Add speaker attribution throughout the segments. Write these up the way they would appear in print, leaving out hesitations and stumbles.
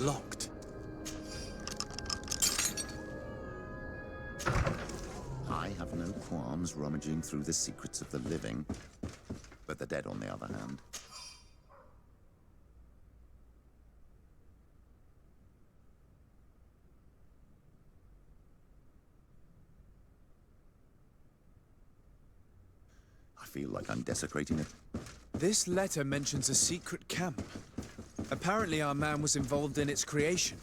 Speaker 1: locked.
Speaker 2: I have no qualms rummaging through the secrets of the living, but the dead, on the other hand. I feel like I'm desecrating it.
Speaker 1: This letter mentions a secret camp. Apparently our man was involved in its creation.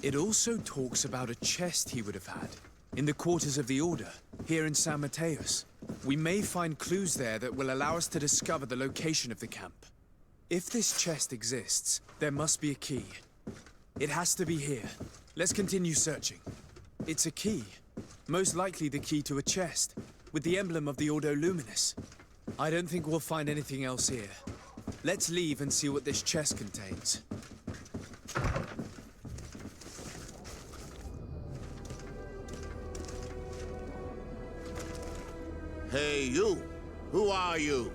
Speaker 1: It also talks about a chest he would have had in the quarters of the Order, here in San Mateos. We may find clues there that will allow us to discover the location of the camp. If this chest exists, there must be a key. It has to be here. Let's continue searching. It's a key. Most likely the key to a chest, with the emblem of the Ordo Luminis. I don't think we'll find anything else here. Let's leave and see what this chest contains.
Speaker 3: Hey, you! Who are you?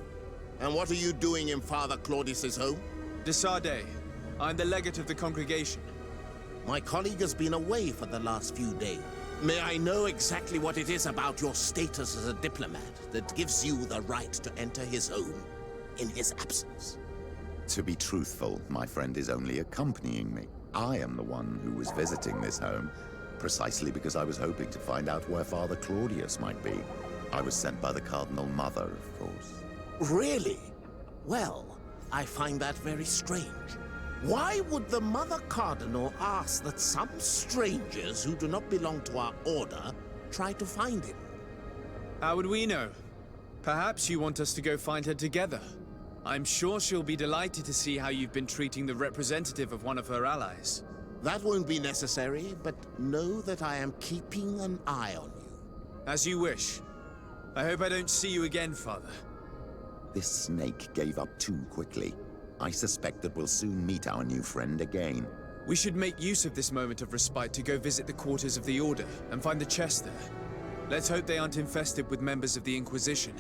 Speaker 3: And what are you doing in Father Claudius's home?
Speaker 1: De Sardet. I'm the legate of the congregation.
Speaker 3: My colleague has been away for the last few days. May I know exactly what it is about your status as a diplomat that gives you the right to enter his home in his absence?
Speaker 2: To be truthful, my friend is only accompanying me. I am the one who was visiting this home, precisely because I was hoping to find out where Father Claudius might be. I was sent by the Cardinal Mother, of course.
Speaker 3: Really? Well, I find that very strange. Why would the Mother Cardinal ask that some strangers who do not belong to our order try to find him?
Speaker 1: How would we know? Perhaps you want us to go find her together. I'm sure she'll be delighted to see how you've been treating the representative of one of her allies.
Speaker 3: That won't be necessary, but know that I am keeping an eye on you.
Speaker 1: As you wish. I hope I don't see you again, Father.
Speaker 2: This snake gave up too quickly. I suspect that we'll soon meet our new friend again.
Speaker 1: We should make use of this moment of respite to go visit the quarters of the Order and find the chest there. Let's hope they aren't infested with members of the Inquisition.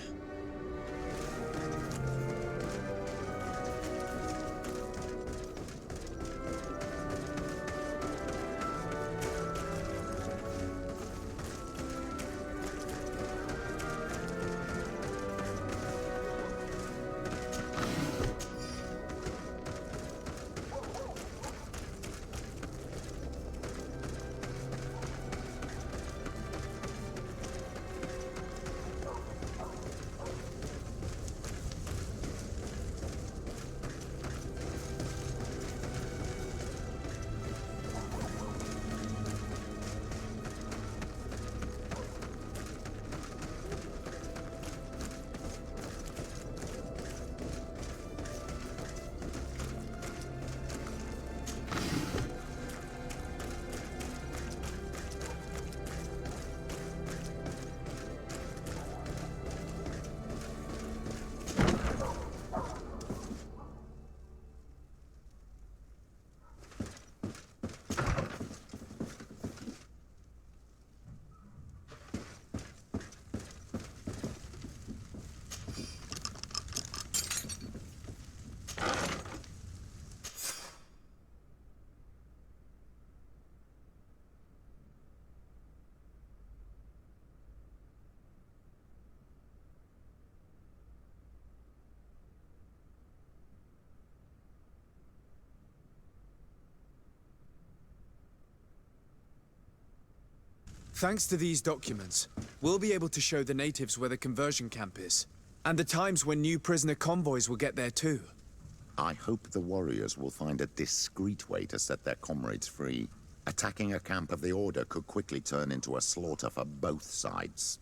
Speaker 1: Thanks to these documents, we'll be able to show the natives where the conversion camp is, and the times when new prisoner convoys will get there too.
Speaker 2: I hope the warriors will find a discreet way to set their comrades free. Attacking a camp of the Order could quickly turn into a slaughter for both sides.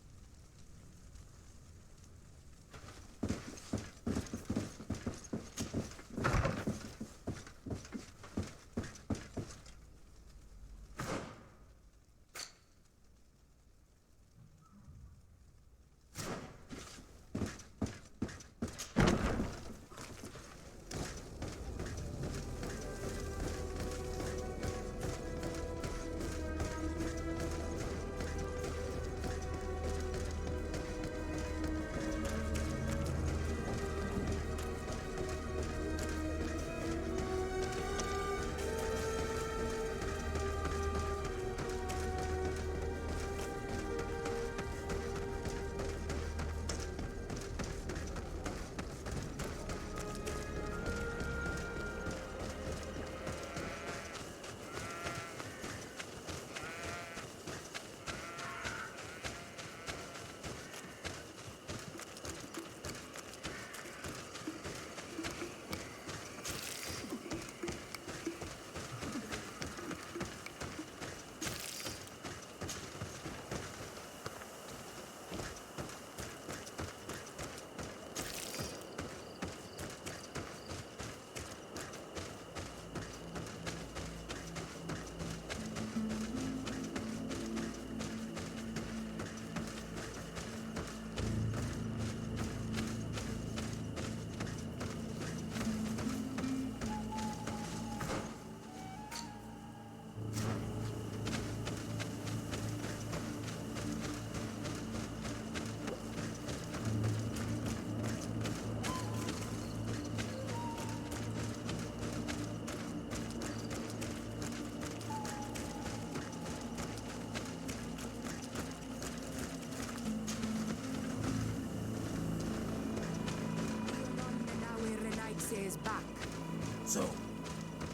Speaker 4: So,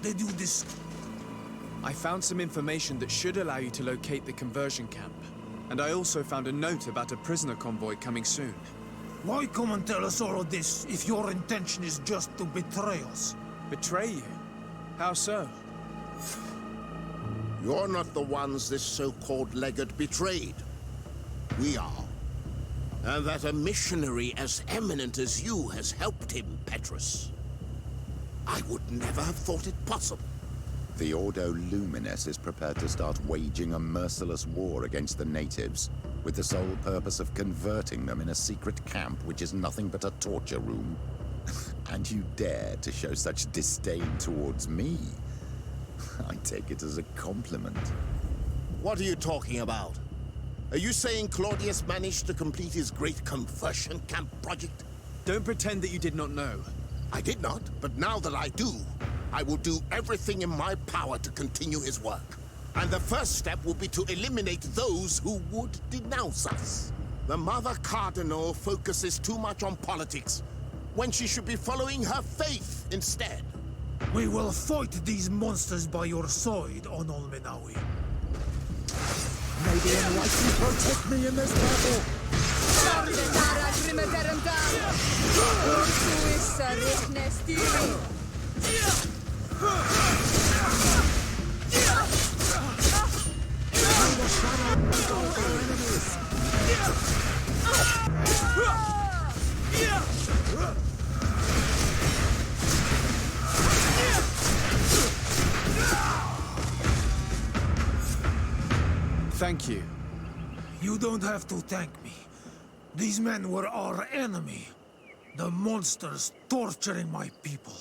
Speaker 4: did you this?
Speaker 1: I found some information that should allow you to locate the conversion camp. And I also found a note about a prisoner convoy coming soon.
Speaker 4: Why come and tell us all of this if your intention is just to betray us?
Speaker 1: Betray you? How so?
Speaker 3: You're not the ones this so-called legate betrayed. We are. And that a missionary as eminent as you has helped him, Petrus. I would never have thought it possible.
Speaker 2: The Ordo Luminis is prepared to start waging a merciless war against the natives, with the sole purpose of converting them in a secret camp which is nothing but a torture room. And you dare to show such disdain towards me? I take it as a compliment.
Speaker 3: What are you talking about? Are you saying Claudius managed to complete his great conversion camp project?
Speaker 1: Don't pretend that you did not know.
Speaker 3: I did not, but now that I do, I will do everything in my power to continue his work. And the first step will be to eliminate those who would denounce us. The Mother Cardinal focuses too much on politics, when she should be following her faith instead.
Speaker 4: We will fight these monsters by your side, Onol Menawi.
Speaker 2: May the Almighty protect me in this battle!
Speaker 1: Thank you.
Speaker 4: You don't have to thank me. These men were our enemy. The monsters torturing my people.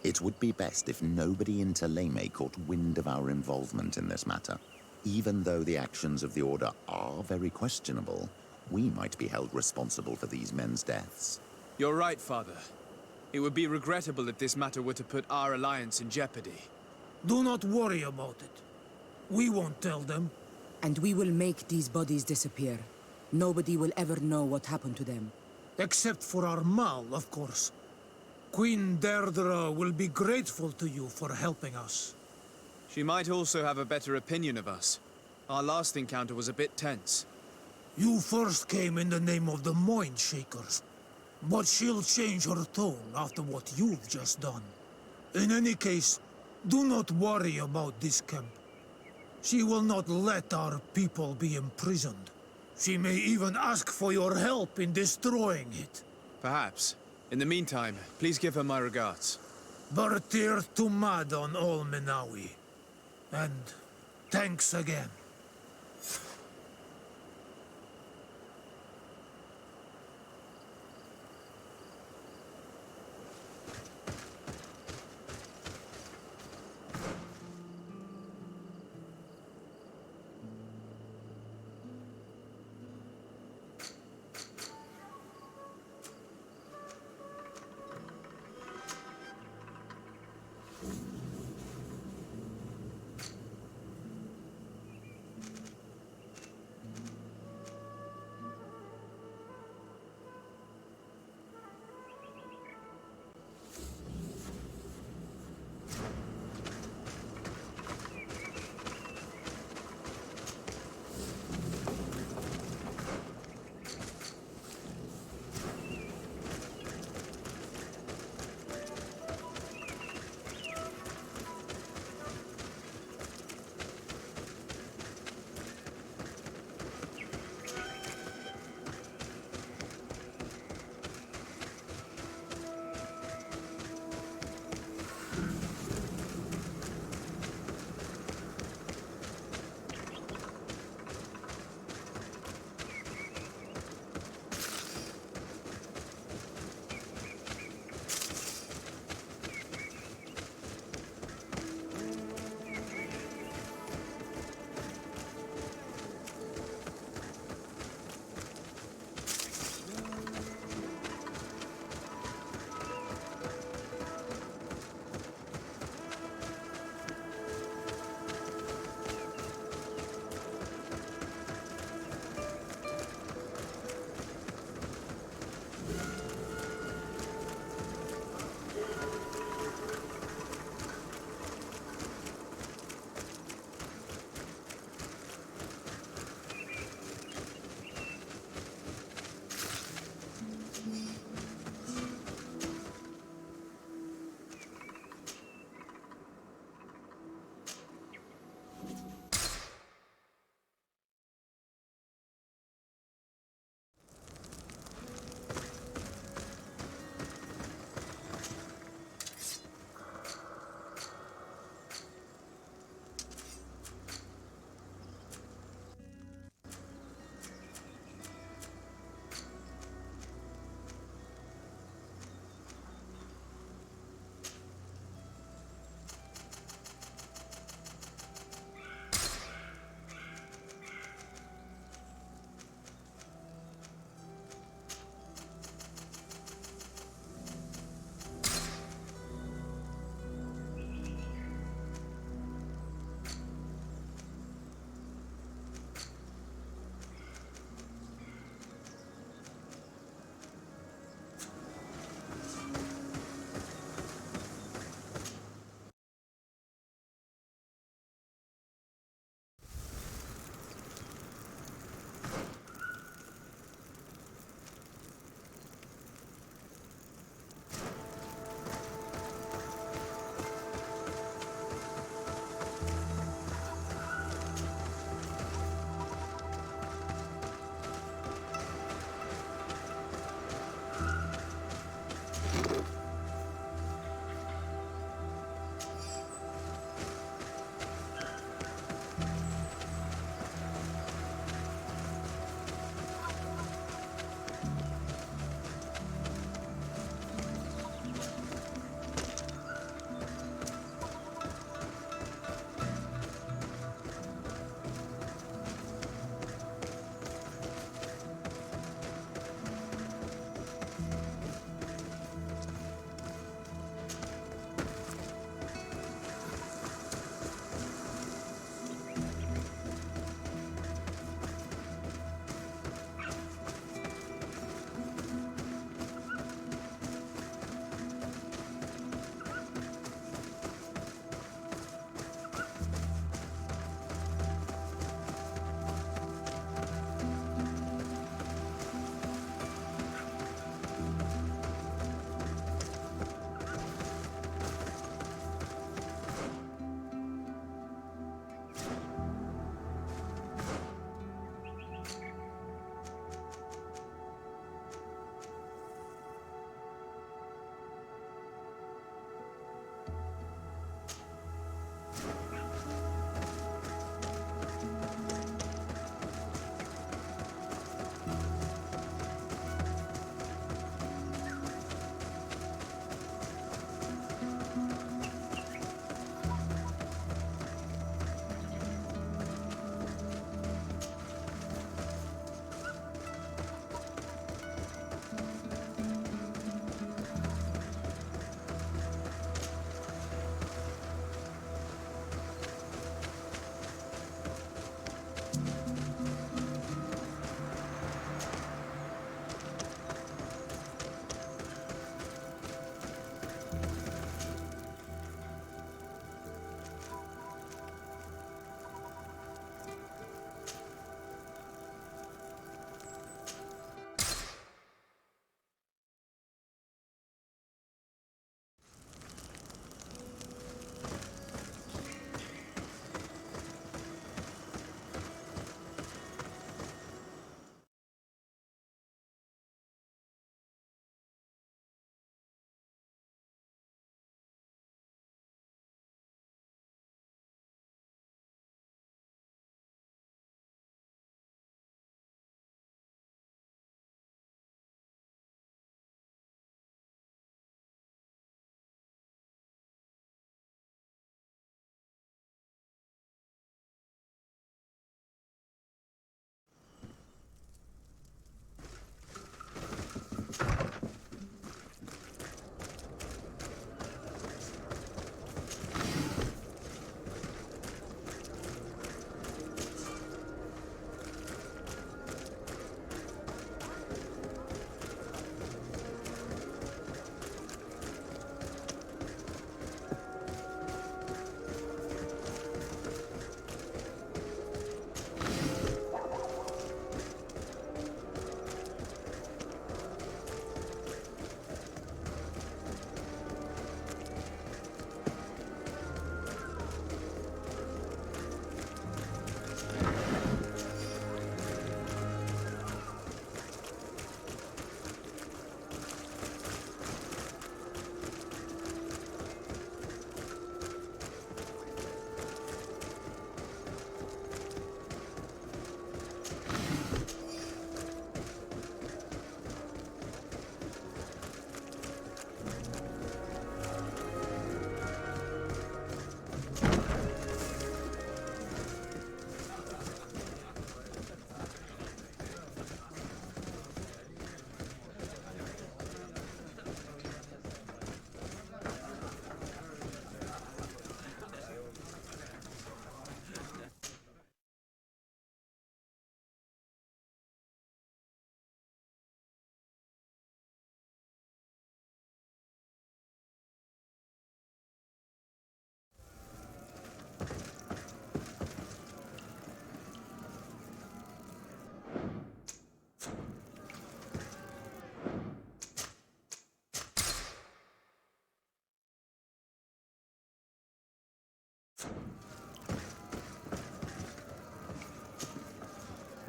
Speaker 2: It would be best if nobody in Teleme caught wind of our involvement in this matter. Even though the actions of the Order are very questionable, we might be held responsible for these men's deaths.
Speaker 1: You're right, Father. It would be regrettable if this matter were to put our alliance in jeopardy.
Speaker 4: Do not worry about it. We won't tell them.
Speaker 5: And we will make these bodies disappear. Nobody will ever know what happened to them.
Speaker 4: Except for our Mal, of course. Queen Deirdre will be grateful to you for helping us.
Speaker 1: She might also have a better opinion of us. Our last encounter was a bit tense.
Speaker 4: You first came in the name of the Mind Shakers. But she'll change her tone after what you've just done. In any case, do not worry about this camp. She will not let our people be imprisoned. She may even ask for your help in destroying it.
Speaker 1: Perhaps. In the meantime, please give her my regards.
Speaker 4: Bartir Tumad on all Menawi. And thanks again.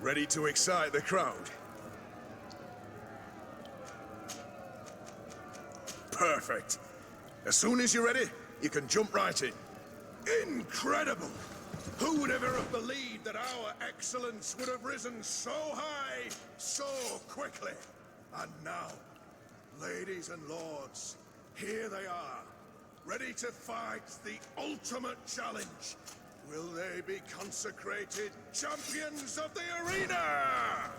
Speaker 6: Ready to excite the crowd? Perfect. As soon as you're ready, you can jump right in. Incredible! Who would ever have believed that our excellence would have risen so high, so quickly? And now, ladies and lords, here they are, ready to fight the ultimate challenge. Will they be consecrated champions of the arena?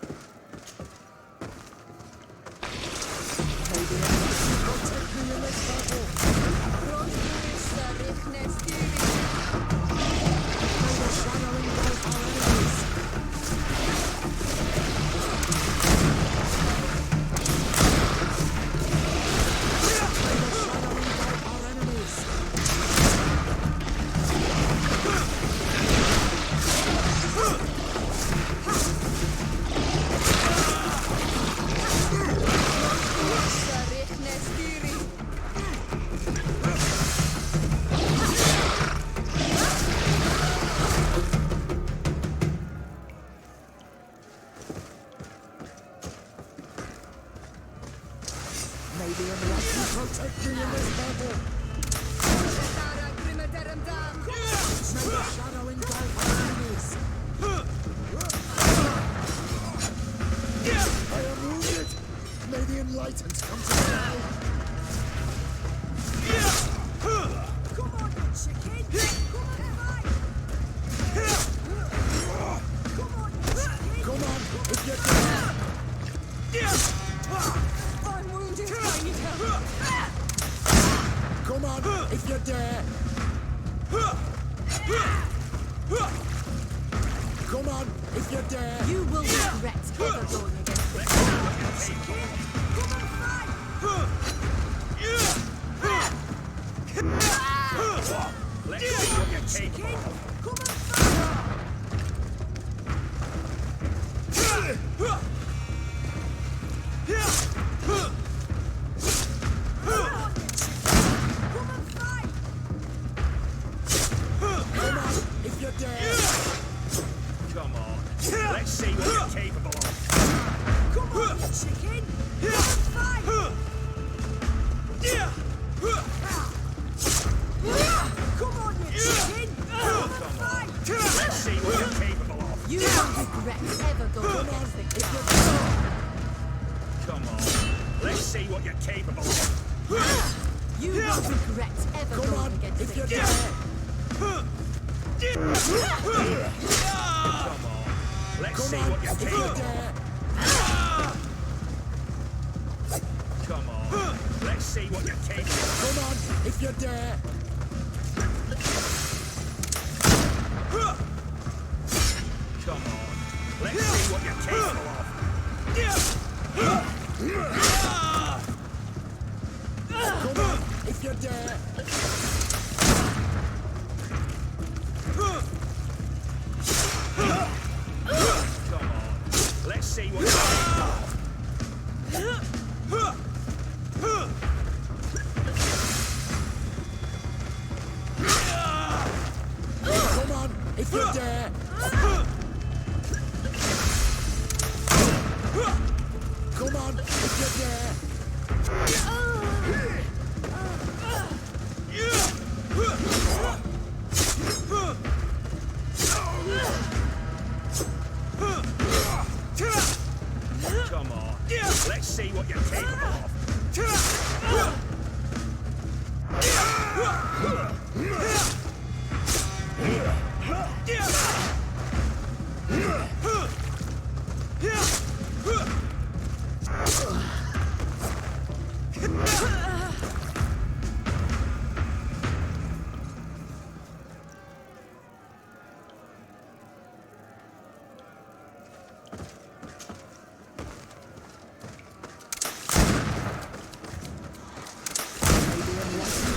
Speaker 5: You will regret ever going against the
Speaker 7: Let's see what you're capable of. Come on. Let's see what you're capable of.
Speaker 8: Come on, you chicken! Fight! Come on, you chicken! Fight!
Speaker 7: Let's see what you're capable of.
Speaker 5: You will regret ever going against the king.
Speaker 7: Come on. Let's see what you're capable of.
Speaker 5: You will regret ever going against the king.
Speaker 7: Come on. Let's see what you're capable of. Come on. Let's see what you're capable of.
Speaker 3: Come on, if you're there.
Speaker 7: Come on. Let's see what you're capable of.
Speaker 3: Come on, if you're there.
Speaker 7: Come on. Let's see what you're capable of.
Speaker 3: Come on, if you're there. Come on, if you're there.
Speaker 7: Come on. Let's see what you're capable of.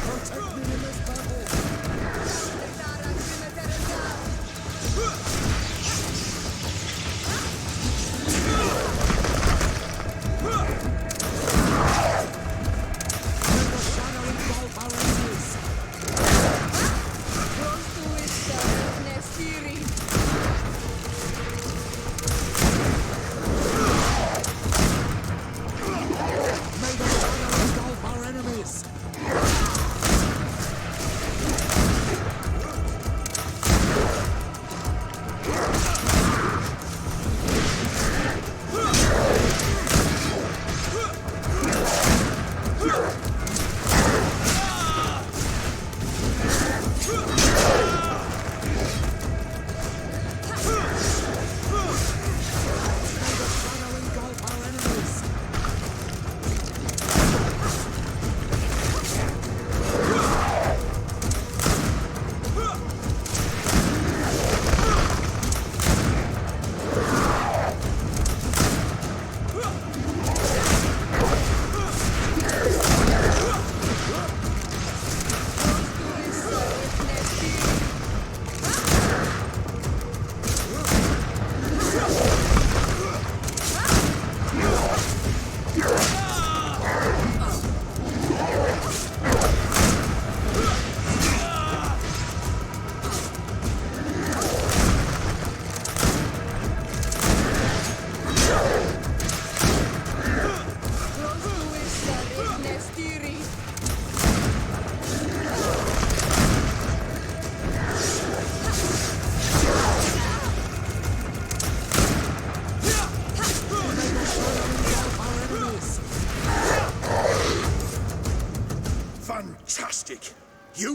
Speaker 3: Protect me in this battle.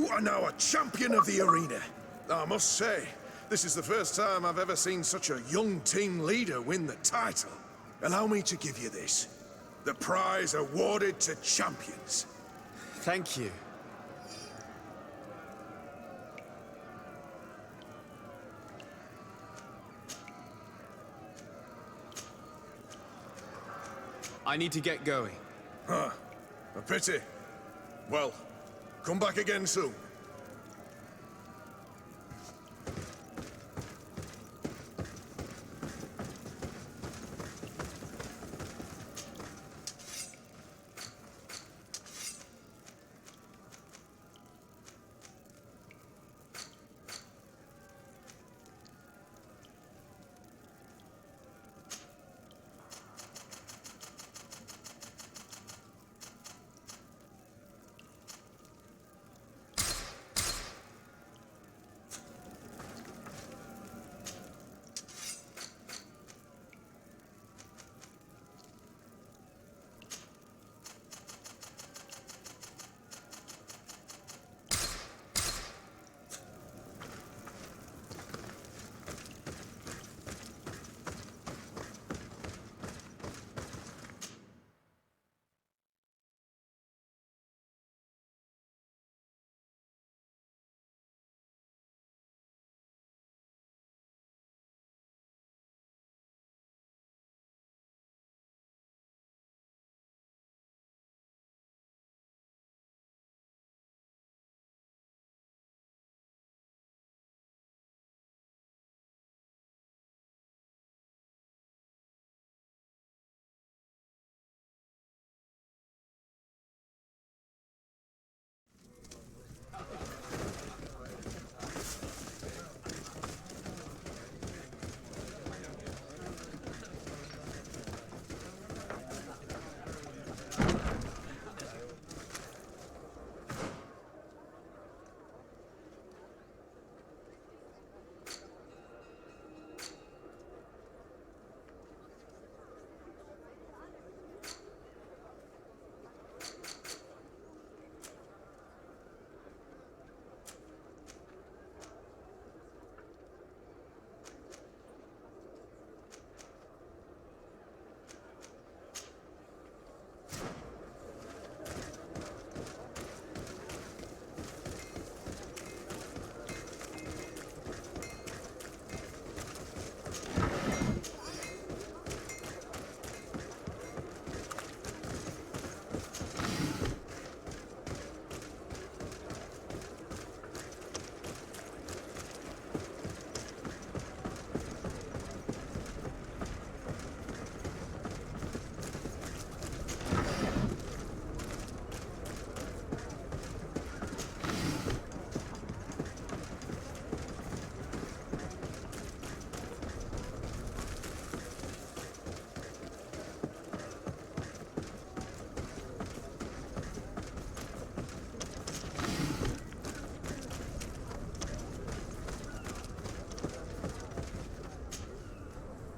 Speaker 6: You are now a champion of the arena. I must say, this is the first time I've ever seen such a young team leader win the title. Allow me to give you this. The prize awarded to champions.
Speaker 1: Thank you. I need to get going.
Speaker 6: Huh. A pity. Well, come back again soon.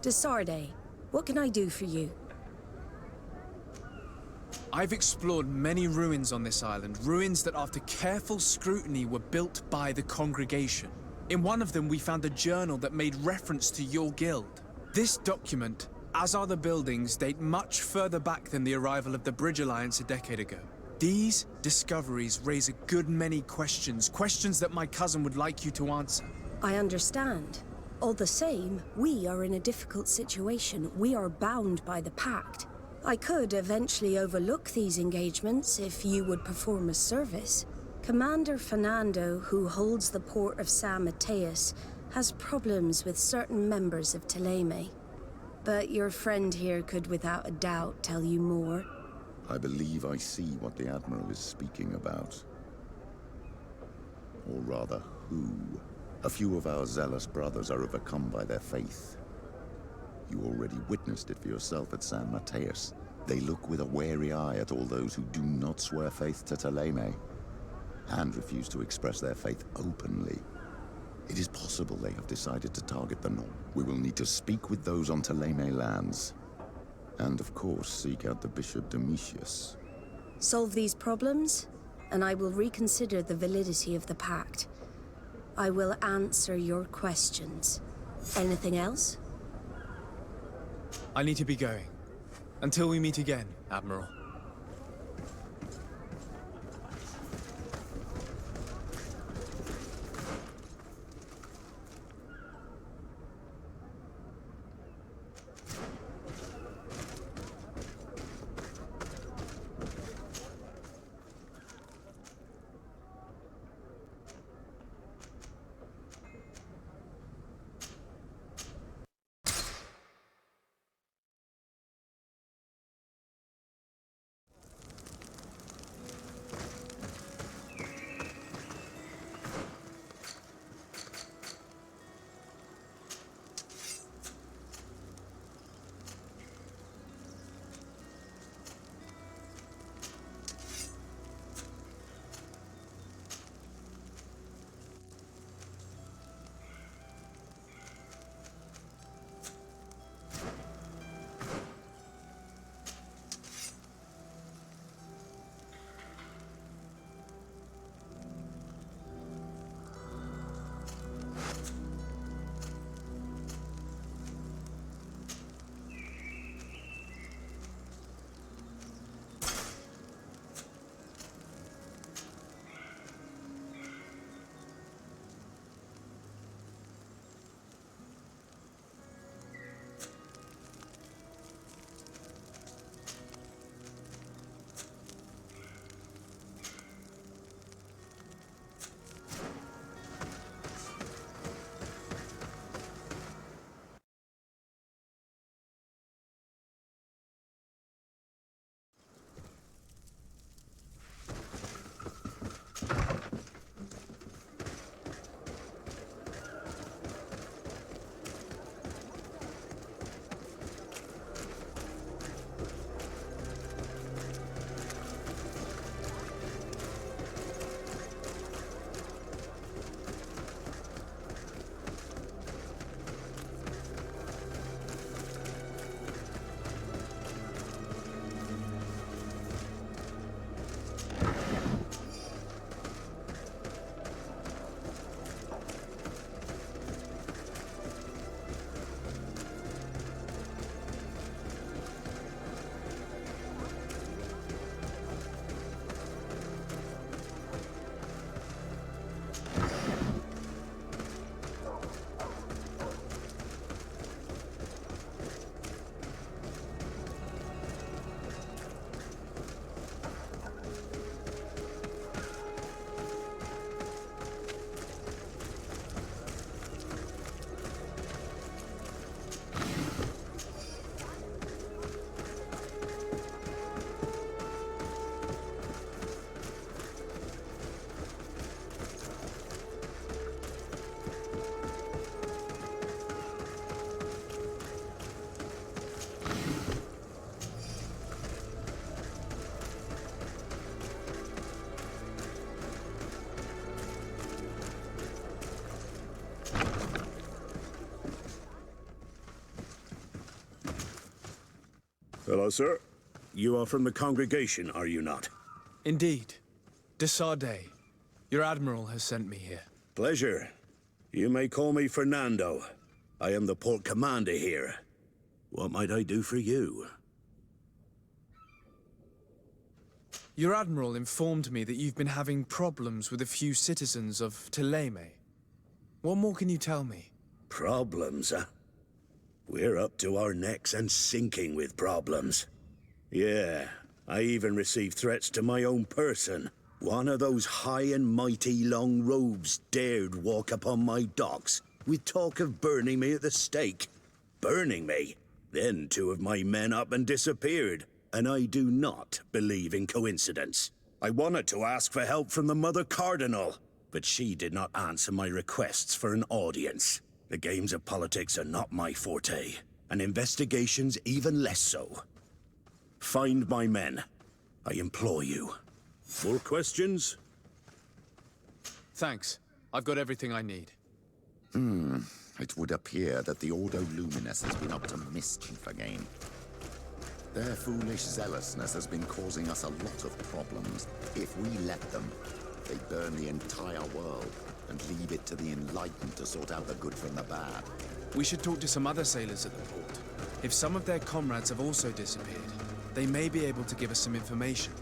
Speaker 8: Desarde, what can I do for you?
Speaker 1: I've explored many ruins on this island, ruins that after careful scrutiny were built by the congregation. In one of them we found a journal that made reference to your guild. This document, as are the buildings, date much further back than the arrival of the Bridge Alliance a decade ago. These discoveries raise a good many questions, questions that my cousin would like you to answer.
Speaker 8: I understand. All the same, we are in a difficult situation. We are bound by the pact. I could eventually overlook these engagements if you would perform a service. Commander Fernando, who holds the port of San Mateus, has problems with certain members of Teleme. But your friend here could without a doubt tell you more.
Speaker 2: I believe I see what the Admiral is speaking about. Or rather, who. A few of our zealous brothers are overcome by their faith. You already witnessed it for yourself at San Mateus. They look with a wary eye at all those who do not swear faith to Teleme, and refuse to express their faith openly. It is possible they have decided to target the North. We will need to speak with those on Teleme lands. And of course, seek out the Bishop Domitius.
Speaker 8: Solve these problems? and I will reconsider the validity of the pact. I will answer your questions. Anything else?
Speaker 1: I need to be going. Until we meet again, Admiral.
Speaker 9: Hello, sir. You are from the congregation, are you not?
Speaker 1: Indeed. De Sardet. Your Admiral has sent me here.
Speaker 9: Pleasure. You may call me Fernando. I am the port commander here. What might I do for you?
Speaker 1: Your Admiral informed me that you've been having problems with a few citizens of Thélème. What more can you tell me?
Speaker 9: Problems, huh? We're up to our necks and sinking with problems. Yeah, I even received threats to my own person. One of those high and mighty long robes dared walk upon my docks with talk of burning me at the stake. Burning me? Then two of my men up and disappeared, and I do not believe in coincidence. I wanted to ask for help from the Mother Cardinal, but she did not answer my requests for an audience. The games of politics are not my forte, and investigations even less so. Find my men. I implore you. More questions?
Speaker 1: Thanks. I've got everything I need.
Speaker 2: It would appear that the Ordo Luminous has been up to mischief again. Their foolish zealousness has been causing us a lot of problems. If we let them, they burn the entire world and leave it to the enlightened to sort out the good from the bad.
Speaker 1: We should talk to some other sailors at the port. If some of their comrades have also disappeared, they may be able to give us some information.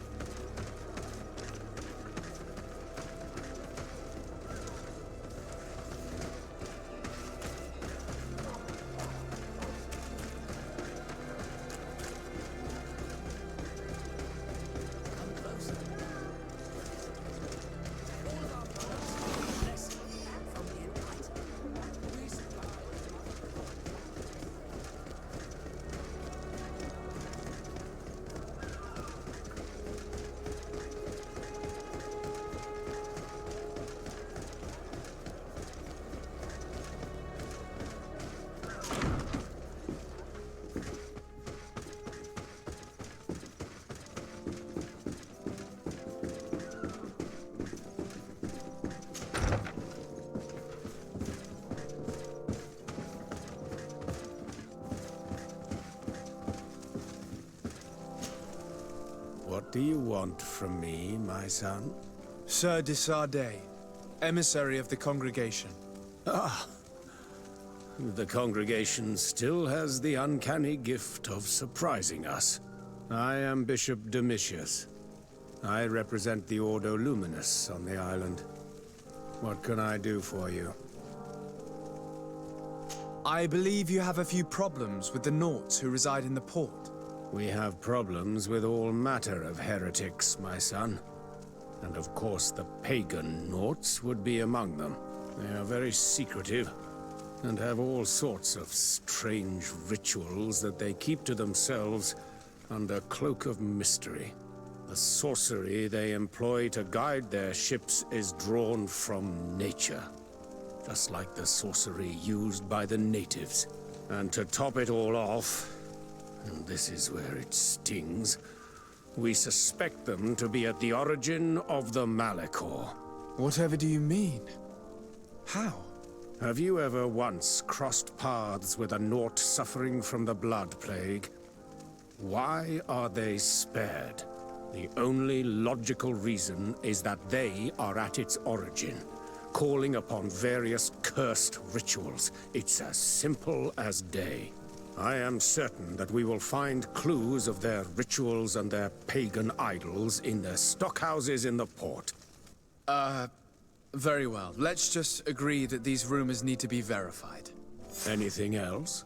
Speaker 9: What do you want from me, my son?
Speaker 1: Sir de Sardet, emissary of the congregation.
Speaker 9: Ah, the congregation still has the uncanny gift of surprising us. I am Bishop Domitius. I represent the Ordo Luminous on the island. What can I do for you?
Speaker 1: I believe you have a few problems with the Nauts who reside in the port.
Speaker 9: We have problems with all matter of heretics, my son. And of course the pagan Nauts would be among them. They are very secretive, and have all sorts of strange rituals that they keep to themselves under cloak of mystery. The sorcery they employ to guide their ships is drawn from nature, just like the sorcery used by the natives. And to top it all off, and this is where it stings, we suspect them to be at the origin of the Malachor.
Speaker 1: Whatever do you mean? How?
Speaker 9: Have you ever once crossed paths with a Naut suffering from the blood plague? Why are they spared? The only logical reason is that they are at its origin, calling upon various cursed rituals. It's as simple as day. I am certain that we will find clues of their rituals and their pagan idols in their stockhouses in the port.
Speaker 1: Very well. Let's just agree that these rumors need to be verified.
Speaker 9: Anything else?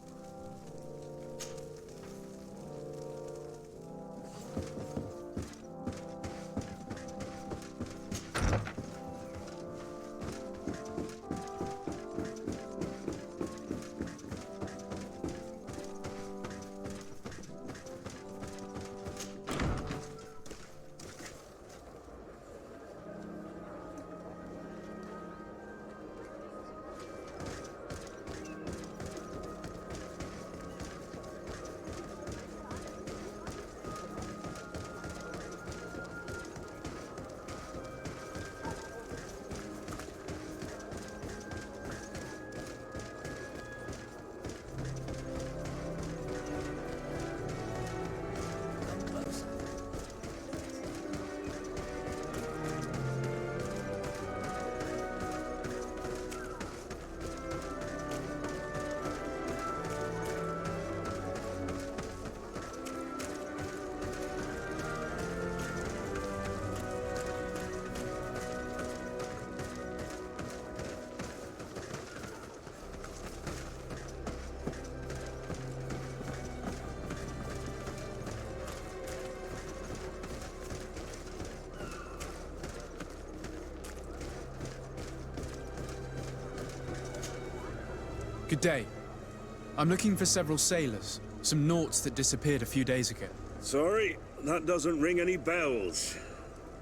Speaker 1: Good day. I'm looking for several sailors, some Nauts that disappeared a few days ago.
Speaker 9: Sorry, that doesn't ring any bells.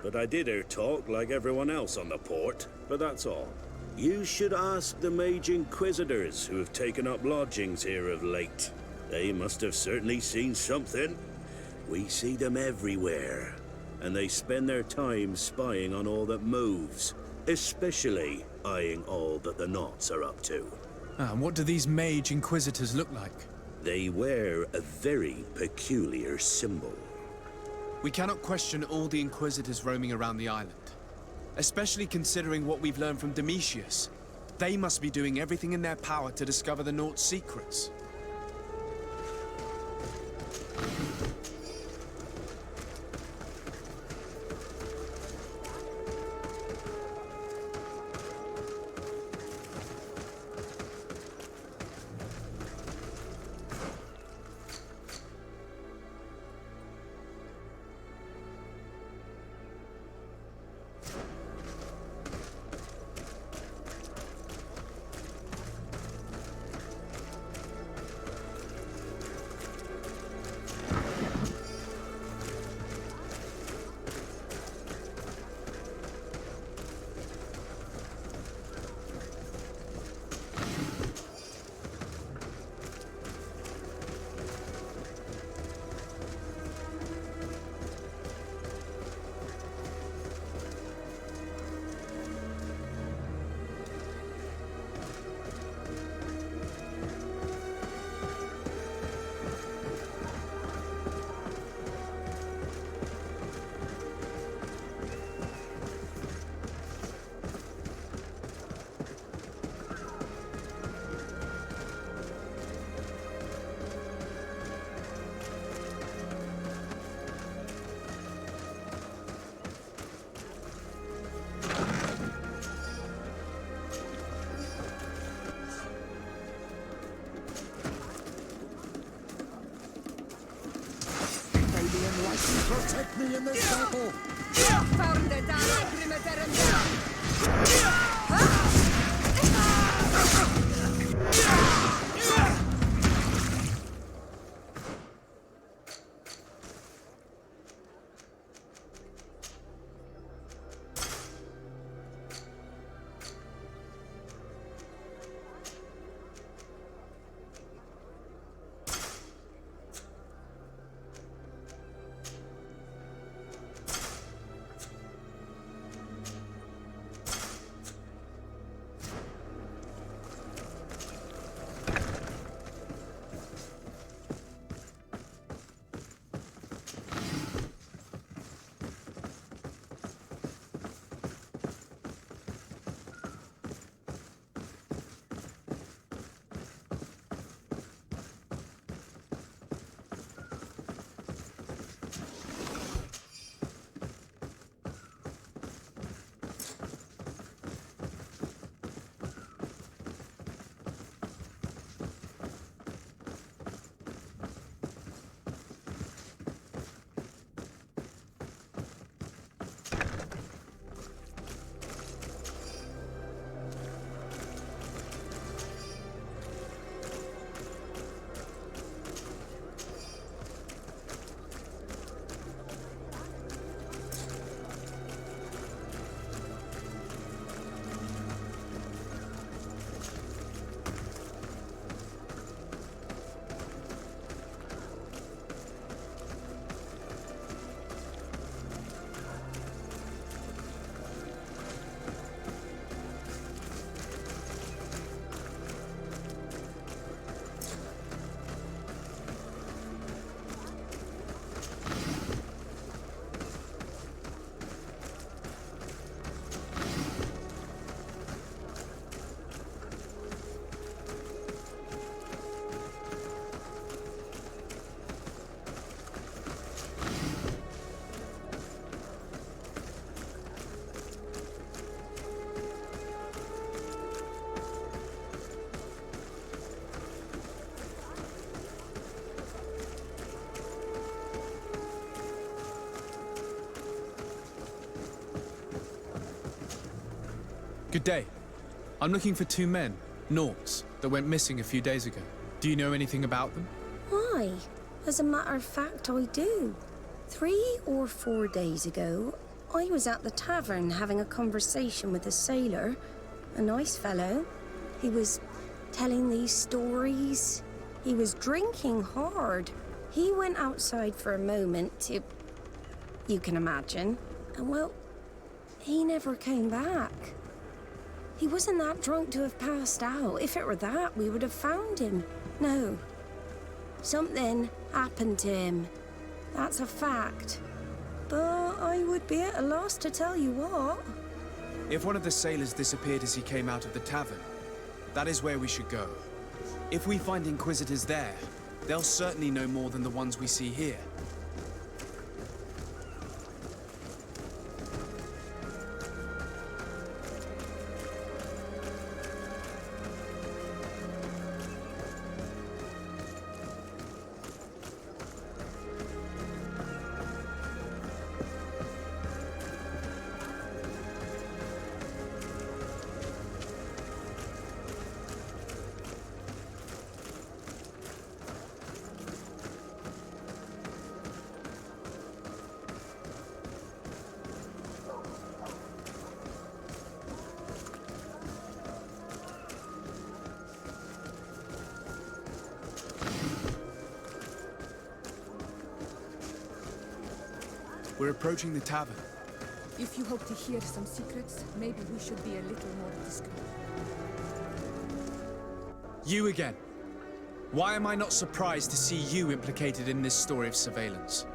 Speaker 9: But I did hear talk like everyone else on the port, but that's all. You should ask the Mage Inquisitors who have taken up lodgings here of late. They must have certainly seen something. We see them everywhere, and they spend their time spying on all that moves, especially eyeing all that the Nauts are up to.
Speaker 1: And what do these Mage Inquisitors look like?
Speaker 9: They wear a very peculiar symbol.
Speaker 1: We cannot question all the Inquisitors roaming around the island. Especially considering what we've learned from Domitius. They must be doing everything in their power to discover the Naught's secrets.
Speaker 3: Protect me in this battle!
Speaker 1: Good day. I'm looking for two men, Naughts, that went missing a few days ago. Do you know anything about them?
Speaker 8: Why? As a matter of fact, I do. 3 or 4 days ago, I was at the tavern having a conversation with a sailor. A nice fellow. He was telling these stories. He was drinking hard. He went outside for a moment to... you can imagine. And well, he never came back. He wasn't that drunk to have passed out. If it were that, we would have found him. No. Something happened to him. That's a fact. But I would be at a loss to tell you what.
Speaker 1: If one of the sailors disappeared as he came out of the tavern, that is where we should go. If we find Inquisitors there, they'll certainly know more than the ones we see here. We're approaching the tavern.
Speaker 5: If you hope to hear some secrets, maybe we should be a little more discreet.
Speaker 1: You again. Why am I not surprised to see you implicated in this story of surveillance?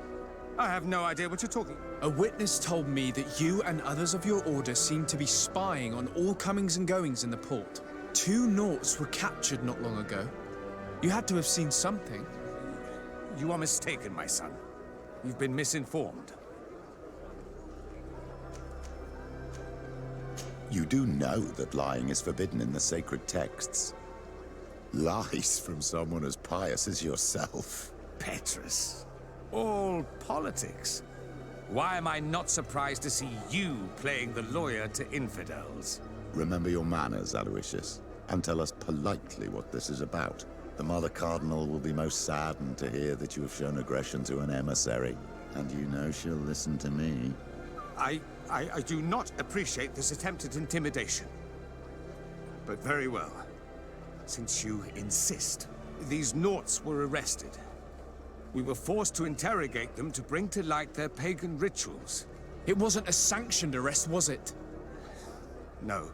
Speaker 7: I have no idea what you're talking.
Speaker 1: A witness told me that you and others of your order seemed to be spying on all comings and goings in the port. 2 Nauts were captured not long ago. You had to have seen something.
Speaker 7: You are mistaken, my son. You've been misinformed.
Speaker 2: You do know that lying is forbidden in the sacred texts. Lies from someone as pious as yourself.
Speaker 7: Petrus. All politics. Why am I not surprised to see you playing the lawyer to infidels?
Speaker 2: Remember your manners, Aloysius, and tell us politely what this is about. The Mother Cardinal will be most saddened to hear that you have shown aggression to an emissary, and you know she'll listen to me.
Speaker 7: I do not appreciate this attempt at intimidation. But very well. Since you insist, these Nauts were arrested. We were forced to interrogate them to bring to light their pagan rituals.
Speaker 1: It wasn't a sanctioned arrest, was it?
Speaker 7: No.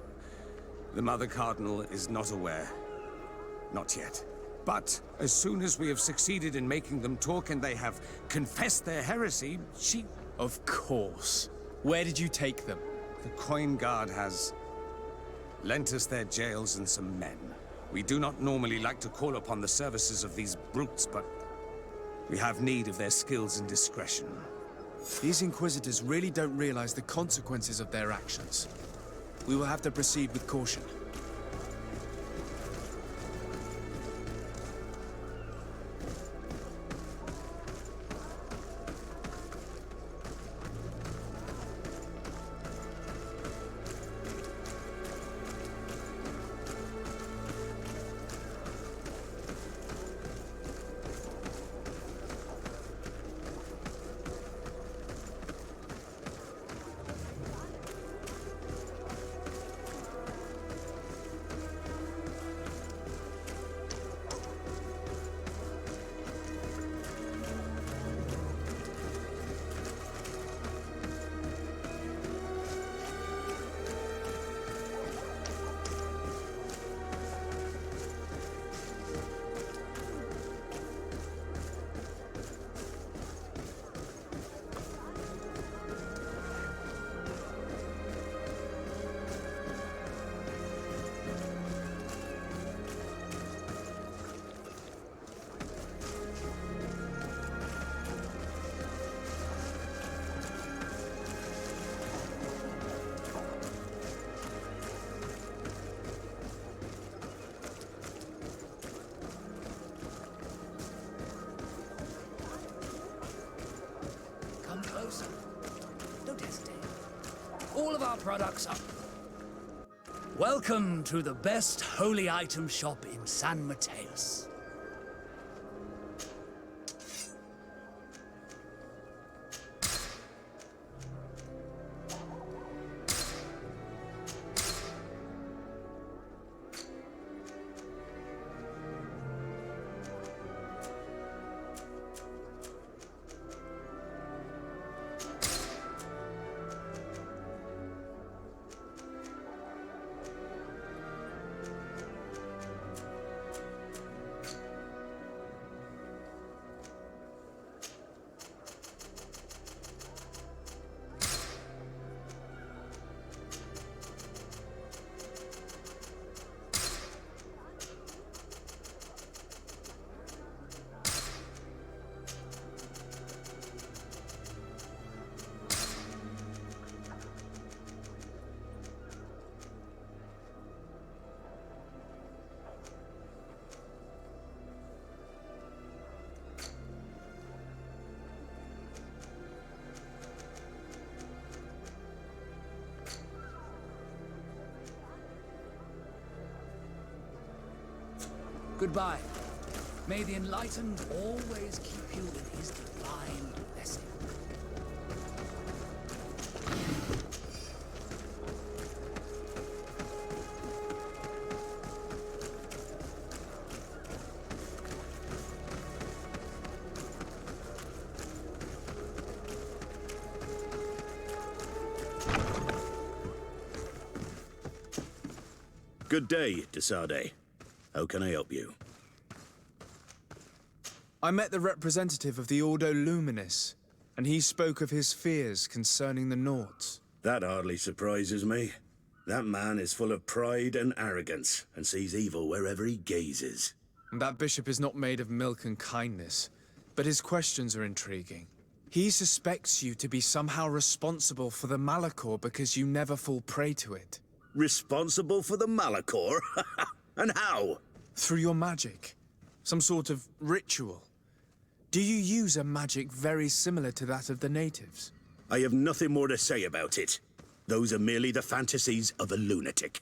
Speaker 7: The Mother Cardinal is not aware. Not yet. But as soon as we have succeeded in making them talk and they have confessed their heresy, she...
Speaker 1: Of course. Where did you take them?
Speaker 7: The Coin Guard has lent us their jails and some men. We do not normally like to call upon the services of these brutes, but we have need of their skills and discretion.
Speaker 1: These Inquisitors really don't realize the consequences of their actions. We will have to proceed with caution.
Speaker 10: Closer. Don't hesitate. All of our products are... Welcome to the best holy item shop in San Mateus. Goodbye. May the Enlightened always keep you in his divine blessing.
Speaker 9: Good day, Desade. How can I help you?
Speaker 1: I met the representative of the Ordo Luminis, and he spoke of his fears concerning the Nauts.
Speaker 9: That hardly surprises me. That man is full of pride and arrogance, and sees evil wherever he gazes.
Speaker 1: And that bishop is not made of milk and kindness, but his questions are intriguing. He suspects you to be somehow responsible for the Malachor because you never fall prey to it.
Speaker 9: Responsible for the Malachor? And how?
Speaker 1: Through your magic. Some sort of ritual. Do you use a magic very similar to that of the natives?
Speaker 9: I have nothing more to say about it. Those are merely the fantasies of a lunatic.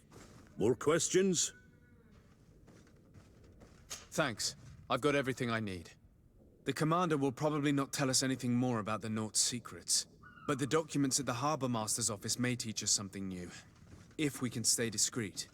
Speaker 9: More questions?
Speaker 1: Thanks. I've got everything I need. The commander will probably not tell us anything more about the Naught's secrets, but the documents at the Harbor Master's office may teach us something new, if we can stay discreet.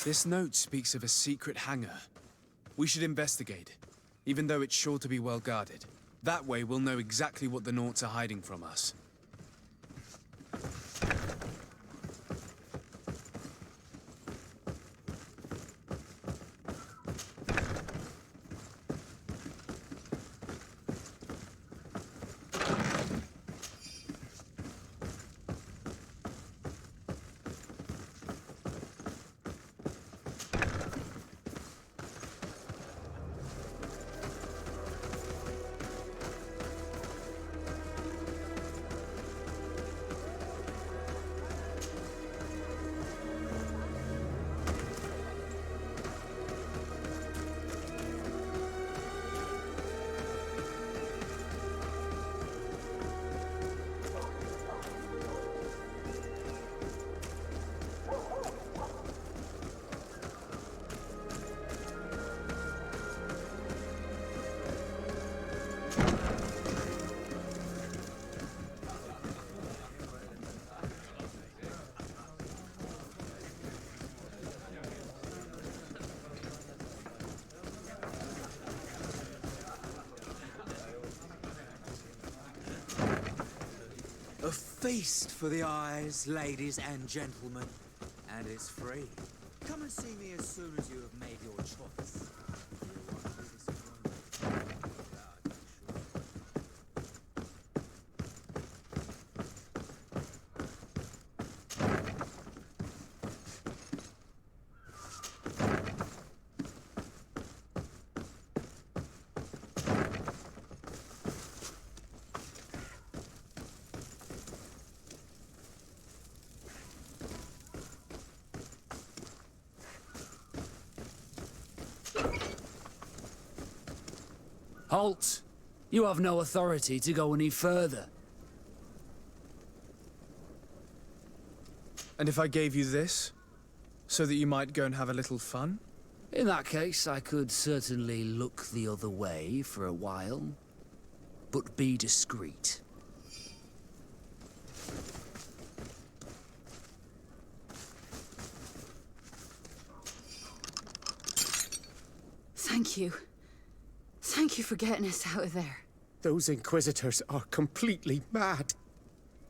Speaker 1: This note speaks of a secret hangar. We should investigate, even though it's sure to be well guarded. That way we'll know exactly what the Naughts are hiding from us.
Speaker 11: A feast for the eyes, ladies and gentlemen. And it's free. Come and see me as soon as you have made your choice.
Speaker 10: Halt! You have no authority to go any further.
Speaker 1: And if I gave you this, so that you might go and have a little fun?
Speaker 10: In that case, I could certainly look the other way for a while. But be discreet.
Speaker 12: Thank you. Thank you for getting us out of there.
Speaker 7: Those Inquisitors are completely mad.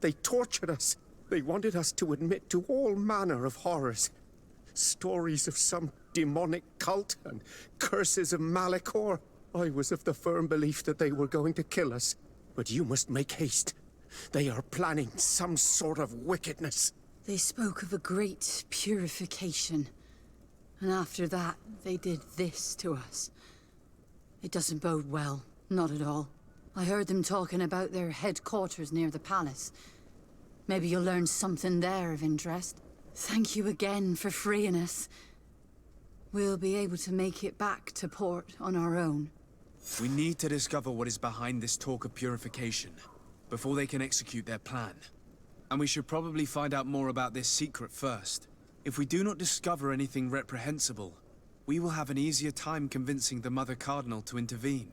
Speaker 7: They tortured us. They wanted us to admit to all manner of horrors. Stories of some demonic cult and curses of Malachor. I was of the firm belief that they were going to kill us. But you must make haste. They are planning some sort of wickedness.
Speaker 12: They spoke of a great purification. And after that, they did this to us. It doesn't bode well. Not at all. I heard them talking about their headquarters near the palace. Maybe you'll learn something there of interest. Thank you again for freeing us. We'll be able to make it back to port on our own.
Speaker 1: We need to discover what is behind this talk of purification, before they can execute their plan. And we should probably find out more about this secret first. If we do not discover anything reprehensible, we will have an easier time convincing the Mother Cardinal to intervene.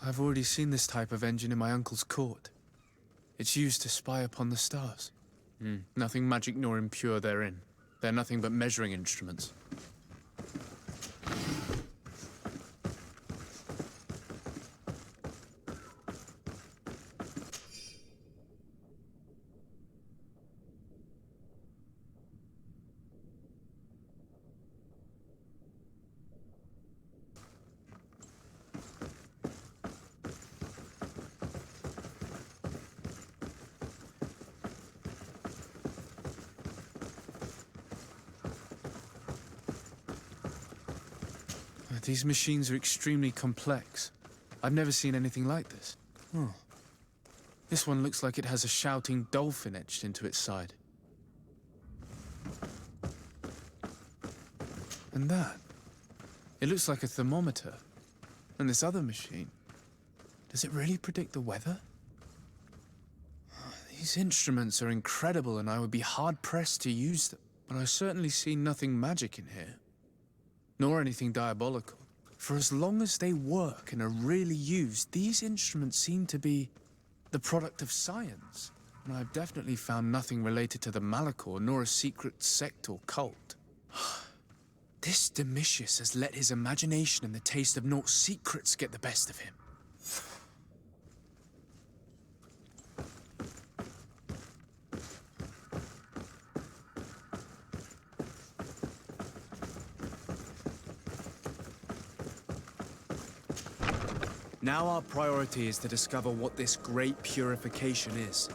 Speaker 1: I've already seen this type of engine in my uncle's court. It's used to spy upon the stars. Nothing magic nor impure therein. They're nothing but measuring instruments. These machines are extremely complex. I've never seen anything like this. Oh. This one looks like it has a shouting dolphin etched into its side. And that. It looks like a thermometer. And this other machine. Does it really predict the weather? These instruments are incredible and I would be hard-pressed to use them. But I certainly see nothing magic in here. Nor anything diabolical. For as long as they work and are really used, these instruments seem to be the product of science. and I've definitely found nothing related to the Malachor, nor a secret sect or cult. This Domitius has let his imagination and the taste of Nort's secrets get the best of him. Now our priority is to discover what this great purification is.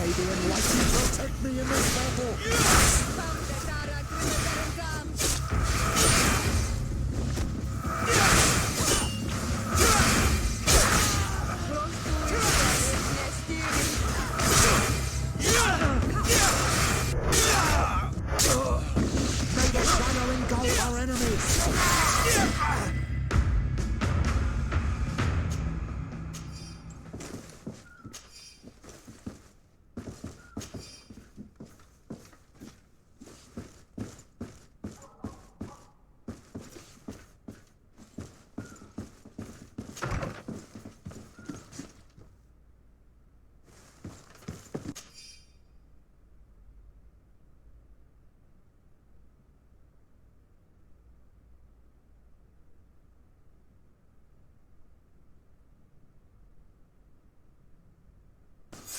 Speaker 3: May the enlightened protect me in this battle! May the shadow engulf our enemies!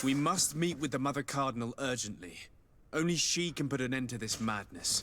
Speaker 1: We must meet with the Mother Cardinal urgently. Only she can put an end to this madness.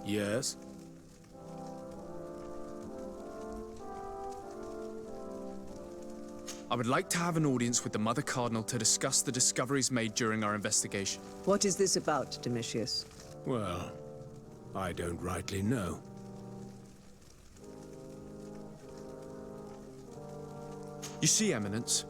Speaker 13: Yes?
Speaker 1: I would like to have an audience with the Mother Cardinal to discuss the discoveries made during our investigation.
Speaker 14: What is this about, Domitius?
Speaker 13: Well, I don't rightly know.
Speaker 1: You see, Eminence,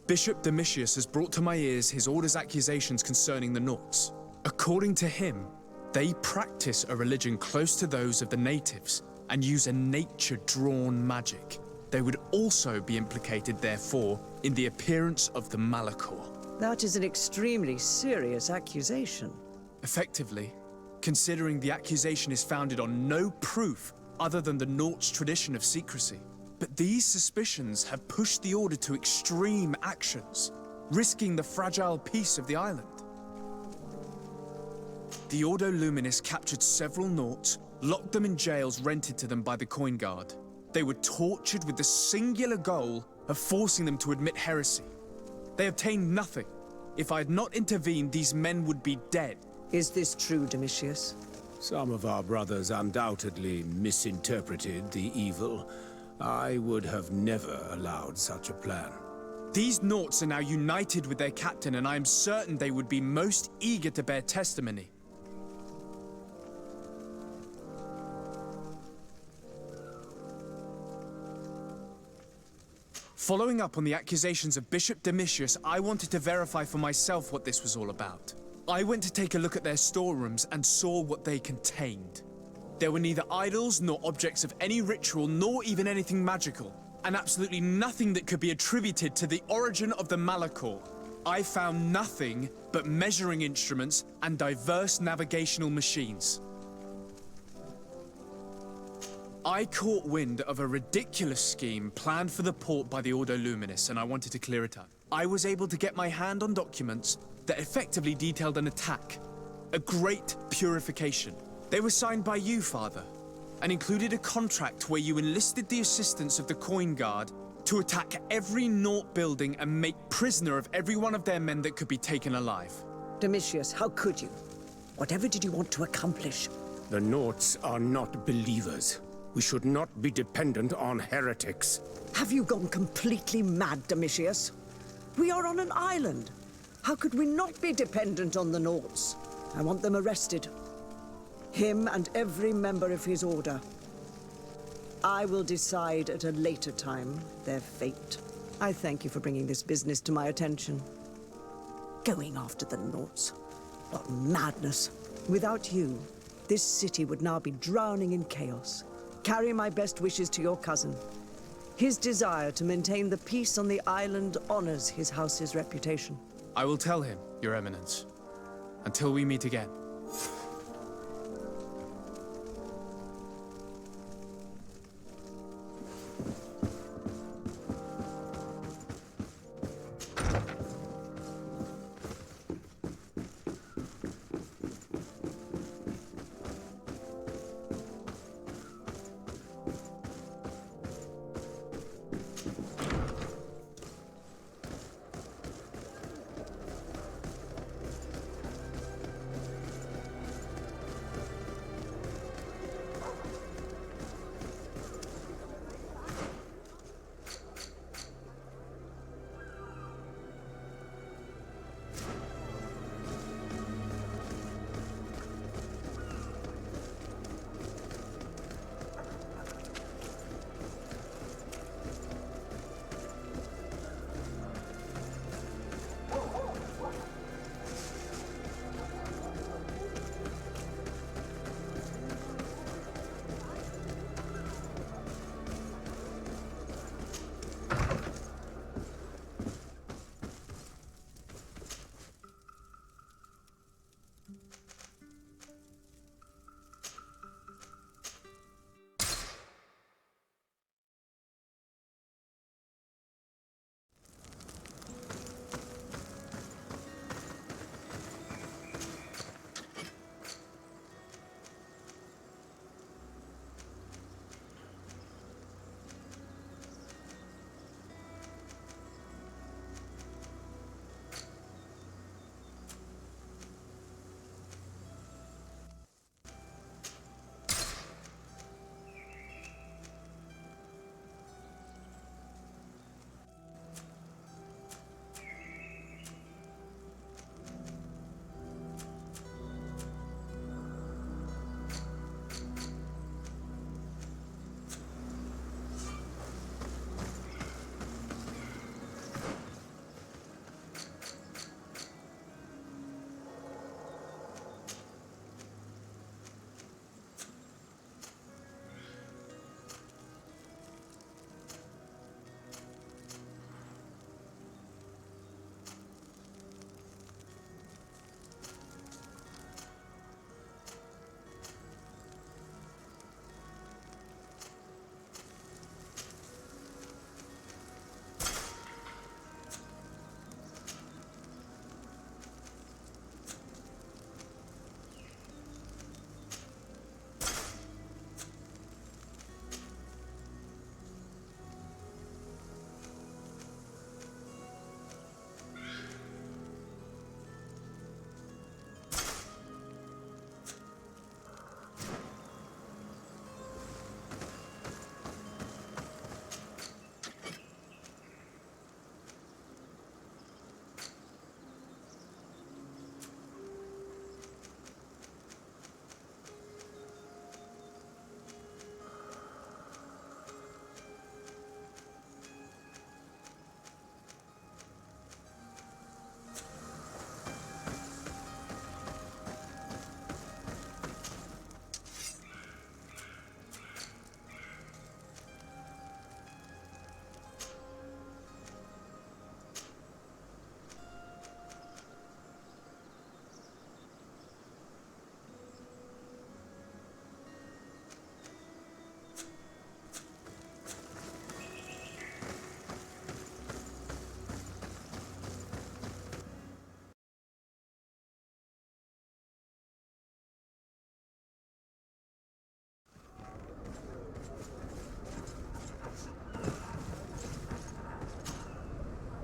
Speaker 1: Bishop Domitius has brought to my ears his order's accusations concerning the Nauts. According to him, they practice a religion close to those of the natives and use a nature-drawn magic. They would also be implicated, therefore, in the appearance of the Malachor.
Speaker 14: That is an extremely serious accusation.
Speaker 1: Effectively, considering the accusation is founded on no proof other than the Nauts' tradition of secrecy. But these suspicions have pushed the Order to extreme actions, risking the fragile peace of the island. The Ordo Luminis captured several Nauts, locked them in jails rented to them by the Coin Guard. They were tortured with the singular goal of forcing them to admit heresy. They obtained nothing. If I had not intervened, these men would be dead.
Speaker 14: Is this true, Domitius?
Speaker 13: Some of our brothers undoubtedly misinterpreted the evil. I would have never allowed such a plan.
Speaker 1: These Nauts are now united with their captain, and I am certain they would be most eager to bear testimony. Following up on the accusations of Bishop Domitius, I wanted to verify for myself what this was all about. I went to take a look at their storerooms and saw what they contained. There were neither idols nor objects of any ritual, nor even anything magical, and absolutely nothing that could be attributed to the origin of the Malachor. I found nothing but measuring instruments and diverse navigational machines. I caught wind of a ridiculous scheme planned for the port by the Ordo Luminis, and I wanted to clear it up. I was able to get my hand on documents that effectively detailed an attack, a great purification. They were signed by you, Father, and included a contract where you enlisted the assistance of the Coin Guard to attack every Naut building and make prisoner of every one of their men that could be taken alive.
Speaker 14: Domitius, how could you? Whatever did you want to accomplish?
Speaker 13: The Nauts are not believers. We should not be dependent on heretics.
Speaker 14: Have you gone completely mad, Domitius? We are on an island. How could we not be dependent on the Nauts? I want them arrested. Him and every member of his order. I will decide at a later time their fate. I thank you for bringing this business to my attention. Going after the Nauts. What madness. Without you, this city would now be drowning in chaos. Carry my best wishes to your cousin. His desire to maintain the peace on the island honors his house's reputation.
Speaker 1: I will tell him, Your Eminence. Until we meet again.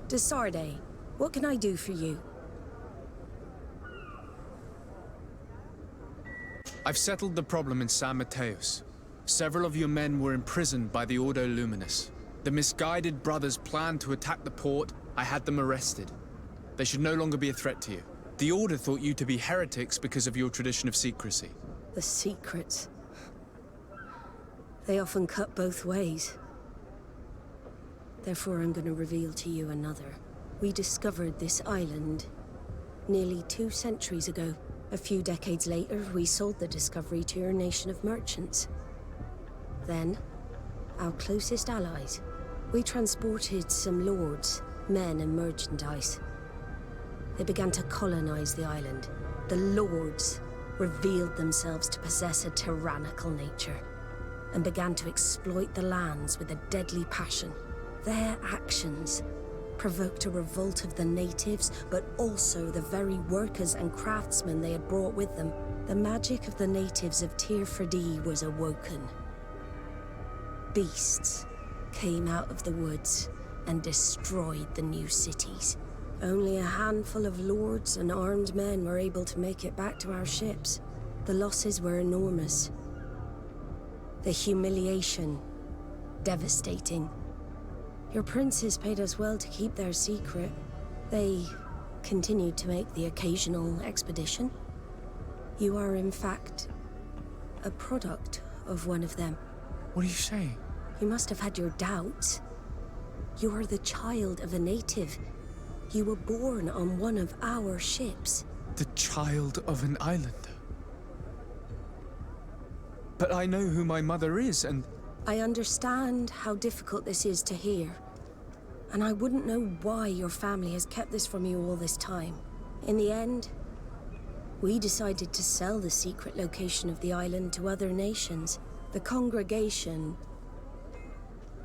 Speaker 8: Desarde, what can I do for you?
Speaker 1: I've settled the problem in San Mateos. Several of your men were imprisoned by the Ordo Luminous. The misguided brothers planned to attack the port. I had them arrested. They should no longer be a threat to you. The Order thought you to be heretics because of your tradition of secrecy.
Speaker 8: The secrets. They often cut both ways. Therefore, I'm going to reveal to you another. We discovered this island nearly 2 centuries ago. A few decades later, we sold the discovery to your nation of merchants. Then, our closest allies. We transported some lords, men and merchandise. They began to colonize the island. The lords revealed themselves to possess a tyrannical nature and began to exploit the lands with a deadly passion. Their actions provoked a revolt of the natives, but also the very workers and craftsmen they had brought with them. The magic of the natives of Tirfredi was awoken. Beasts came out of the woods and destroyed the new cities. Only a handful of lords and armed men were able to make it back to our ships. The losses were enormous. The humiliation, devastating. Your princes paid us well to keep their secret. They continued to make the occasional expedition. You are, in fact, a product of one of them.
Speaker 1: What are you saying?
Speaker 8: You must have had your doubts. You are the child of a native. You were born on one of our ships.
Speaker 1: The child of an islander? But I know who my mother is, and...
Speaker 8: I understand how difficult this is to hear. And I wouldn't know why your family has kept this from you all this time. In the end, we decided to sell the secret location of the island to other nations. The congregation,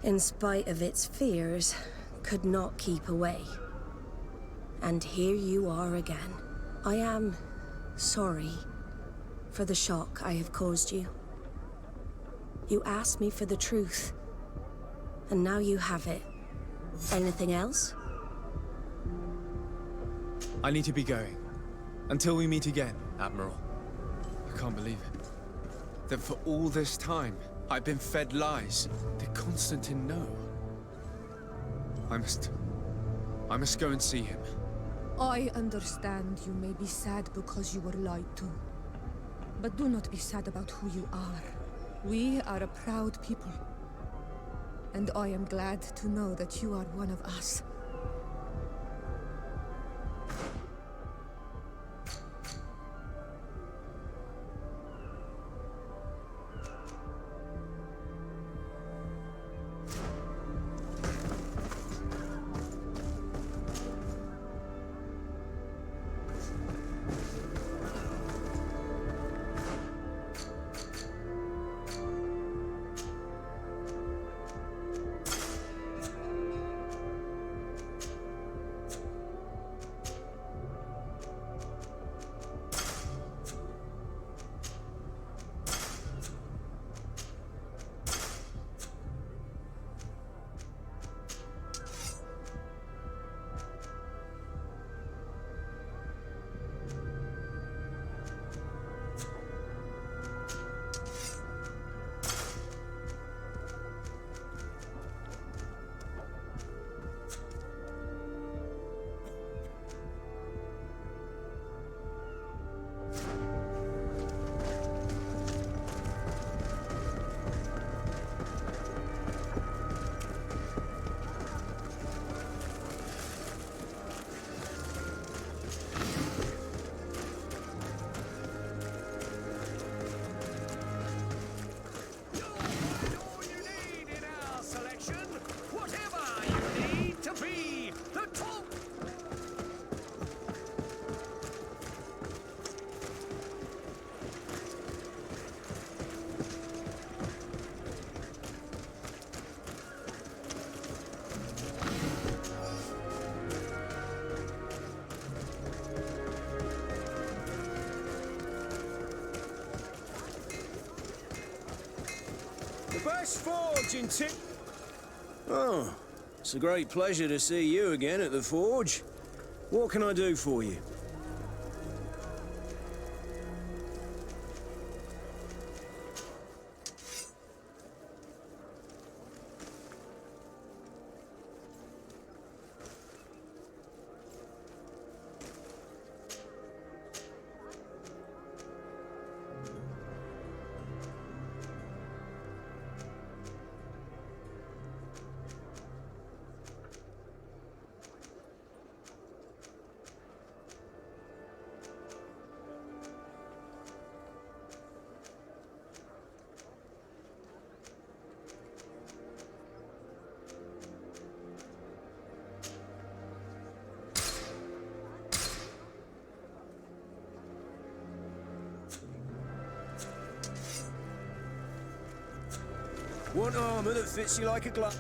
Speaker 8: in spite of its fears, could not keep away. And here you are again. I am sorry for the shock I have caused you. You asked me for the truth, and now you have it. Anything else?
Speaker 1: I need to be going. Until we meet again, Admiral. I can't believe it. That for all this time, I've been fed lies. Did Constantine know? I must go and see him.
Speaker 15: I understand you may be sad because you were lied to. But do not be sad about who you are. We are a proud people. And I am glad to know that you are one of us.
Speaker 13: Best forge in Tip.
Speaker 9: Oh,
Speaker 16: It's a great pleasure to see you again at the Forge. What can I do for you? Want armor that fits you like a glove?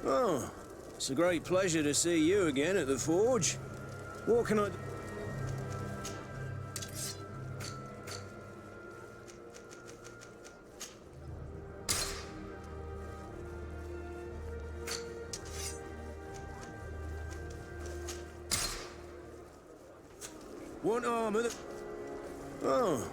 Speaker 16: Oh, it's a great pleasure to see you again at the Forge. What can I do? Want armor that... Oh.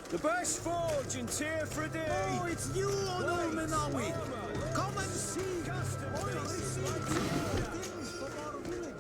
Speaker 16: The best forge in Tier for D!
Speaker 3: Oh, it's you, Old Minawi! Come and see! I received things from our village.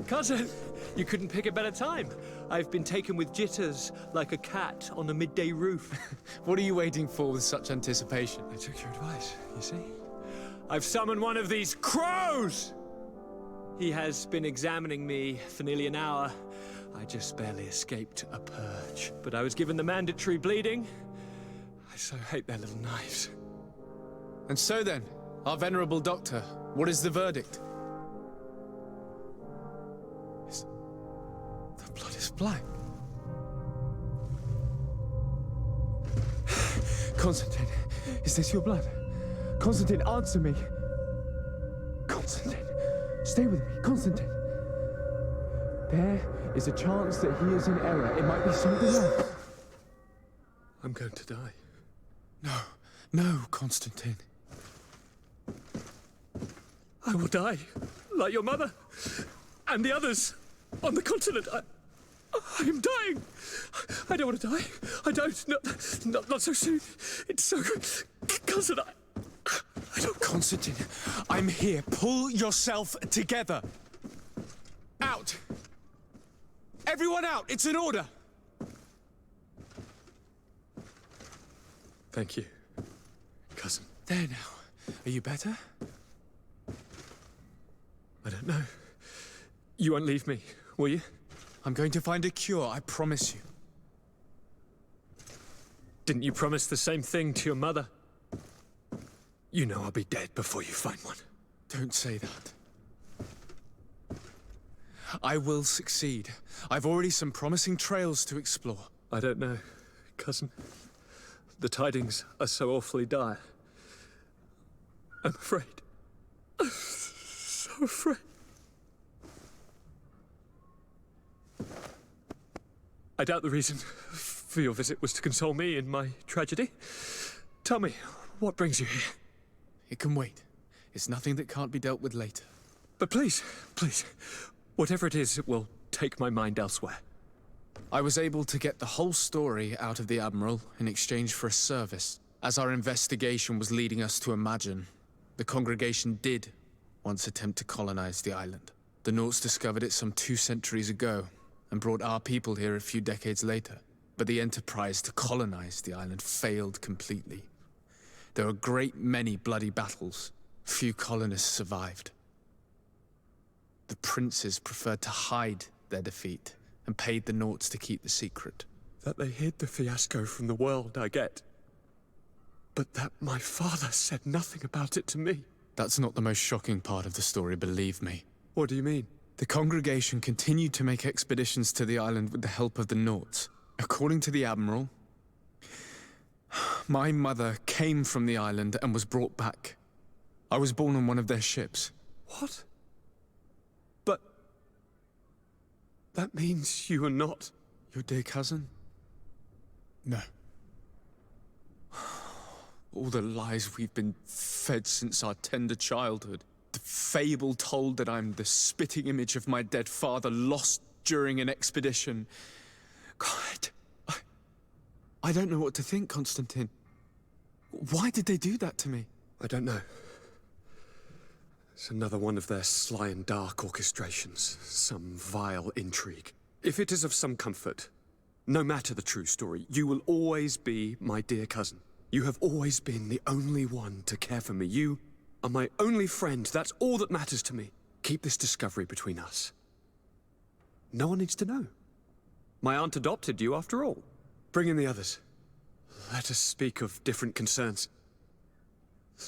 Speaker 17: Cousin, you couldn't pick a better time. I've been taken with jitters, like a cat on a midday roof.
Speaker 1: What are you waiting for with such anticipation?
Speaker 17: I took your advice, you see? I've summoned one of these crows! He has been examining me for nearly an hour. I just barely escaped a purge. But I was given the mandatory bleeding. I so hate their little knives.
Speaker 1: And so then, our venerable doctor, what is the verdict? The blood is black. Constantine, is this your blood? Constantine, answer me. Constantine, stay with me, Constantine. There is a chance that he is in error. It might be something else. I'm going to die. No, Constantine.
Speaker 17: I will die, like your mother, and the others on the continent. I am dying. I don't want to die. I don't. Not so soon. It's so good. Cousin, I don't...
Speaker 1: Constantine, I'm here. Pull yourself together. Out. Everyone out. It's an order.
Speaker 17: Thank you, cousin.
Speaker 1: There now. Are you better?
Speaker 17: I don't know. You won't leave me, will you?
Speaker 1: I'm going to find a cure, I promise you.
Speaker 17: Didn't you promise the same thing to your mother? You know I'll be dead before you find one.
Speaker 1: Don't say that. I will succeed. I've already some promising trails to explore.
Speaker 17: I don't know, cousin. The tidings are so awfully dire. I'm afraid. I'm so afraid. I doubt the reason for your visit was to console me in my tragedy. Tell me, what brings you here?
Speaker 1: It can wait. It's nothing that can't be dealt with later.
Speaker 17: But please, whatever it is, it will take my mind elsewhere.
Speaker 1: I was able to get the whole story out of the Admiral in exchange for a service. As our investigation was leading us to imagine, the congregation did once attempt to colonize the island. The Nauts discovered it some 2 centuries ago and brought our people here a few decades later. But the enterprise to colonize the island failed completely. There were a great many bloody battles. Few colonists survived. The princes preferred to hide their defeat and paid the Nauts to keep the secret.
Speaker 17: That they hid the fiasco from the world, I get. But that my father said nothing about it to me.
Speaker 1: That's not the most shocking part of the story, believe me.
Speaker 17: What do you mean?
Speaker 1: The congregation continued to make expeditions to the island with the help of the Nauts. According to the Admiral, my mother came from the island and was brought back. I was born on one of their ships.
Speaker 17: What? But... that means you are not...
Speaker 1: your dear cousin? No. All the lies we've been fed since our tender childhood. The fable told that I'm the spitting image of my dead father, lost during an expedition. God, I don't know what to think, Constantine. Why did they do that to me?
Speaker 17: I don't know. It's another one of their sly and dark orchestrations. Some vile intrigue. If it is of some comfort, no matter the true story, you will always be my dear cousin. You have always been the only one to care for me. You are my only friend. That's all that matters to me. Keep this discovery between us. No one needs to know. My aunt adopted you after all. Bring in the others. Let us speak of different concerns.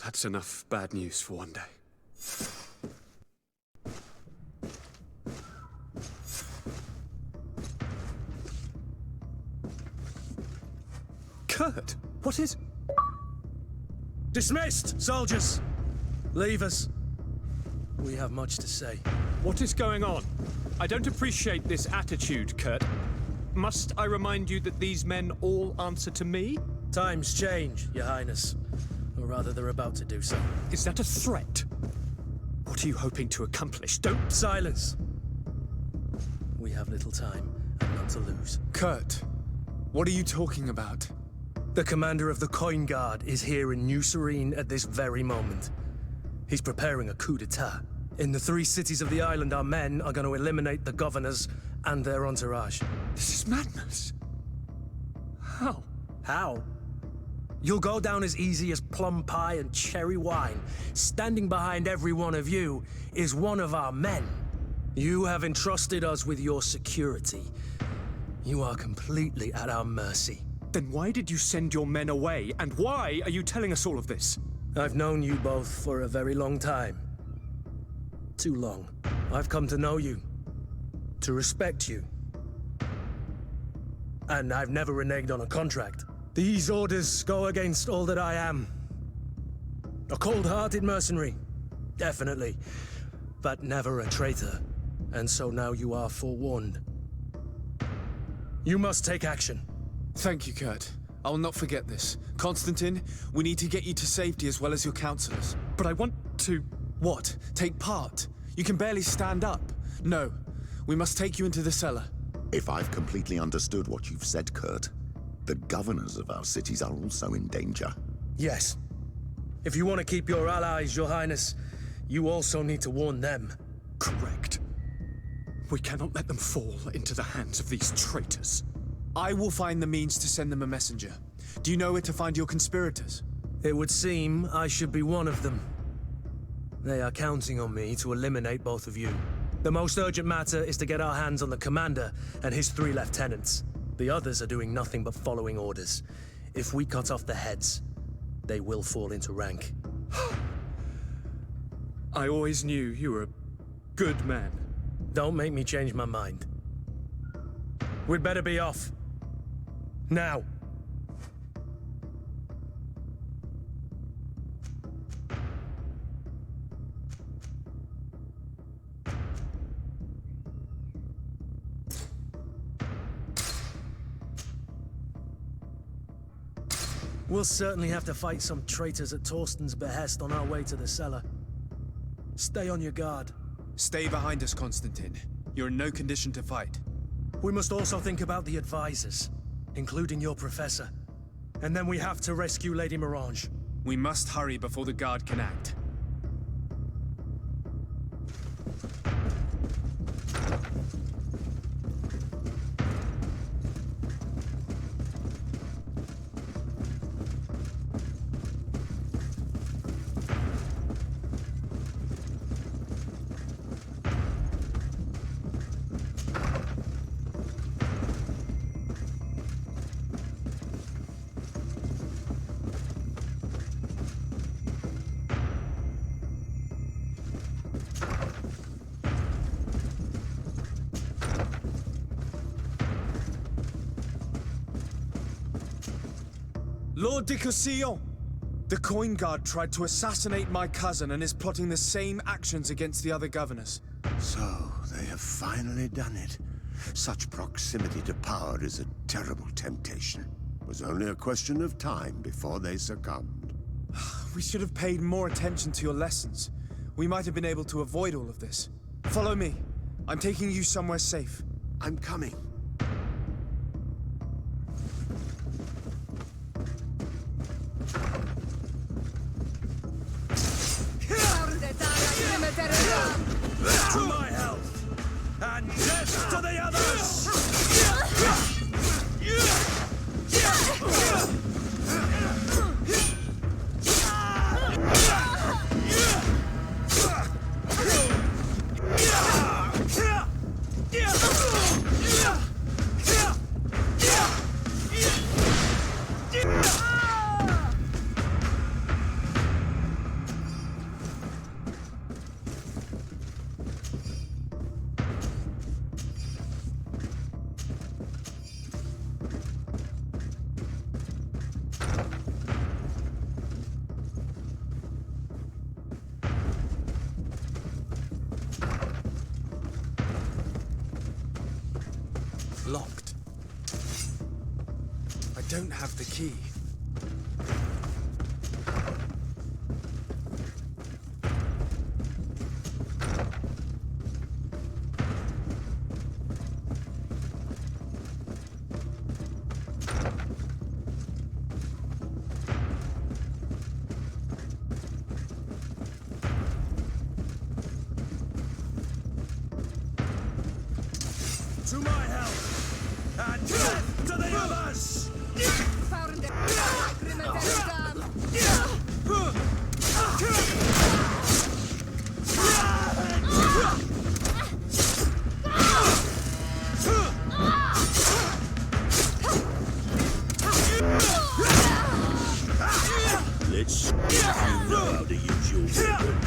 Speaker 17: That's enough bad news for one day. Kurt, what is...
Speaker 16: Dismissed, soldiers! Leave us. We have much to say.
Speaker 17: What is going on? I don't appreciate this attitude, Kurt. Must I remind you that these men all answer to me?
Speaker 16: Times change, Your Highness. Or rather, they're about to do so.
Speaker 17: Is that a threat? What are you hoping to accomplish? Don't...
Speaker 16: Silence! We have little time, and none to lose.
Speaker 1: Kurt, what are you talking about?
Speaker 16: The commander of the Coin Guard is here in New Serene at this very moment. He's preparing a coup d'etat. In the 3 cities of the island, our men are going to eliminate the governors and their entourage.
Speaker 17: This is madness. How?
Speaker 16: How? You'll go down as easy as plum pie and cherry wine. Standing behind every one of you is one of our men. You have entrusted us with your security. You are completely at our mercy.
Speaker 17: Then why did you send your men away? And why are you telling us all of this?
Speaker 16: I've known you both for a very long time. Too long. I've come to know you, to respect you. And I've never reneged on a contract. These orders go against all that I am. A cold-hearted mercenary, definitely, but never a traitor. And so now you are forewarned. You must take action.
Speaker 1: Thank you, Kurt. I will not forget this. Constantine, we need to get you to safety as well as your counselors.
Speaker 17: But I want to...
Speaker 1: What? Take part? You can barely stand up. No. We must take you into the cellar.
Speaker 2: If I've completely understood what you've said, Kurt, the governors of our cities are also in danger.
Speaker 16: Yes. If you want to keep your allies, Your Highness, you also need to warn them.
Speaker 17: Correct. We cannot let them fall into the hands of these traitors.
Speaker 1: I will find the means to send them a messenger. Do you know where to find your conspirators?
Speaker 16: It would seem I should be one of them. They are counting on me to eliminate both of you. The most urgent matter is to get our hands on the commander and his 3 lieutenants. The others are doing nothing but following orders. If we cut off the heads, they will fall into rank.
Speaker 17: I always knew you were a good man.
Speaker 16: Don't make me change my mind. We'd better be off. Now. We'll certainly have to fight some traitors at Torsten's behest on our way to the cellar. Stay on your guard.
Speaker 1: Stay behind us, Constantine. You're in no condition to fight.
Speaker 16: We must also think about the advisors, including your professor. And then we have to rescue Lady Mirange.
Speaker 1: We must hurry before the guard can act. Lord de Cossillon! The coin guard tried to assassinate my cousin and is plotting the same actions against the other governors.
Speaker 18: So, they have finally done it. Such proximity to power is a terrible temptation. It was only a question of time before they succumbed.
Speaker 1: We should have paid more attention to your lessons. We might have been able to avoid all of this. Follow me. I'm taking you somewhere safe.
Speaker 18: I'm coming.
Speaker 16: To my health, and death to the others!
Speaker 1: Locked. I don't have the key.
Speaker 16: To my health, and death to the others!
Speaker 9: Let's see if you know how to use your weapon.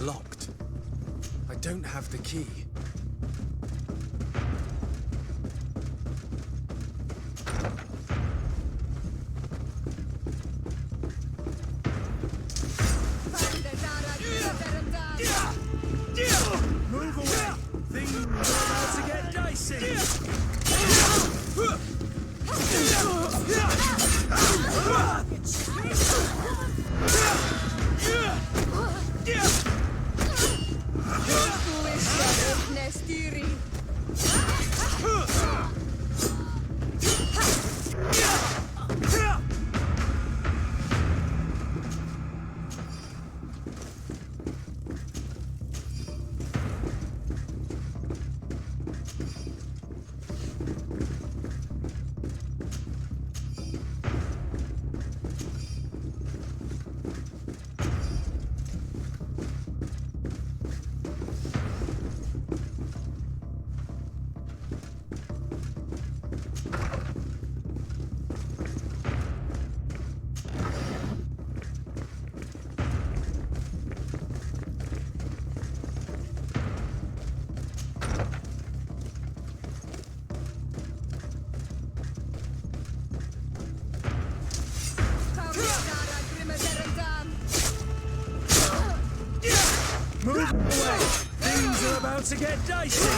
Speaker 1: Locked. I don't have the key.
Speaker 16: Move away! Things are about to get dicey! Move away! Things are about to get dicey!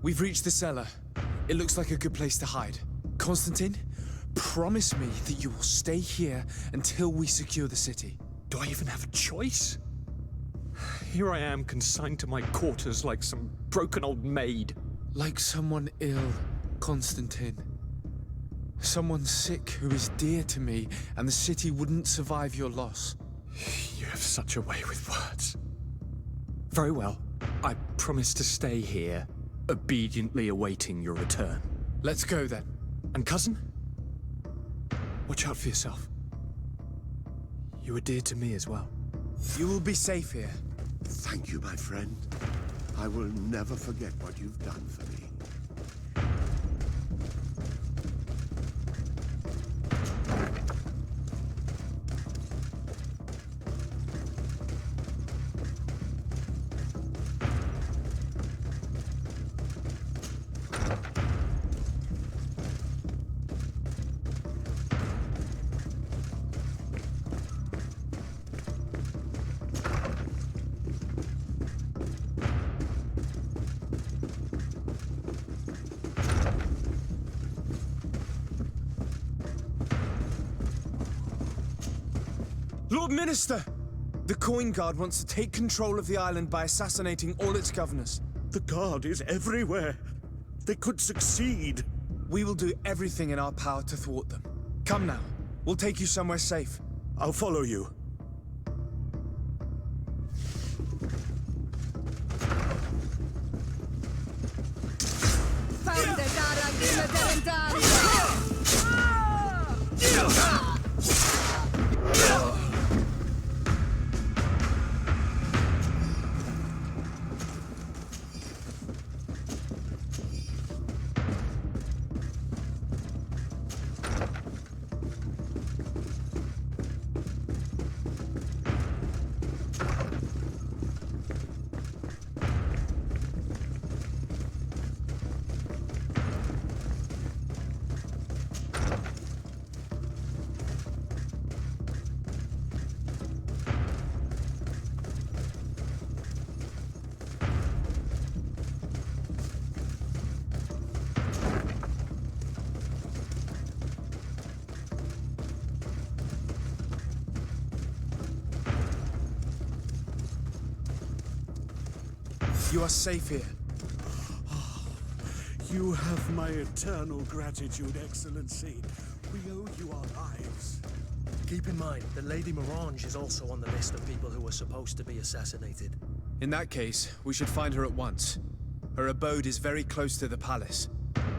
Speaker 1: We've reached the cellar. It looks like a good place to hide. Constantine, promise me that you will stay here until we secure the city.
Speaker 17: Do I even have a choice? Here I am, consigned to my quarters like some broken old maid.
Speaker 1: Like someone ill, Constantine. Someone sick who is dear to me, and the city wouldn't survive your loss.
Speaker 17: You have such a way with words. Very well. I promise to stay here, obediently awaiting your return.
Speaker 1: Let's go then.
Speaker 17: And cousin? Watch out for yourself. You are dear to me as well.
Speaker 1: You will be safe here.
Speaker 18: Thank you, my friend. I will never forget what you've done for me.
Speaker 1: Lord Minister! The Coin Guard wants to take control of the island by assassinating all its governors.
Speaker 9: The Guard is everywhere. They could succeed.
Speaker 1: We will do everything in our power to thwart them. Come now. We'll take you somewhere safe.
Speaker 9: I'll follow you.
Speaker 1: You are safe here.
Speaker 19: You have my eternal gratitude, Excellency. We owe you our lives.
Speaker 16: Keep in mind that Lady Morange is also on the list of people who were supposed to be assassinated.
Speaker 1: In that case, we should find her at once. Her abode is very close to the palace.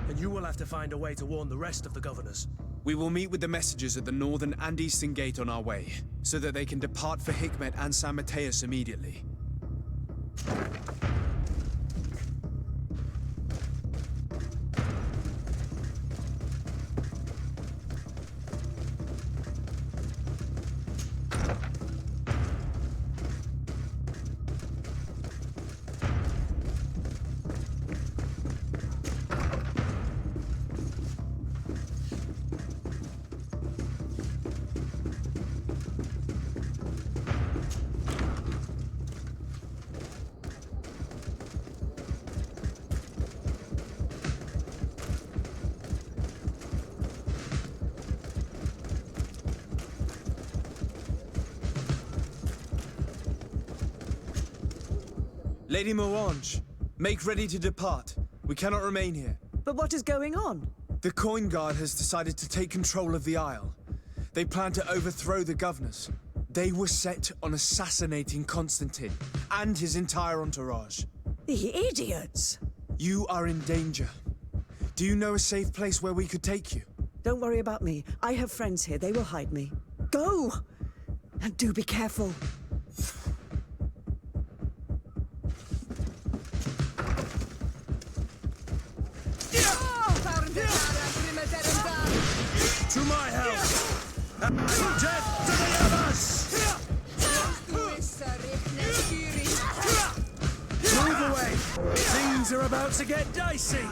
Speaker 16: And you will have to find a way to warn the rest of the governors.
Speaker 1: We will meet with the messengers at the northern and eastern gate on our way, so that they can depart for Hikmet and San Mateus immediately. Lady Morange, make ready to depart. We cannot remain here.
Speaker 14: But what is going on?
Speaker 1: The Coin Guard has decided to take control of the Isle. They plan to overthrow the governors. They were set on assassinating Constantine and his entire entourage.
Speaker 14: The idiots!
Speaker 1: You are in danger. Do you know a safe place where we could take you?
Speaker 14: Don't worry about me. I have friends here. They will hide me. Go! And do be careful.
Speaker 16: To my house! And death to the others! Move away! Things are about to get dicey!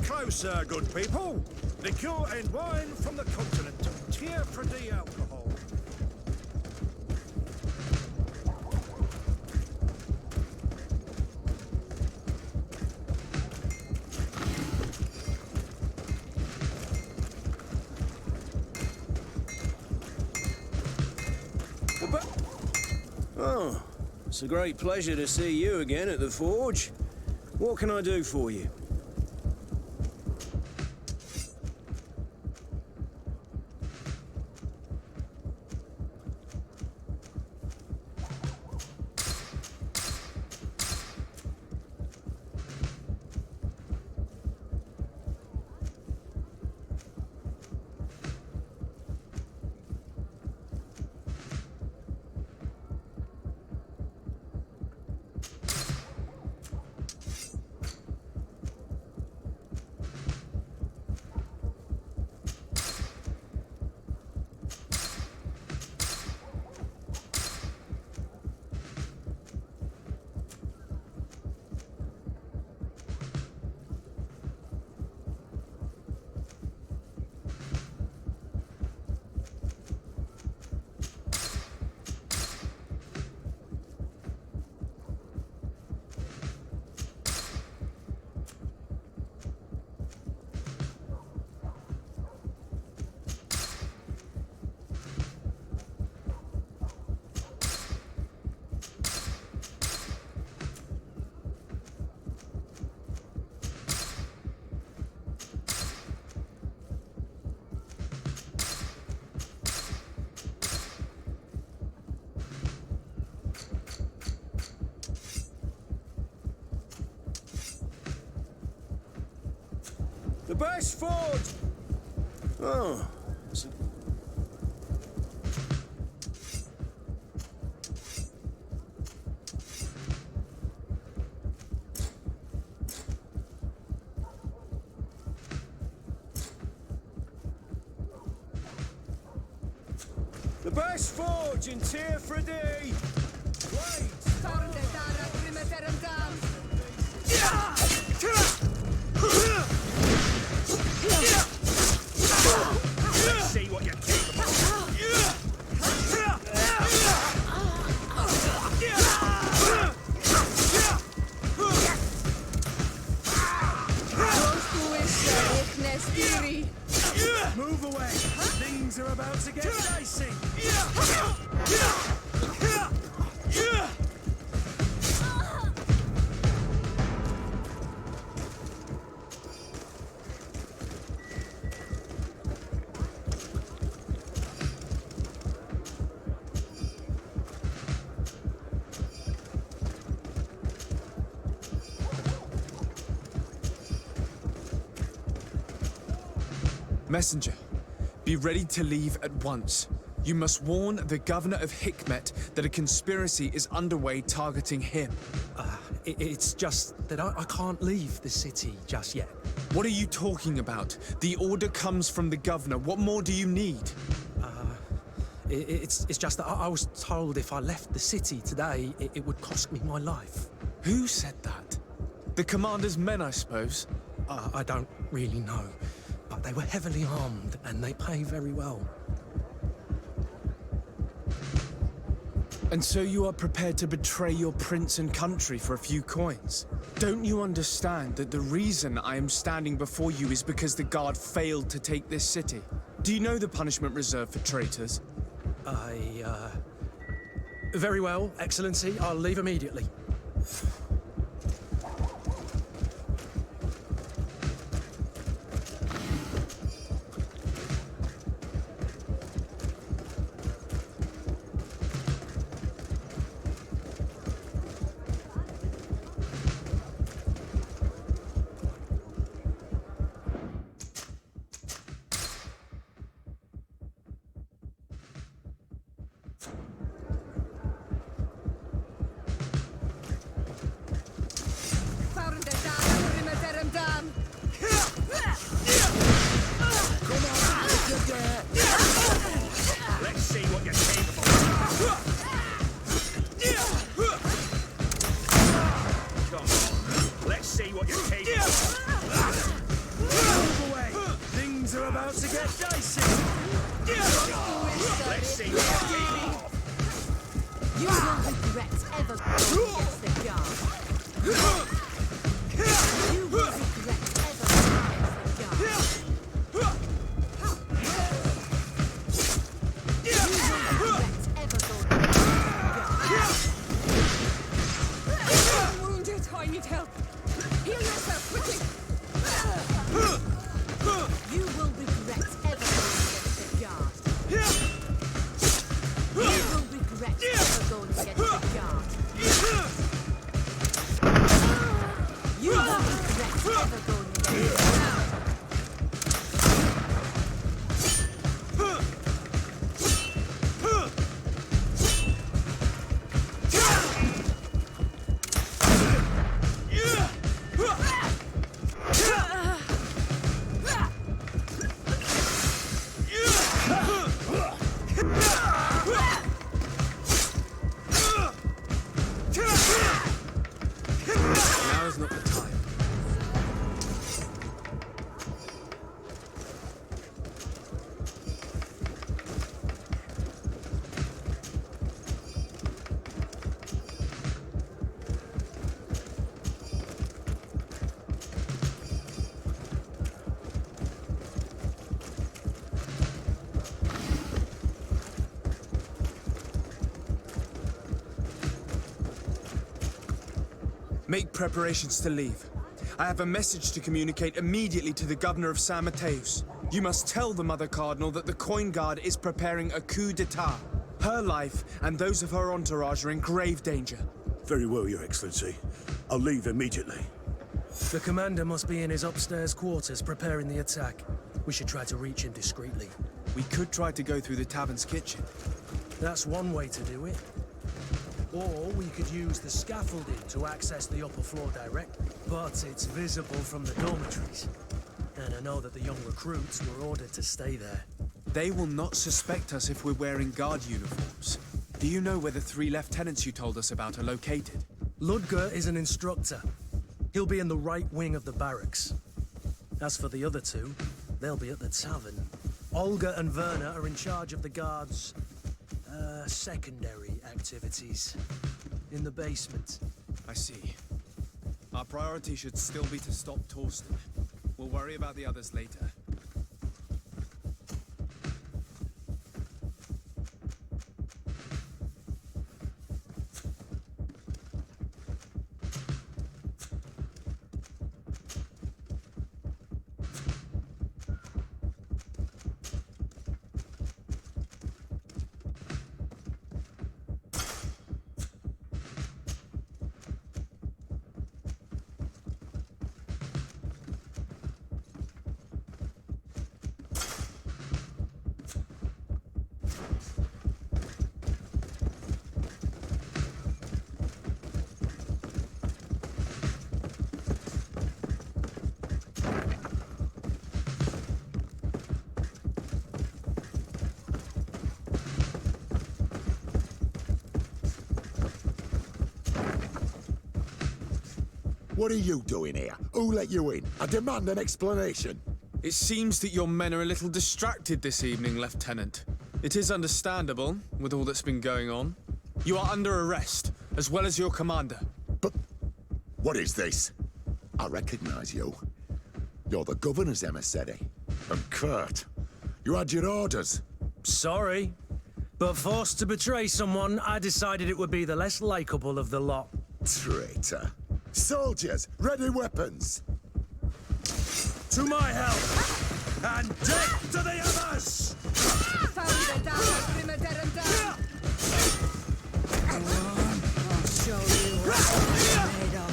Speaker 19: Closer, good people. Liqueur and wine from the continent. Tear for the alcohol.
Speaker 20: Oh, it's a great pleasure to see you again at the Forge. What can I do for you? The best forge! Oh. The best forge in Tier for D! Wait! Let's see what you're capable of.
Speaker 16: Move away! Things are about to get dicey!
Speaker 1: Messenger, be ready to leave at once. You must warn the governor of Hikmet that a conspiracy is underway targeting him.
Speaker 16: It's just that I can't leave the city just yet.
Speaker 1: What are you talking about? The order comes from the governor. What more do you need?
Speaker 16: It's just that I was told if I left the city today, it would cost me my life.
Speaker 1: Who said that? The commander's men, I suppose?
Speaker 16: I don't really know. But they were heavily armed, and they pay very well.
Speaker 1: And so you are prepared to betray your prince and country for a few coins? Don't you understand that the reason I am standing before you is because the guard failed to take this city? Do you know the punishment reserved for traitors?
Speaker 16: Very well, Excellency. I'll leave immediately.
Speaker 20: Let's see what you're capable of. Come on. Let's see what you're capable of.
Speaker 16: Move away! Things are about to get dicey!
Speaker 20: Let's see what you're capable of.
Speaker 12: You will regret ever going against the guard. You will regret ever going against the guard.
Speaker 15: I need help. Heal yourself, quickly.
Speaker 12: You will regret ever going against the guard. You will regret ever going against the guard. You will regret ever going against the guard.
Speaker 1: Now is not the time. Make preparations to leave. I have a message to communicate immediately to the governor of San Mateus. You must tell the Mother Cardinal that the Coin Guard is preparing a coup d'etat. Her life and those of her entourage are in grave danger.
Speaker 9: Very well, Your Excellency. I'll leave immediately.
Speaker 16: The commander must be in his upstairs quarters preparing the attack. We should try to reach him discreetly.
Speaker 1: We could try to go through the tavern's kitchen.
Speaker 16: That's one way to do it. Or we could use the scaffolding to access the upper floor directly. But it's visible from the dormitories. And I know that the young recruits were ordered to stay there.
Speaker 1: They will not suspect us if we're wearing guard uniforms. Do you know where the 3 lieutenants you told us about are located?
Speaker 16: Ludger is an instructor. He'll be in the right wing of the barracks. As for the other 2, they'll be at the tavern. Olga and Werner are in charge of the guards' secondary activities. In the basement.
Speaker 1: I see. Our priority should still be to stop Torsten. We'll worry about the others later.
Speaker 2: What are you doing here? Who let you in? I demand an explanation.
Speaker 1: It seems that your men are a little distracted this evening, Lieutenant. It is understandable, with all that's been going on. You are under arrest, as well as your commander.
Speaker 2: But what is this? I recognize you. You're the governor's emissary. And Kurt, you had your orders.
Speaker 16: Sorry, but forced to betray someone, I decided it would be the less likable of the lot.
Speaker 2: Traitor. Soldiers, ready weapons!
Speaker 16: To my help! And death to the others!
Speaker 5: I'll show you what I'm made of.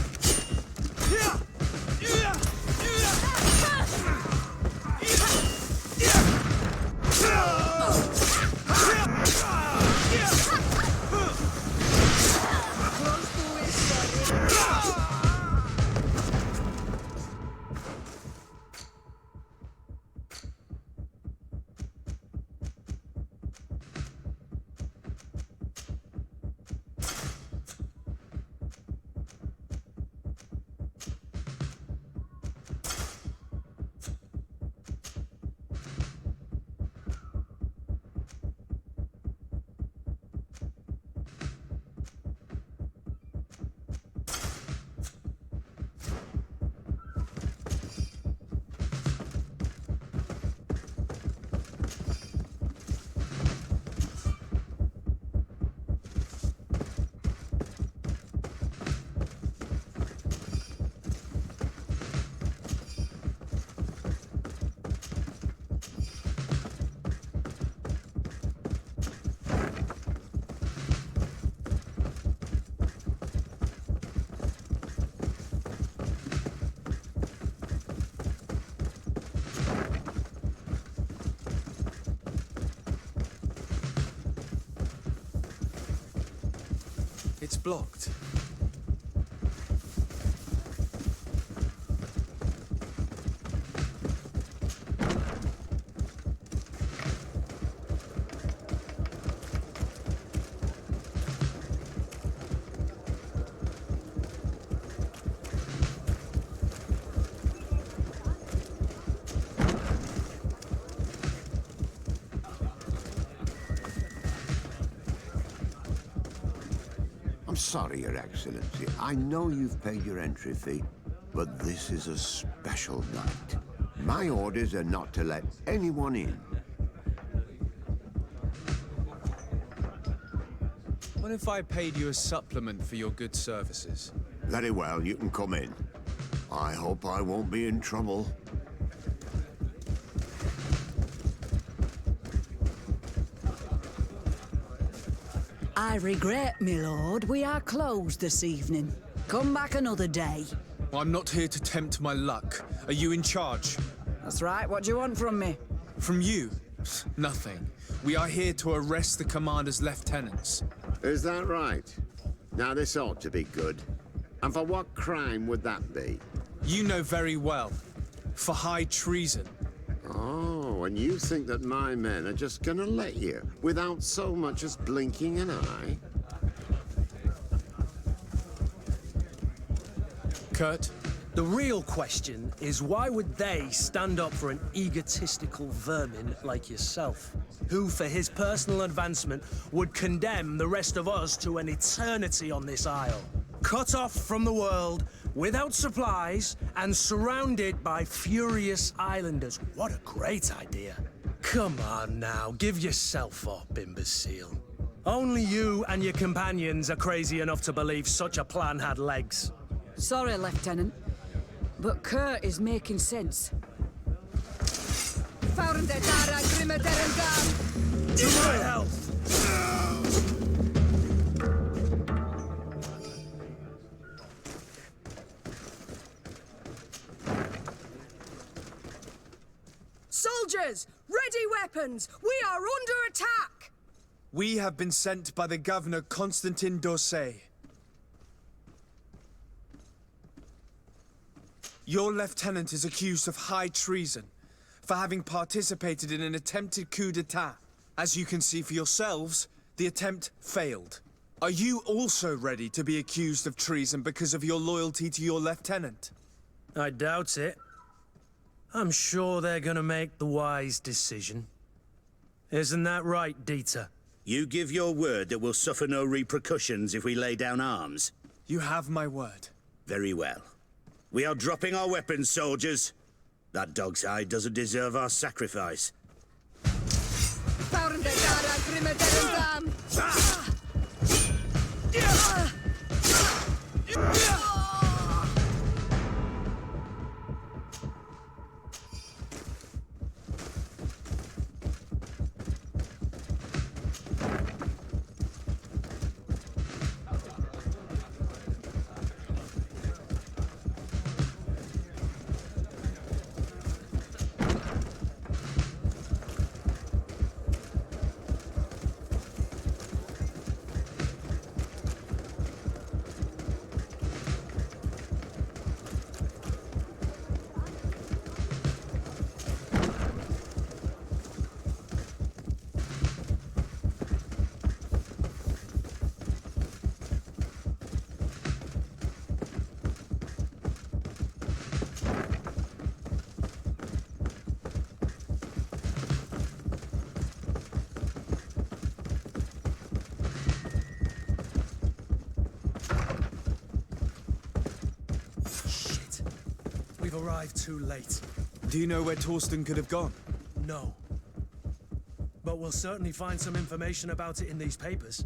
Speaker 1: It's blocked.
Speaker 18: I'm sorry, Your Excellency. I know you've paid your entry fee, but this is a special night. My orders are not to let anyone in.
Speaker 1: What if I paid you a supplement for your good services?
Speaker 18: Very well, you can come in. I hope I won't be in trouble.
Speaker 14: I regret, my lord, we are closed this evening. Come back another day.
Speaker 1: I'm not here to tempt my luck. Are you in charge?
Speaker 14: That's right. What do you want from me?
Speaker 1: From you? Nothing. We are here to arrest the commander's lieutenants.
Speaker 18: Is that right? Now this ought to be good. And for what crime would that be?
Speaker 1: You know very well. For high treason.
Speaker 18: Oh, and you think that my men are just gonna let you, without so much as blinking an eye?
Speaker 1: Kurt?
Speaker 16: The real question is why would they stand up for an egotistical vermin like yourself, who for his personal advancement would condemn the rest of us to an eternity on this isle, cut off from the world, without supplies, and surrounded by furious islanders? What a great idea. Come on now, give yourself up, imbecile. Only you and your companions are crazy enough to believe such a plan had legs.
Speaker 5: Sorry, Lieutenant, but Kurt is making sense.
Speaker 15: To
Speaker 16: my health!
Speaker 8: Soldiers, ready weapons! We are under attack!
Speaker 1: We have been sent by the governor Constantin d'Orsay. Your lieutenant is accused of high treason for having participated in an attempted coup d'etat. As you can see for yourselves, the attempt failed. Are you also ready to be accused of treason because of your loyalty to your lieutenant?
Speaker 16: I doubt it. I'm sure they're gonna make the wise decision. Isn't that right, Dieter?
Speaker 9: You give your word that we'll suffer no repercussions if we lay down arms?
Speaker 1: You have my word.
Speaker 9: Very well. We are dropping our weapons, soldiers. That dog's hide doesn't deserve our sacrifice.
Speaker 16: We've arrived too late.
Speaker 1: Do you know where Torsten could have gone?
Speaker 16: No. But we'll certainly find some information about it in these papers.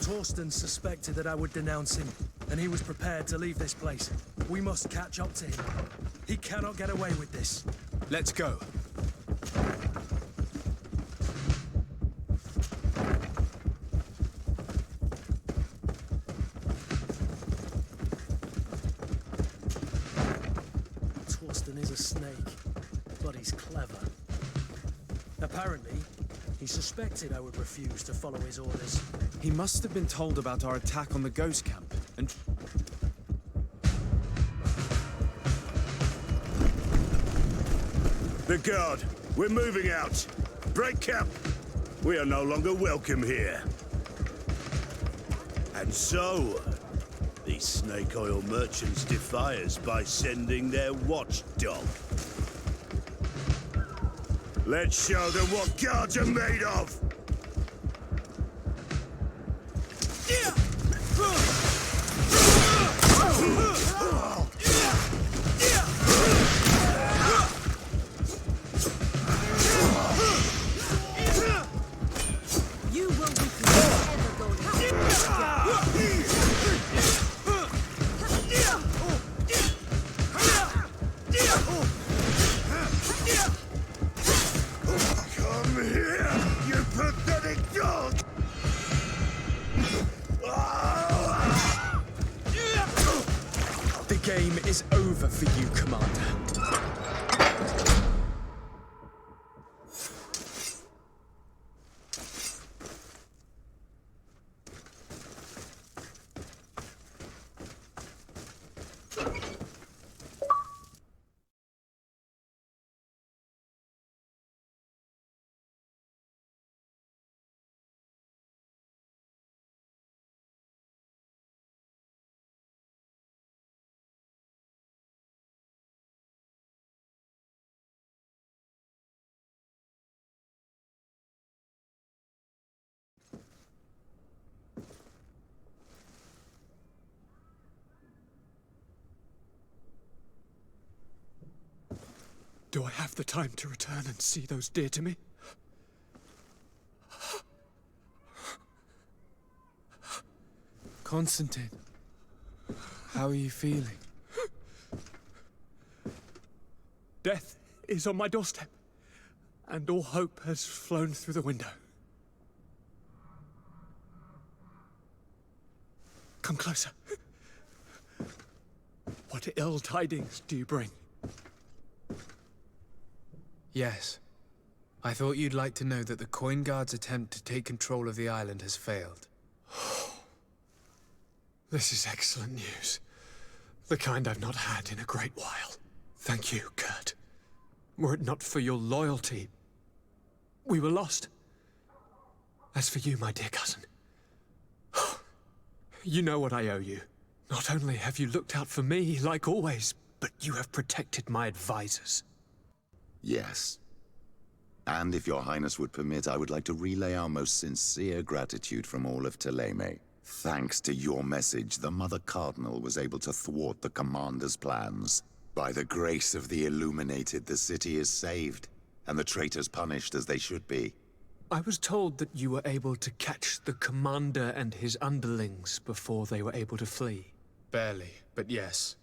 Speaker 16: Torsten suspected that I would denounce him, and he was prepared to leave this place. We must catch up to him. He cannot get away with this.
Speaker 1: Let's go.
Speaker 16: Torsten is a snake, but he's clever. Apparently, he suspected I would refuse to follow his orders.
Speaker 1: He must have been told about our attack on the ghost camp, and...
Speaker 9: The guard, we're moving out. Break camp. We are no longer welcome here. And so, these snake oil merchants defy us by sending their watchdog. Let's show them what guards are made of!
Speaker 1: is over for you, Commander.
Speaker 17: Do I have the time to return and see those dear to me?
Speaker 1: Constantine, how are you feeling?
Speaker 17: Death is on my doorstep, and all hope has flown through the window. Come closer. What ill tidings do you bring?
Speaker 1: Yes. I thought you'd like to know that the Coin Guard's attempt to take control of the island has failed.
Speaker 17: This is excellent news. The kind I've not had in a great while. Thank you, Kurt. Were it not for your loyalty, we were lost. As for you, my dear cousin, you know what I owe you. Not only have you looked out for me, like always, but you have protected my advisors.
Speaker 2: Yes. And if your highness would permit, I would like to relay our most sincere gratitude from all of Thélème. Thanks to your message, the Mother Cardinal was able to thwart the Commander's plans. By the grace of the Illuminated, the city is saved, and the traitors punished as they should be.
Speaker 17: I was told that you were able to catch the Commander and his underlings before they were able to flee.
Speaker 1: Barely, but yes.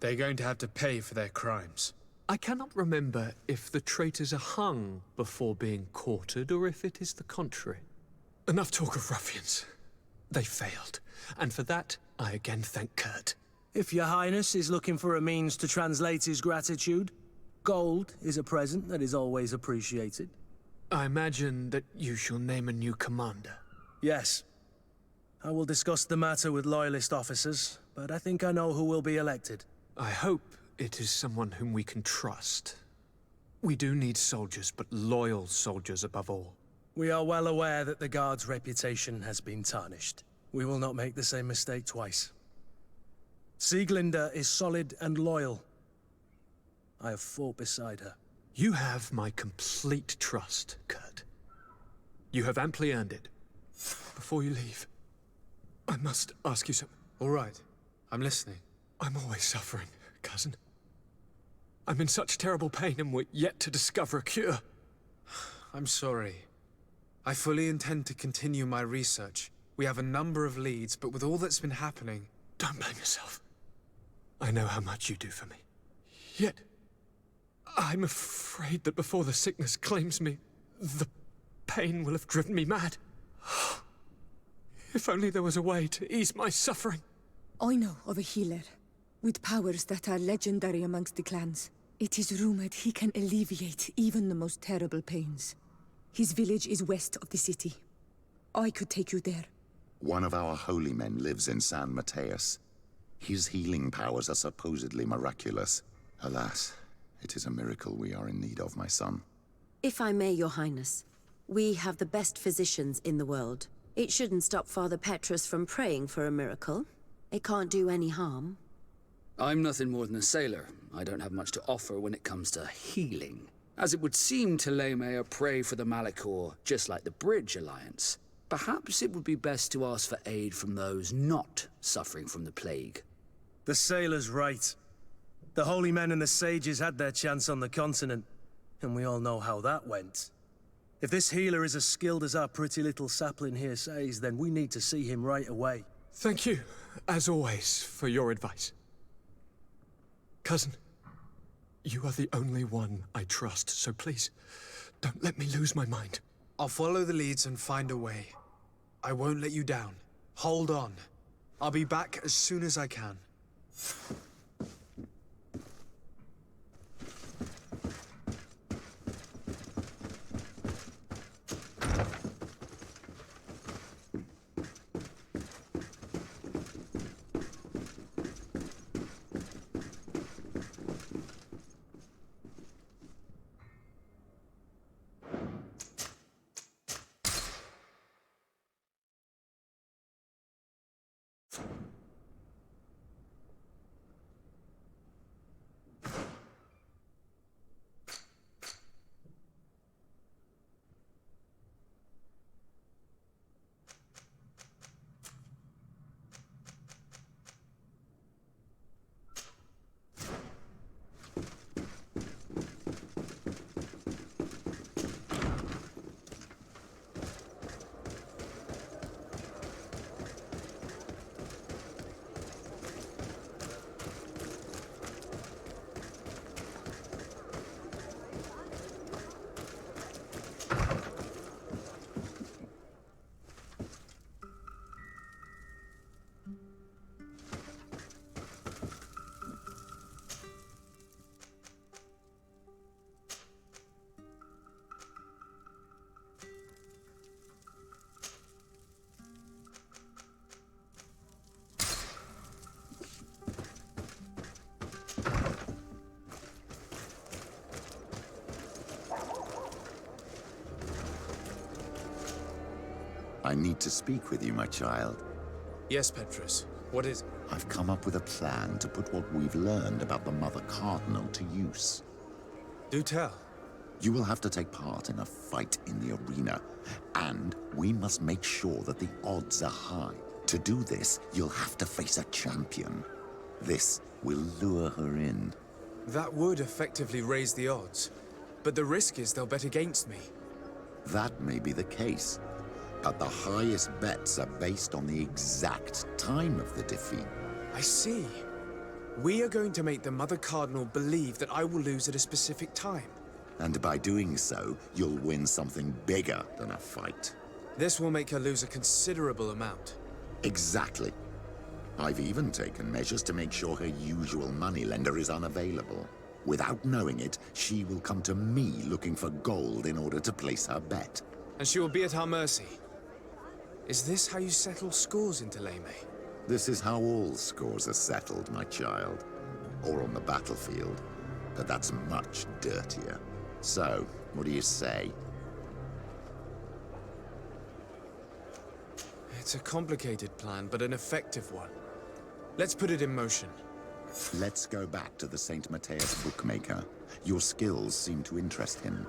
Speaker 1: They're going to have to pay for their crimes.
Speaker 17: I cannot remember if the traitors are hung before being quartered, or if it is the contrary. Enough talk of ruffians. They failed, and for that, I again thank Kurt.
Speaker 16: If your highness is looking for a means to translate his gratitude, gold is a present that is always appreciated.
Speaker 17: I imagine that you shall name a new commander.
Speaker 16: Yes. I will discuss the matter with loyalist officers, but I think I know who will be elected.
Speaker 17: I hope it is someone whom we can trust. We do need soldiers, but loyal soldiers above all.
Speaker 16: We are well aware that the Guard's reputation has been tarnished. We will not make the same mistake twice. Sieglinde is solid and loyal. I have fought beside her.
Speaker 17: You have my complete trust, Kurt. You have amply earned it. Before you leave, I must ask you something.
Speaker 1: All right. I'm listening.
Speaker 17: I'm always suffering, cousin. I'm in such terrible pain, and we're yet to discover a cure.
Speaker 1: I'm sorry. I fully intend to continue my research. We have a number of leads, but with all that's been happening...
Speaker 17: Don't blame yourself. I know how much you do for me. Yet, I'm afraid that before the sickness claims me, the pain will have driven me mad. If only there was a way to ease my suffering.
Speaker 15: I know of a healer, with powers that are legendary amongst the clans. It is rumored he can alleviate even the most terrible pains. His village is west of the city. I could take you there.
Speaker 2: One of our holy men lives in San Mateus. His healing powers are supposedly miraculous. Alas, it is a miracle we are in need of, my son.
Speaker 21: If I may, your highness, we have the best physicians in the world. It shouldn't stop Father Petrus from praying for a miracle. It can't do any harm.
Speaker 10: I'm nothing more than a sailor. I don't have much to offer when it comes to healing. As it would seem Thélème are prey for the Malachor, just like the Bridge Alliance. Perhaps it would be best to ask for aid from those not suffering from the plague.
Speaker 16: The sailor's right. The holy men and the sages had their chance on the continent, and we all know how that went. If this healer is as skilled as our pretty little sapling here says, then we need to see him right away.
Speaker 17: Thank you, as always, for your advice. Cousin, you are the only one I trust, so please, don't let me lose my mind.
Speaker 1: I'll follow the leads and find a way. I won't let you down. Hold on. I'll be back as soon as I can.
Speaker 2: I need to speak with you, my child.
Speaker 1: Yes, Petrus. What is it?
Speaker 2: I've come up with a plan to put what we've learned about the Mother Cardinal to use.
Speaker 1: Do tell.
Speaker 2: You will have to take part in a fight in the arena, and we must make sure that the odds are high. To do this, you'll have to face a champion. This will lure her in.
Speaker 1: That would effectively raise the odds, but the risk is they'll bet against me.
Speaker 2: That may be the case, but the highest bets are based on the exact time of the defeat.
Speaker 1: I see. We are going to make the Mother Cardinal believe that I will lose at a specific time.
Speaker 2: And by doing so, you'll win something bigger than a fight.
Speaker 1: This will make her lose a considerable amount.
Speaker 2: Exactly. I've even taken measures to make sure her usual moneylender is unavailable. Without knowing it, she will come to me looking for gold in order to place her bet.
Speaker 1: And she will be at our mercy. Is this how you settle scores in Thélème?
Speaker 2: This is how all scores are settled, my child. Or on the battlefield. But that's much dirtier. So, what do you say?
Speaker 1: It's a complicated plan, but an effective one. Let's put it in motion.
Speaker 2: Let's go back to the St. Matthias bookmaker. Your skills seem to interest him.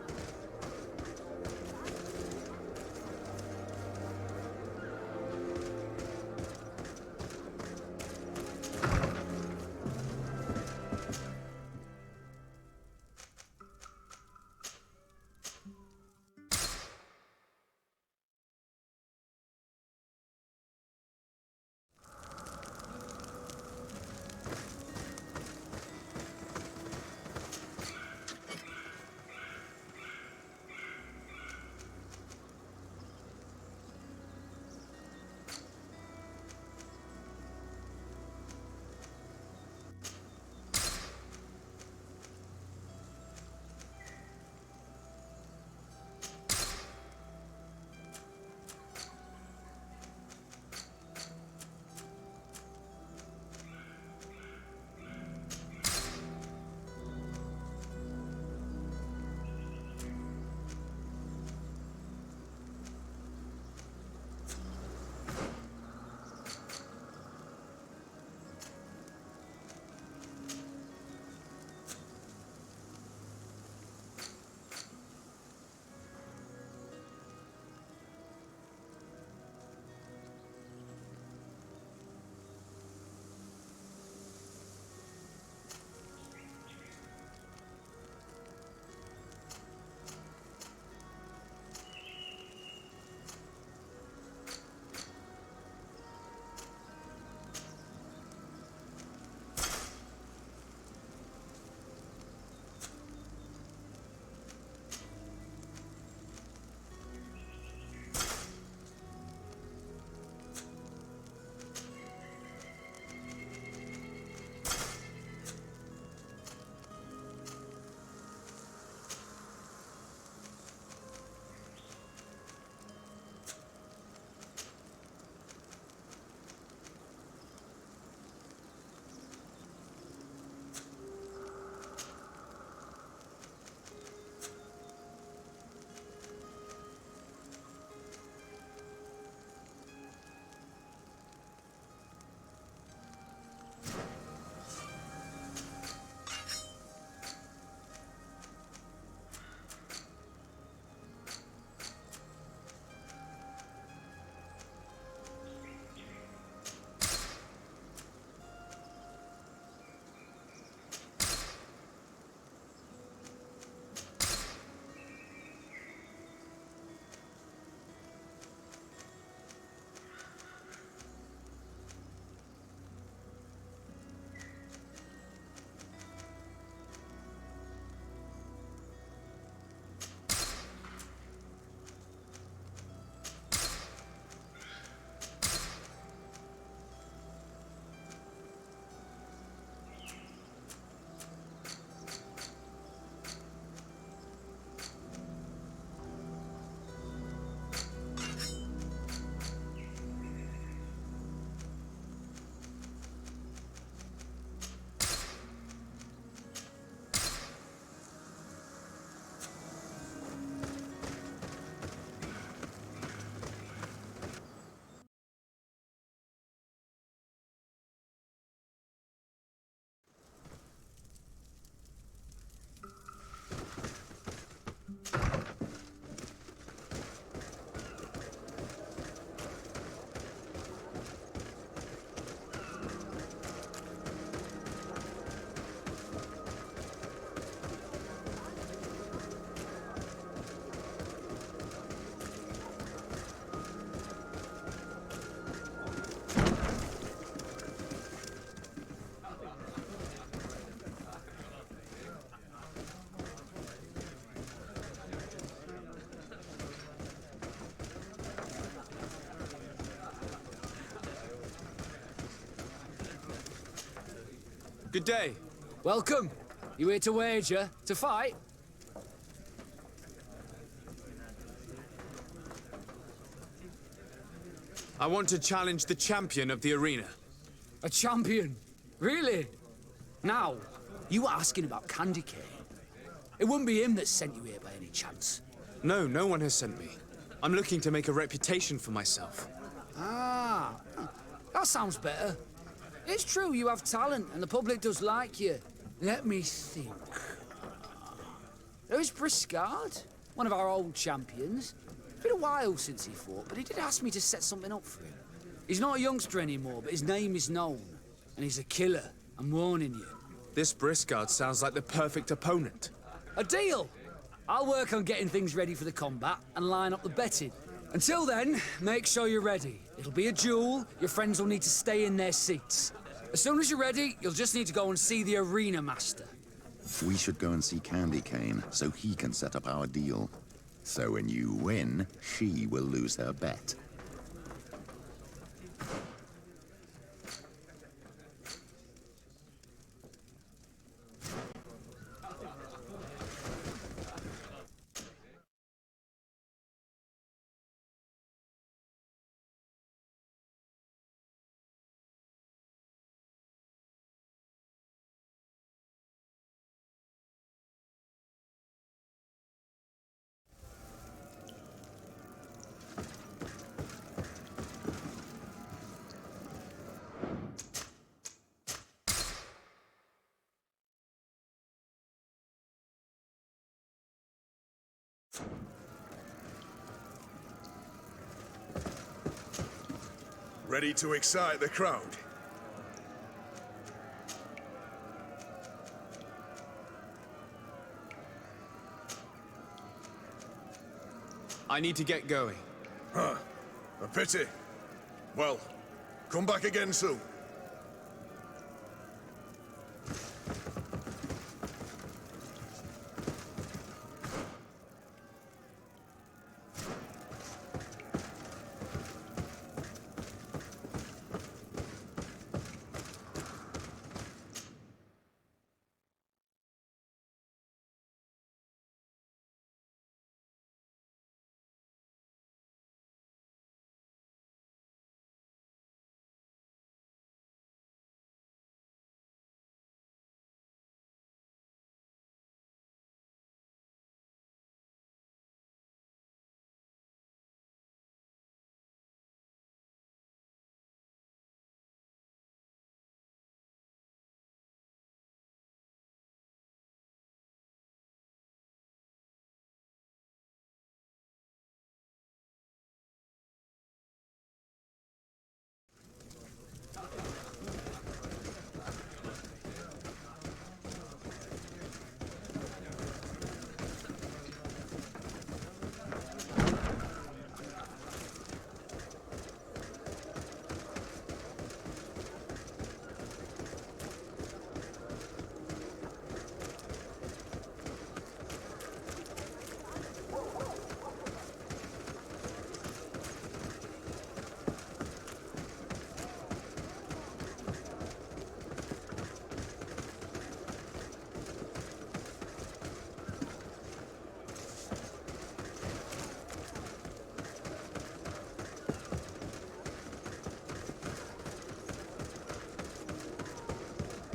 Speaker 1: Good day.
Speaker 10: Welcome. You here to wager? To fight?
Speaker 1: I want to challenge the champion of the arena.
Speaker 10: A champion? Really? Now, you were asking about Candy Cane. It wouldn't be him that sent you here by any chance.
Speaker 1: No, no one has sent me. I'm looking to make a reputation for myself.
Speaker 10: Ah, that sounds better. It's true you have talent and the public does like you. Let me think. There's Briscard, one of our old champions. It's been a while since he fought, but he did ask me to set something up for him. He's not a youngster anymore, but his name is known. And he's a killer, I'm warning you.
Speaker 1: This Briscard sounds like the perfect opponent.
Speaker 10: A deal! I'll work on getting things ready for the combat and line up the betting. Until then, make sure you're ready. It'll be a duel, your friends will need to stay in their seats. As soon as you're ready, you'll just need to go and see the arena master.
Speaker 2: We should go and see Candy Cane so he can set up our deal. So when you win, she will lose her bet.
Speaker 6: Ready to excite the crowd?
Speaker 1: I need to get going.
Speaker 6: Huh. A pity. Well, come back again soon.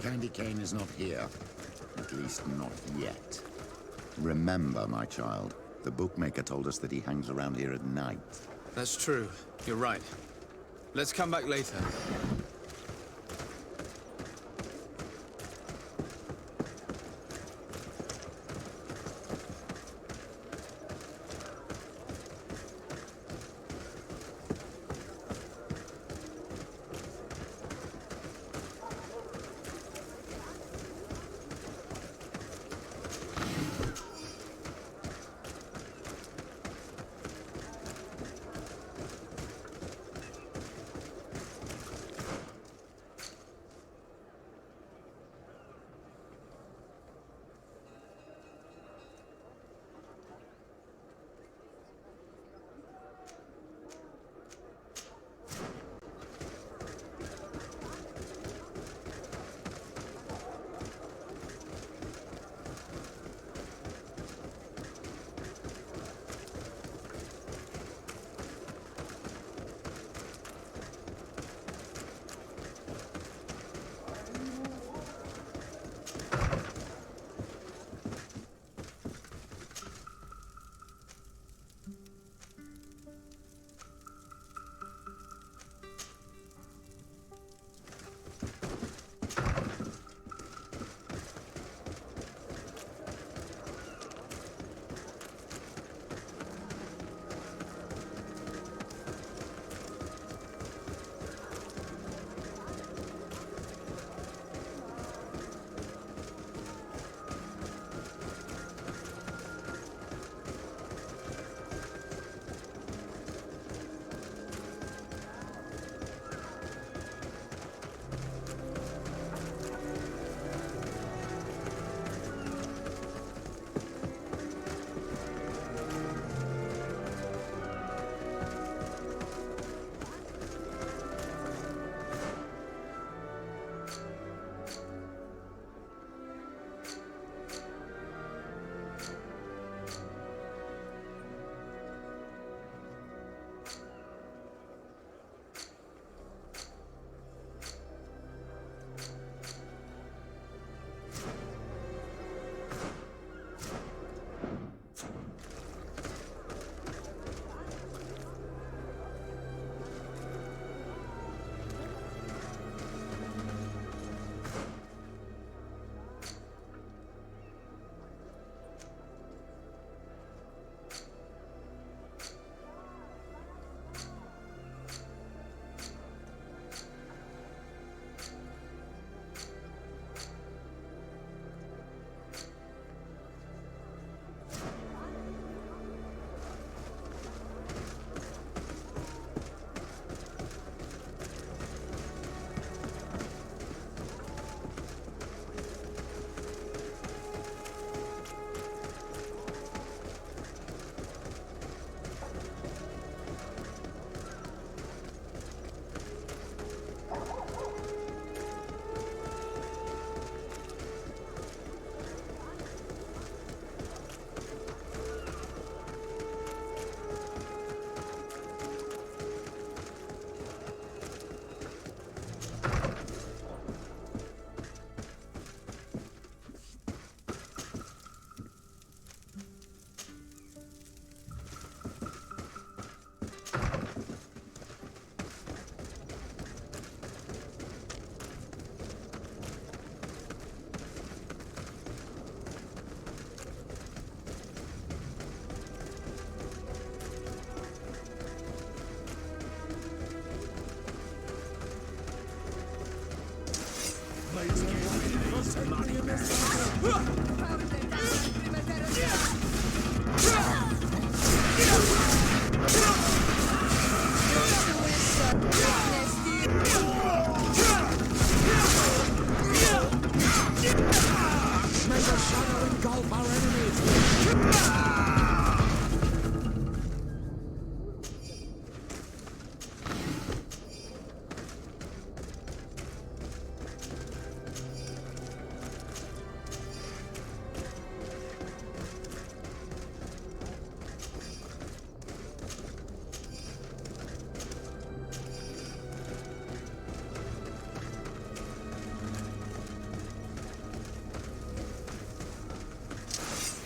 Speaker 2: Candy Cane is not here. At least not yet. Remember, my child, the bookmaker told us that he hangs around here at night.
Speaker 1: That's true. You're right. Let's come back later.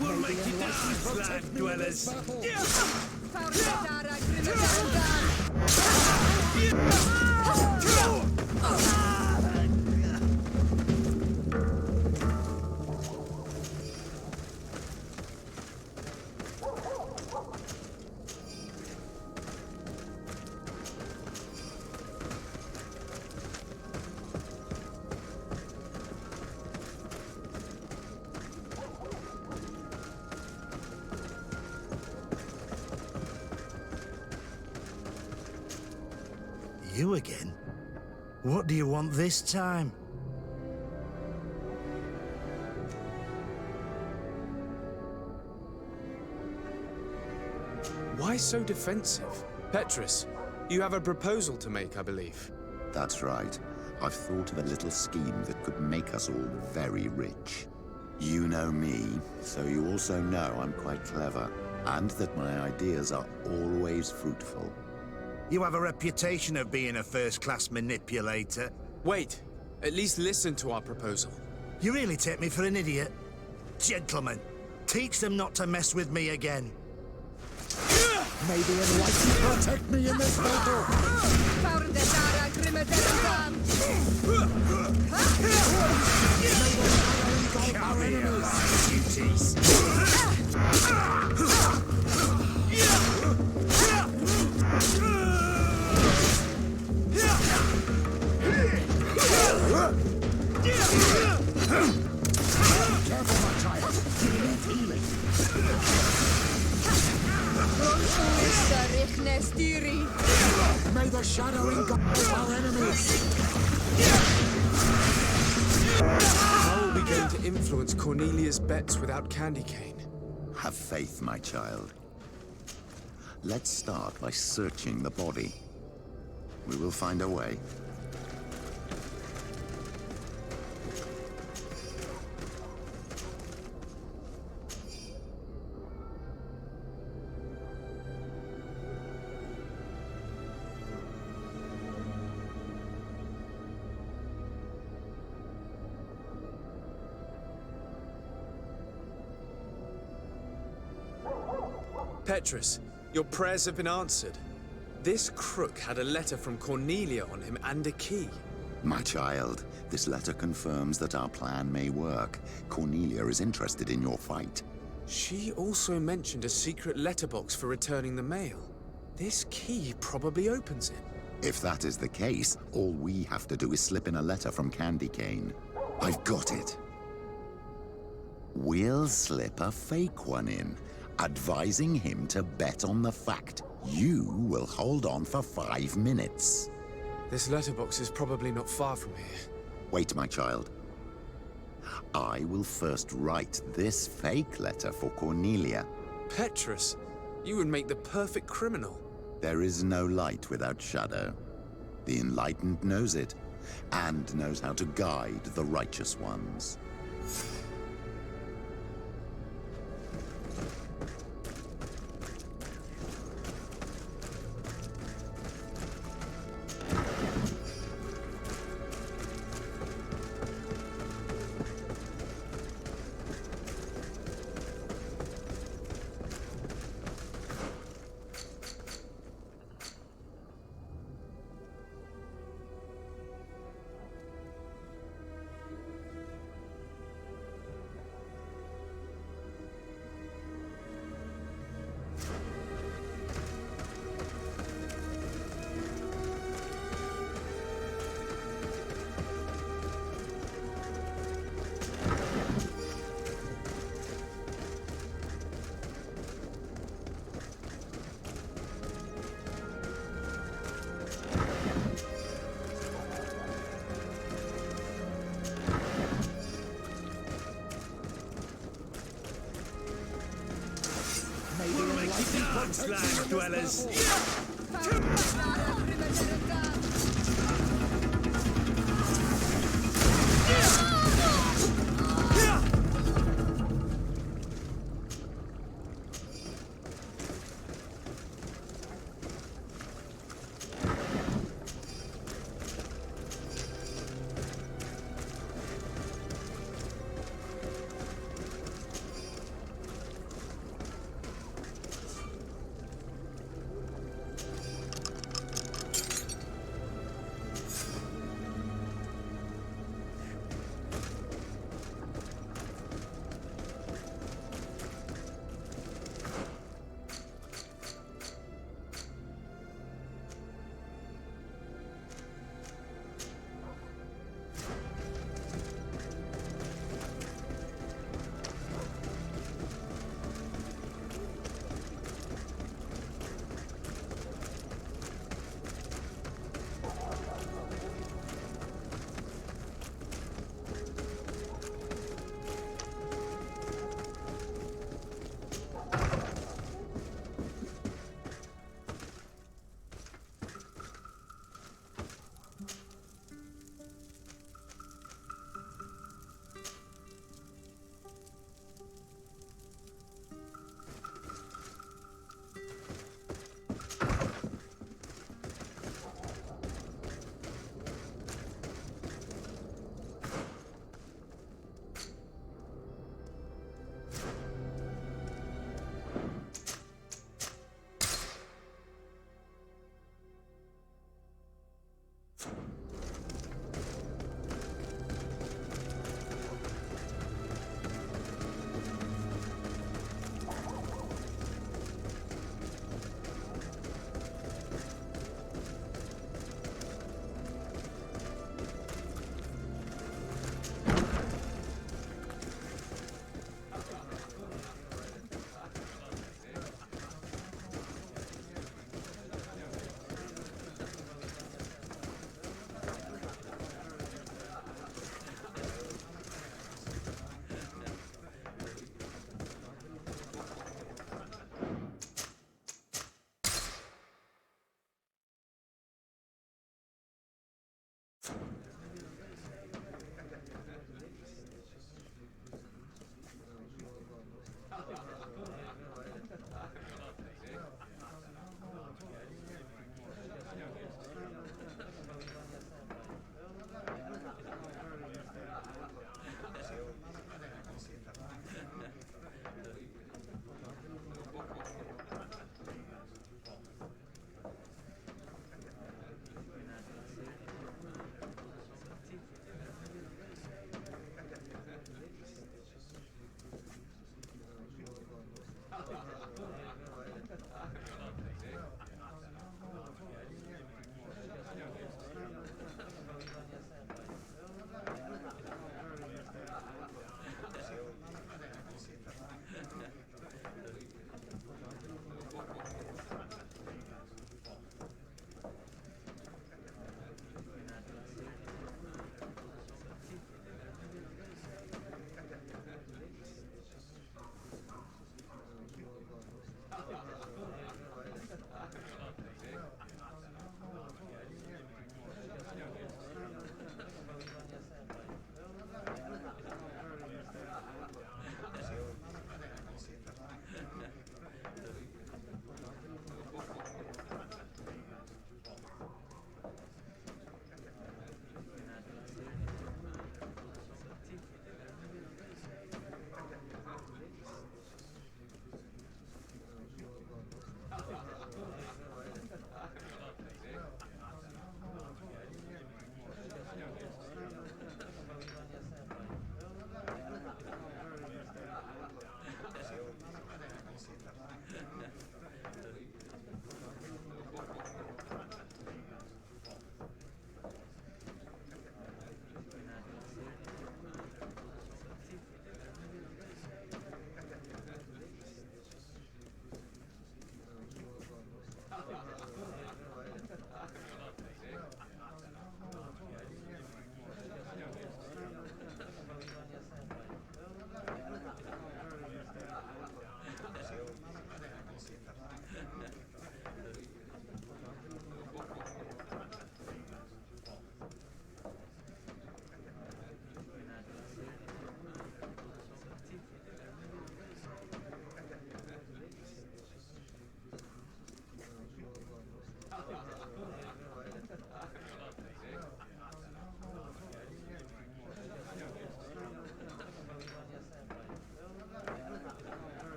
Speaker 19: We'll make you dance, land dwellers!
Speaker 4: You again? What do you want this time?
Speaker 1: Why so defensive? Petrus, you have a proposal to make, I believe.
Speaker 2: That's right. I've thought of a little scheme that could make us all very rich. You know me, so you also know I'm quite clever, and that my ideas are always fruitful.
Speaker 4: You have a reputation of being a first-class manipulator.
Speaker 1: Wait, at least listen to our proposal.
Speaker 4: You really take me for an idiot? Gentlemen, teach them not to mess with me again.
Speaker 22: May the Enlightened protect me in this battle!
Speaker 19: Come here, my beauties!
Speaker 22: Careful, my child. You need healing. May the shadow engulf our enemies.
Speaker 1: How are we going to influence Cornelia's bets without candy cane?
Speaker 2: Have faith, my child. Let's start by searching the body. We will find a way.
Speaker 1: Petrus, your prayers have been answered. This crook had a letter from Cornelia on him and a key.
Speaker 2: My child, this letter confirms that our plan may work. Cornelia is interested in your fight.
Speaker 1: She also mentioned a secret letterbox for returning the mail. This key probably opens it.
Speaker 2: If that is the case, all we have to do is slip in a letter from Candy Cane. I've got it. We'll slip a fake one in, advising him to bet on the fact you will hold on for 5 minutes.
Speaker 1: This letterbox is probably not far from here.
Speaker 2: Wait, my child. I will first write this fake letter for Cornelia.
Speaker 1: Petrus, you would make the perfect criminal.
Speaker 2: There is no light without shadow. The enlightened knows it, and knows how to guide the righteous ones.
Speaker 16: land dwellers!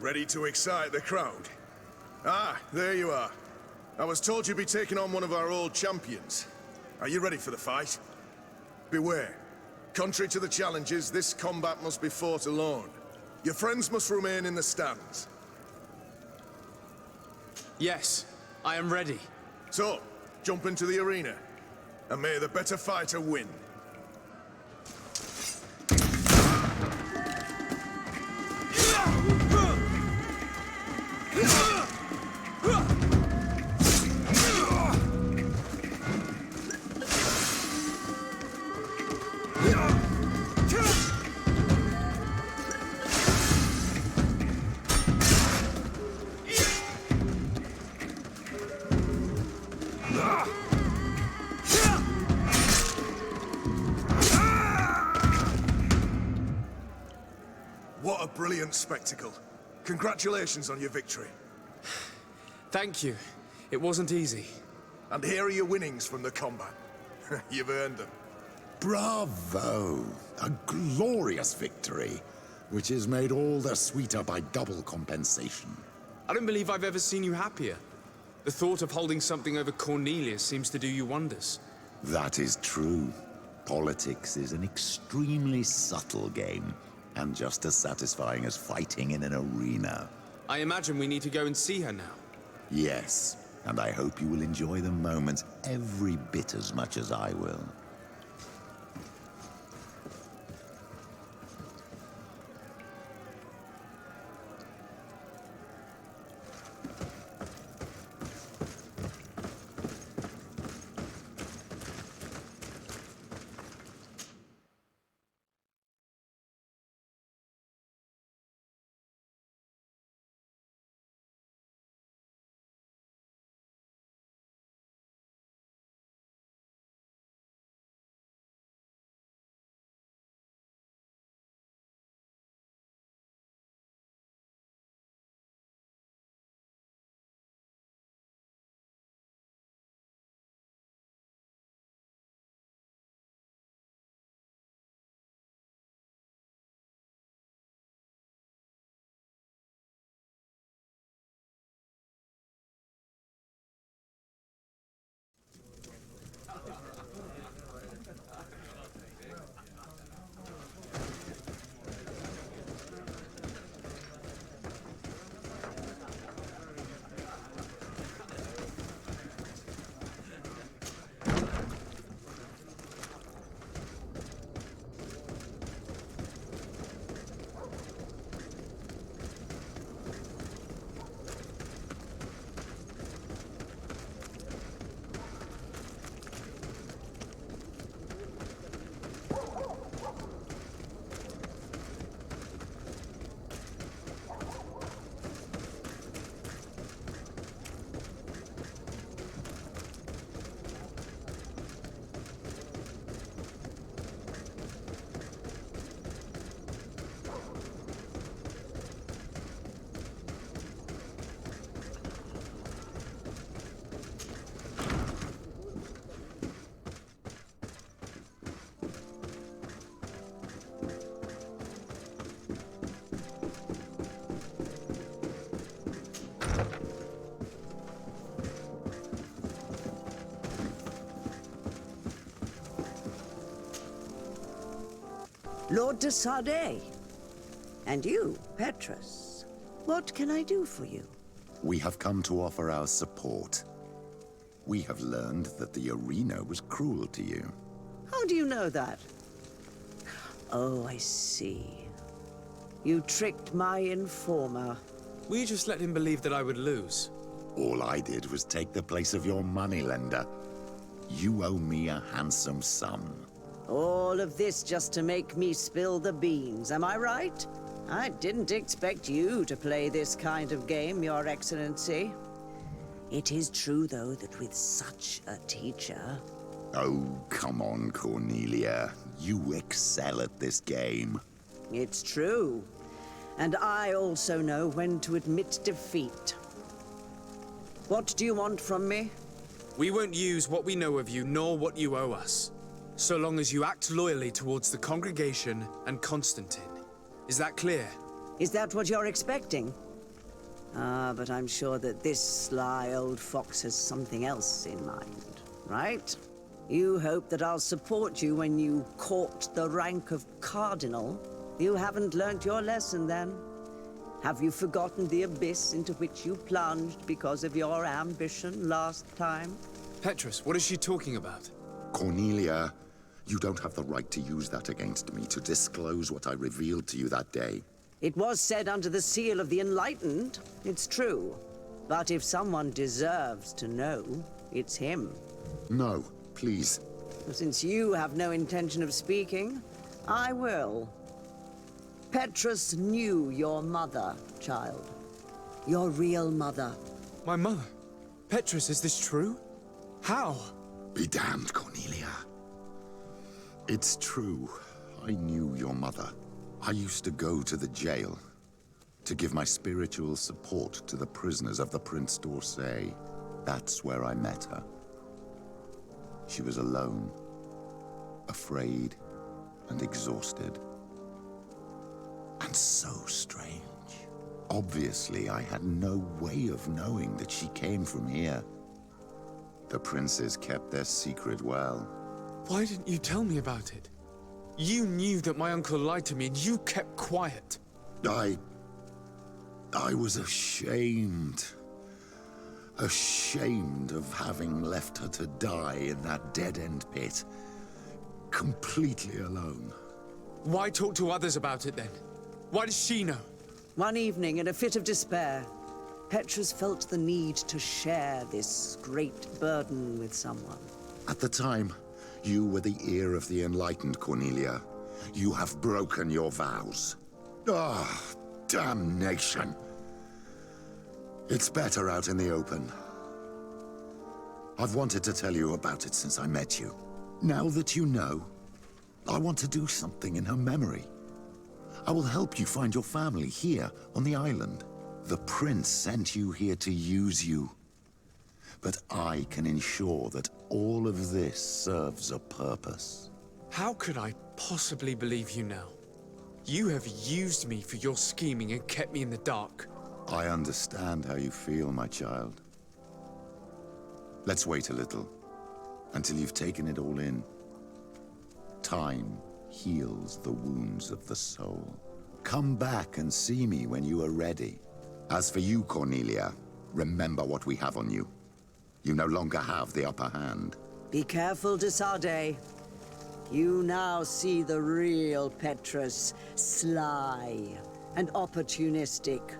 Speaker 6: Ready to excite the crowd? Ah, there you are. I was told you'd be taking on one of our old champions. Are you ready for the fight? Beware. Contrary to the challenges, this combat must be fought alone. Your friends must remain in the stands.
Speaker 1: Yes, I am ready.
Speaker 6: So, jump into the arena, and may the better fighter win. What a brilliant spectacle. Congratulations on your victory.
Speaker 1: Thank you. It wasn't easy.
Speaker 6: And here are your winnings from the combat. You've earned them.
Speaker 2: Bravo! A glorious victory, which is made all the sweeter by double compensation.
Speaker 1: I don't believe I've ever seen you happier. The thought of holding something over Cornelius seems to do you wonders.
Speaker 2: That is true. Politics is an extremely subtle game, and just as satisfying as fighting in an arena.
Speaker 1: I imagine we need to go and see her now.
Speaker 2: Yes, and I hope you will enjoy the moment every bit as much as I will.
Speaker 14: Lord de Sade. And you, Petrus. What can I do for you?
Speaker 2: We have come to offer our support. We have learned that the arena was cruel to you.
Speaker 14: How do you know that? Oh, I see. You tricked my informer.
Speaker 1: Will you just let him believe that I would lose?
Speaker 2: All I did was take the place of your moneylender. You owe me a handsome sum.
Speaker 14: All of this just to make me spill the beans, am I right? I didn't expect you to play this kind of game, Your Excellency. It is true, though, that with such a teacher...
Speaker 2: Oh, come on, Cornelia. You excel at this game.
Speaker 14: It's true. And I also know when to admit defeat. What do you want from me?
Speaker 1: We won't use what we know of you, nor what you owe us, so long as you act loyally towards the congregation and Constantine. Is that clear?
Speaker 14: Is that what you're expecting? But I'm sure that this sly old fox has something else in mind, right? You hope that I'll support you when you court the rank of cardinal? You haven't learnt your lesson, then? Have you forgotten the abyss into which you plunged because of your ambition last time?
Speaker 1: Petrus, what is she talking about?
Speaker 2: Cornelia, you don't have the right to use that against me, to disclose what I revealed to you that day.
Speaker 14: It was said under the seal of the Enlightened, it's true. But if someone deserves to know, it's him.
Speaker 2: No, please.
Speaker 14: Since you have no intention of speaking, I will. Petrus knew your mother, child. Your real mother.
Speaker 1: My mother? Petrus, is this true? How?
Speaker 2: Be damned, Cornelia. It's true. I knew your mother. I used to go to the jail to give my spiritual support to the prisoners of the Prince d'Orsay. That's where I met her. She was alone, afraid, and exhausted. And so strange. Obviously, I had no way of knowing that she came from here. The princes kept their secret well.
Speaker 1: Why didn't you tell me about it? You knew that my uncle lied to me, and you kept quiet.
Speaker 2: I was ashamed. Ashamed of having left her to die in that dead-end pit. Completely alone.
Speaker 1: Why talk to others about it, then? Why does she know?
Speaker 14: One evening, in a fit of despair, Petrus felt the need to share this great burden with someone.
Speaker 2: At the time, you were the ear of the enlightened, Cornelia. You have broken your vows. Ah, damnation. It's better out in the open. I've wanted to tell you about it since I met you. Now that you know, I want to do something in her memory. I will help you find your family here on the island. The prince sent you here to use you. But I can ensure that all of this serves a purpose.
Speaker 1: How could I possibly believe you now? You have used me for your scheming and kept me in the dark.
Speaker 2: I understand how you feel, my child. Let's wait a little, until you've taken it all in. Time heals the wounds of the soul. Come back and see me when you are ready. As for you, Cornelia, remember what we have on you. You no longer have the upper hand.
Speaker 14: Be careful, de Sardet. You now see the real Petrus, sly and opportunistic.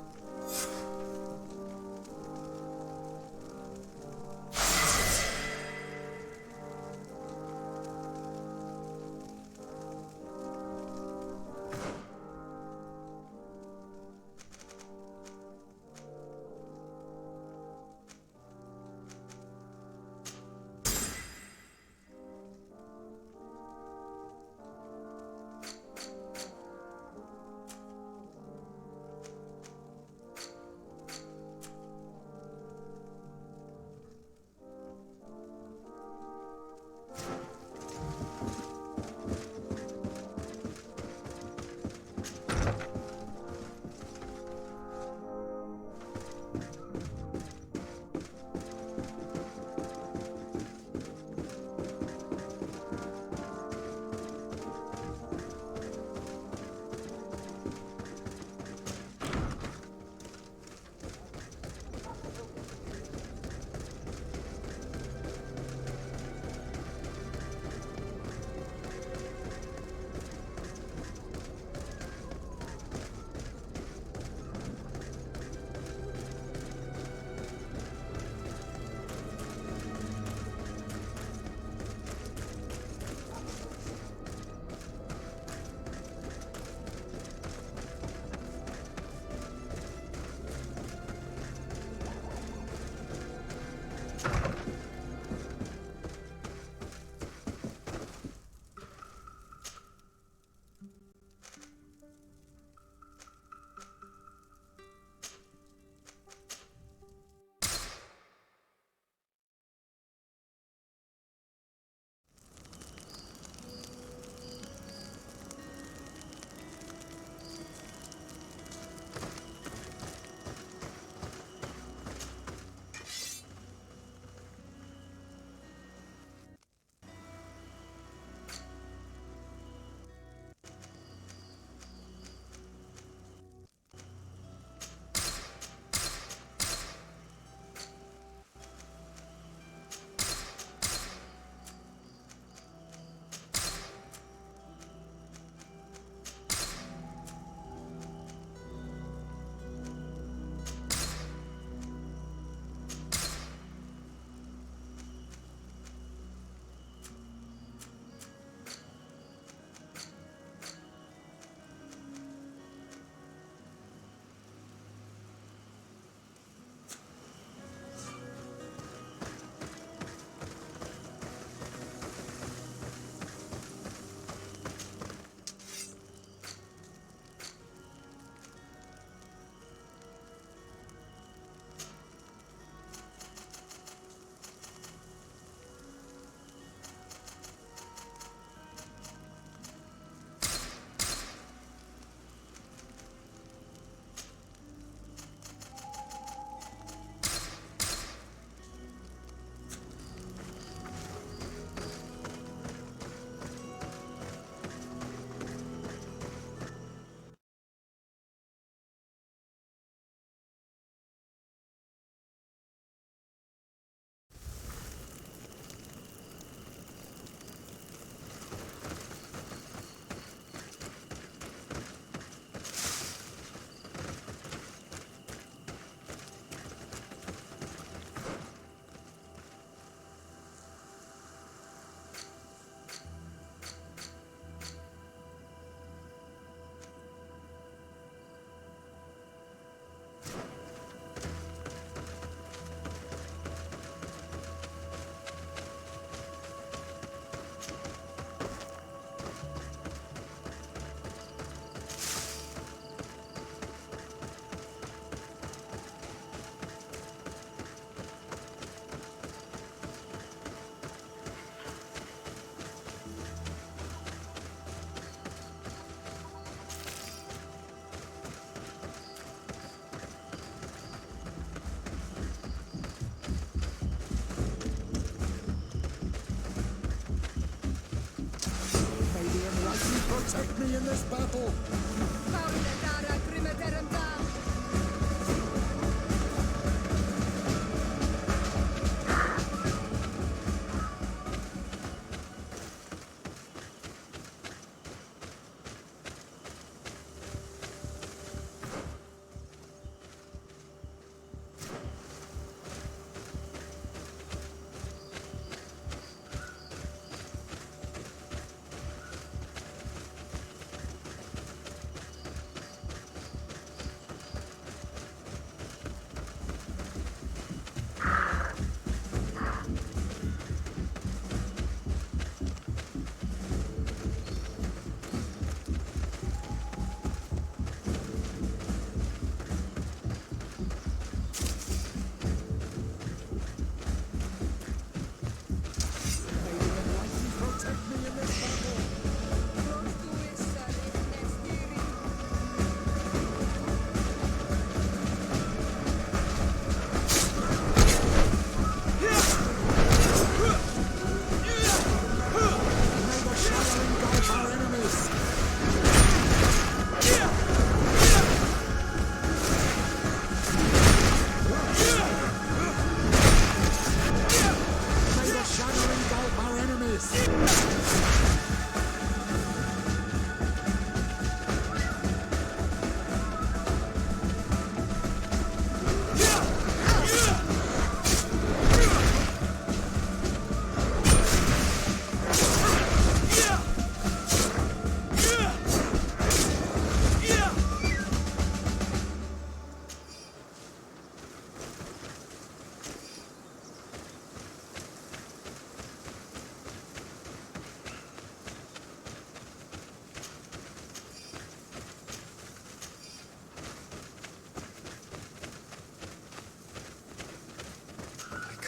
Speaker 22: protect me in this battle!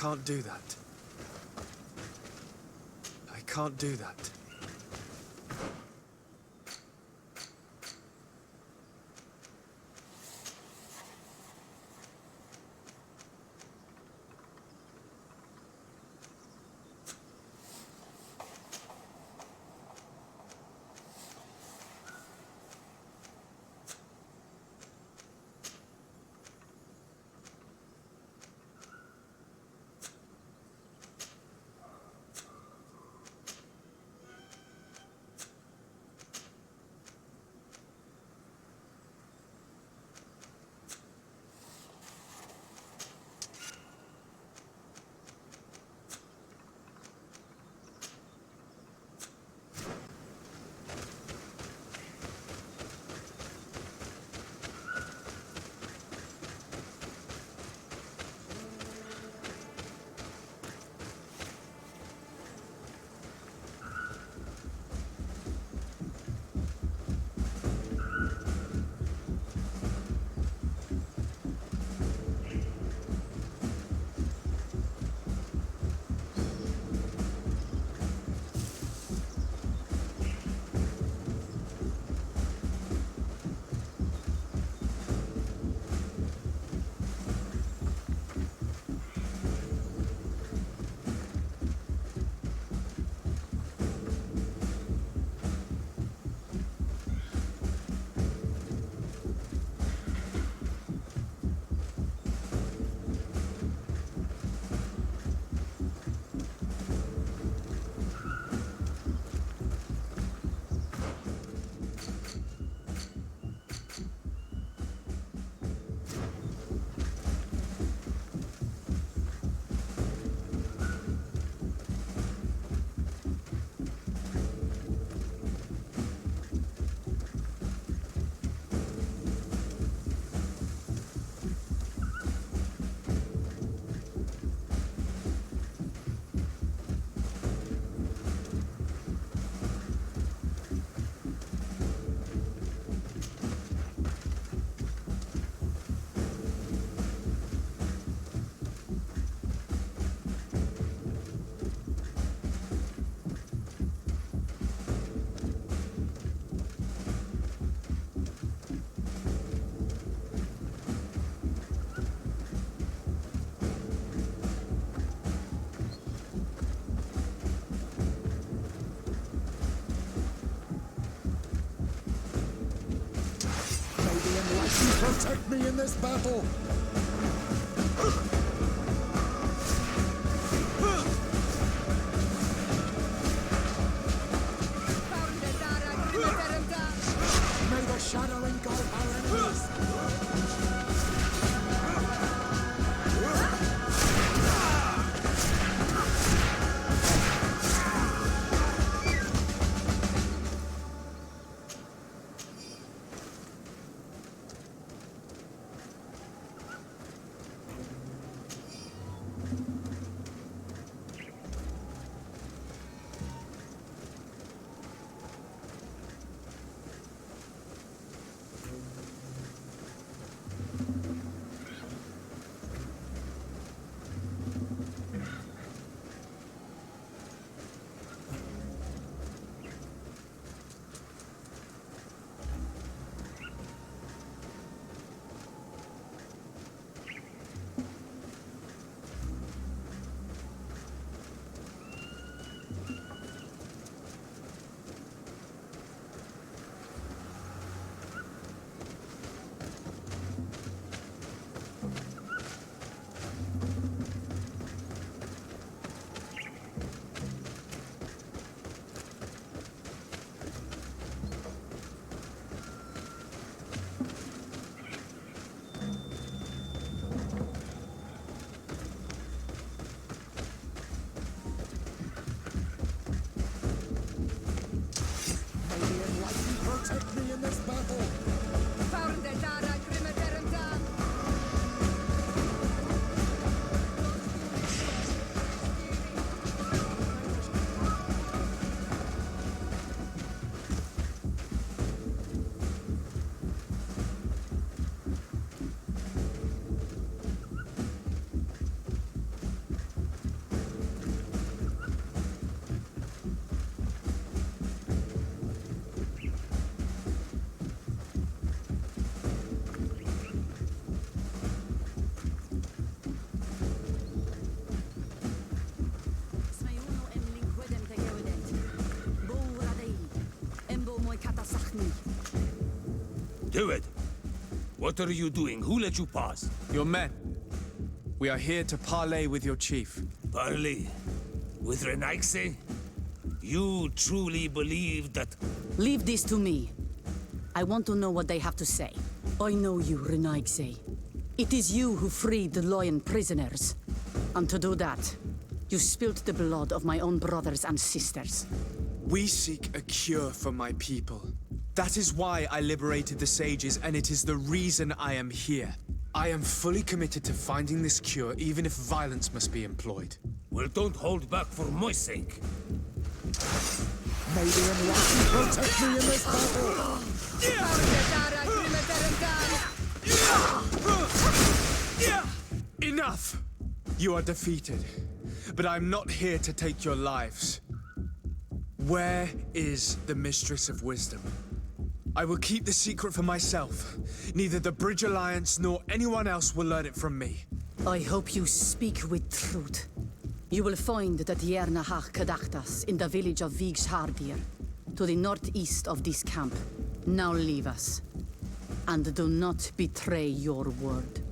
Speaker 1: I can't do that. I can't do that.
Speaker 22: protect me in this battle! May the shadow engulf our enemies! Protect me in this battle!
Speaker 7: Do it! What are you doing? Who let you pass?
Speaker 1: Your men. We are here to parley with your chief.
Speaker 7: Parley? With Renaigse? You truly believe that...
Speaker 12: Leave this to me. I want to know what they have to say. I know you, Renaigse. It is you who freed the Loyan prisoners. And to do that, you spilt the blood of my own brothers and sisters.
Speaker 1: We seek a cure for my people. That is why I liberated the sages, and it is the reason I am here. I am fully committed to finding this cure, even if violence must be employed.
Speaker 7: Well, don't hold back for my sake.
Speaker 22: May the Enlightened protect me in this battle!
Speaker 1: Enough! You are defeated, but I'm not here to take your lives. Where is the Mistress of Wisdom? I will keep the secret for myself. Neither the Bridge Alliance nor anyone else will learn it from me.
Speaker 12: I hope you speak with truth. You will find the Tiernahach Kadachtas in the village of Vigshardir, to the northeast of this camp. Now leave us. And do not betray your word.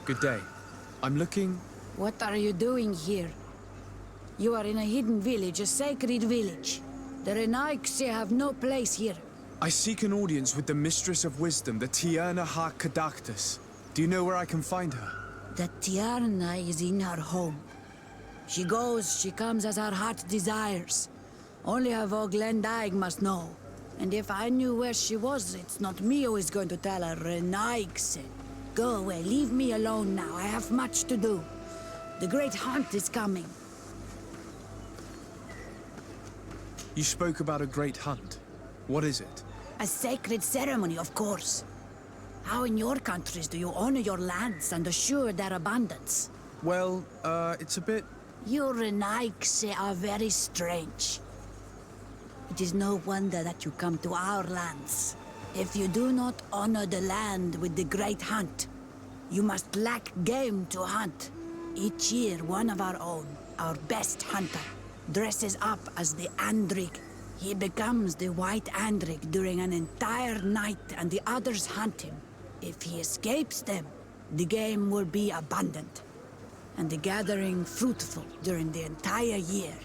Speaker 1: Good day. I'm looking...
Speaker 12: What are you doing here? You are in a hidden village, a sacred village. The Renaigse have no place here.
Speaker 1: I seek an audience with the Mistress of Wisdom, the Tierna Ha Kadactus. Do you know where I can find her?
Speaker 12: The Tierna is in her home. She goes, she comes as her heart desires. Only her Voglendaig must know. And if I knew where she was, it's not me who is going to tell her, Renaigse. Go away, leave me alone now. I have much to do. The great hunt is coming.
Speaker 1: You spoke about a great hunt. What is it?
Speaker 12: A sacred ceremony, of course. How in your countries do you honor your lands and assure their abundance?
Speaker 1: Well, it's a bit...
Speaker 12: You Renaigse are very strange. It is no wonder that you come to our lands. If you do not honor the land with the great hunt, you must lack game to hunt. Each year, one of our own, our best hunter, dresses up as the Andrig. He becomes the White Andrig during an entire night and the others hunt him. If he escapes them, the game will be abundant, and the gathering fruitful during the entire year.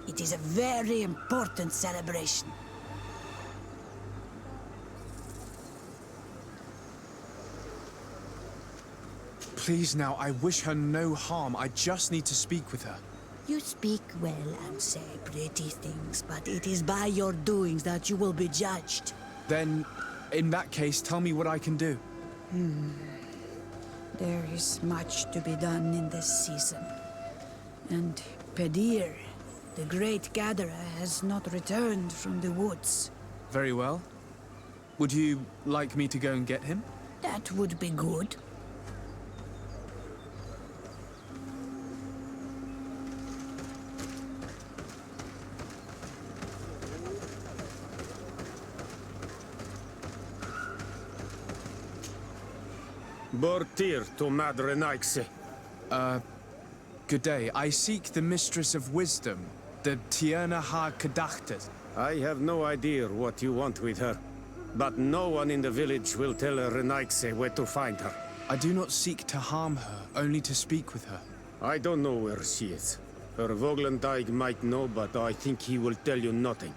Speaker 12: It is a very important celebration.
Speaker 1: Please now, I wish her no harm. I just need to speak with her.
Speaker 12: You speak well and say pretty things, but it is by your doings that you will be judged.
Speaker 1: Then, in that case, tell me what I can do.
Speaker 12: There is much to be done in this season. And Pedir, the great gatherer, has not returned from the woods.
Speaker 1: Very well. Would you like me to go and get him?
Speaker 12: That would be good.
Speaker 7: Bortir to Madre Naikse.
Speaker 1: Good day. I seek the Mistress of Wisdom, the Tierna Ha Kadachtet.
Speaker 7: I have no idea what you want with her, but no one in the village will tell Renaigse where to find her.
Speaker 1: I do not seek to harm her, only to speak with her.
Speaker 7: I don't know where she is. Her Voglendaig might know, but I think he will tell you nothing.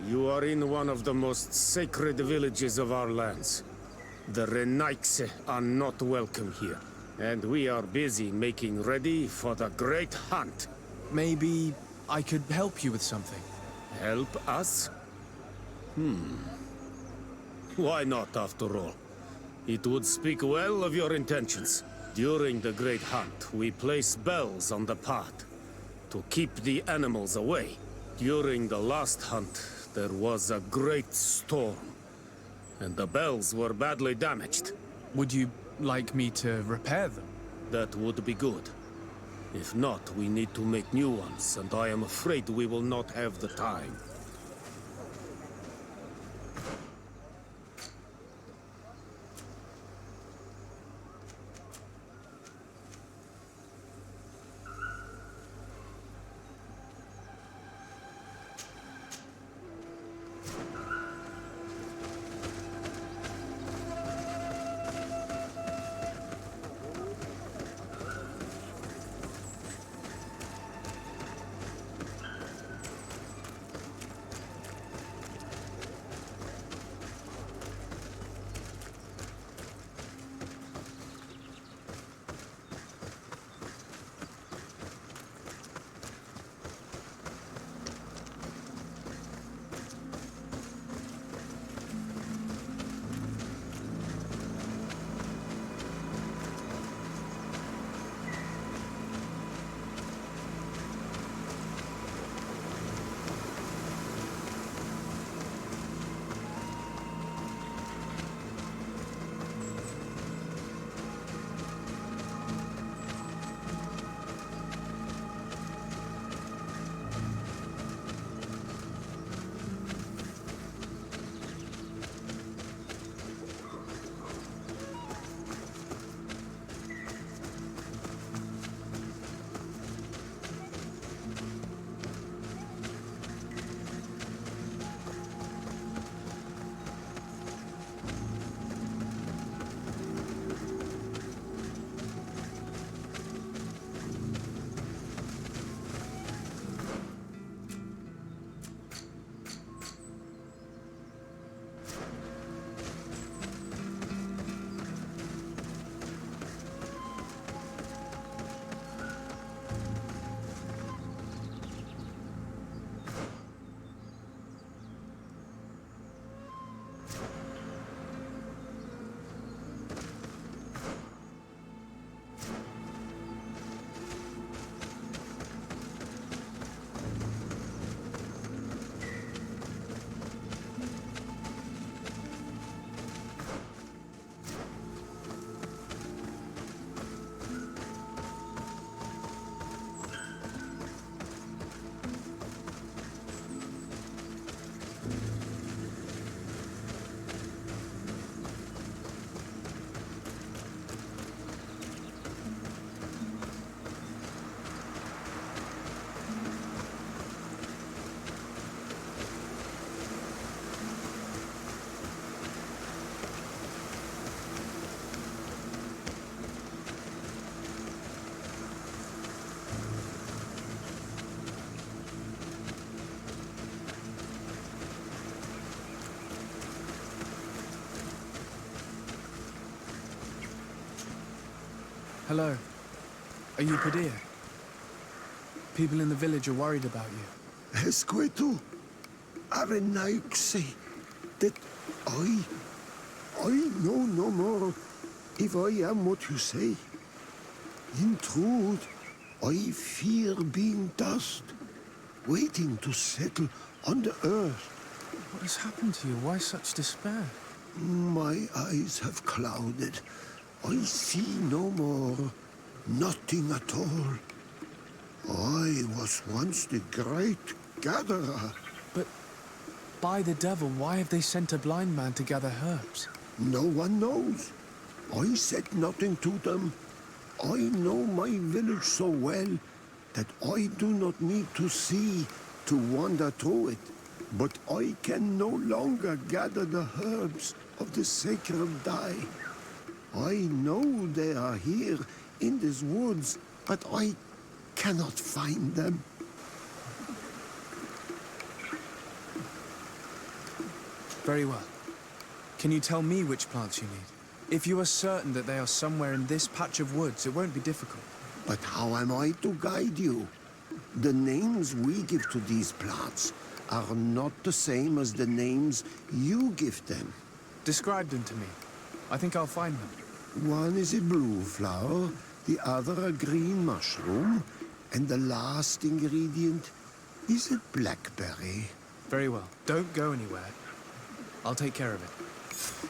Speaker 7: You are in one of the most sacred villages of our lands. The Renaigse are not welcome here, and we are busy making ready for the great hunt.
Speaker 1: Maybe I could help you with something.
Speaker 7: Help us? Why not, after all? It would speak well of your intentions. During the great hunt, we place bells on the path to keep the animals away. During the last hunt, there was a great storm, and the bells were badly damaged.
Speaker 1: Would you like me to repair them?
Speaker 7: That would be good. If not, we need to make new ones, and I am afraid we will not have the time.
Speaker 1: Hello. Are you Padilla? People in the village are worried about you.
Speaker 18: Esqueto, Arenaixi, that I know no more if I am what you say. In truth, I fear being dust, waiting to settle on the earth.
Speaker 1: What has happened to you? Why such despair?
Speaker 18: My eyes have clouded. I see no more. Nothing at all. I was once the great gatherer.
Speaker 1: But by the devil, why have they sent a blind man to gather herbs?
Speaker 18: No one knows. I said nothing to them. I know my village so well that I do not need to see to wander through it. But I can no longer gather the herbs of the sacred dye. I know they are here in these woods, but I cannot find them.
Speaker 1: Very well. Can you tell me which plants you need? If you are certain that they are somewhere in this patch of woods, it won't be difficult.
Speaker 18: But how am I to guide you? The names we give to these plants are not the same as the names you give them.
Speaker 1: Describe them to me. I think I'll find them.
Speaker 18: One is a blue flower, the other a green mushroom, and the last ingredient is a blackberry.
Speaker 1: Very well. Don't go anywhere. I'll take care of it.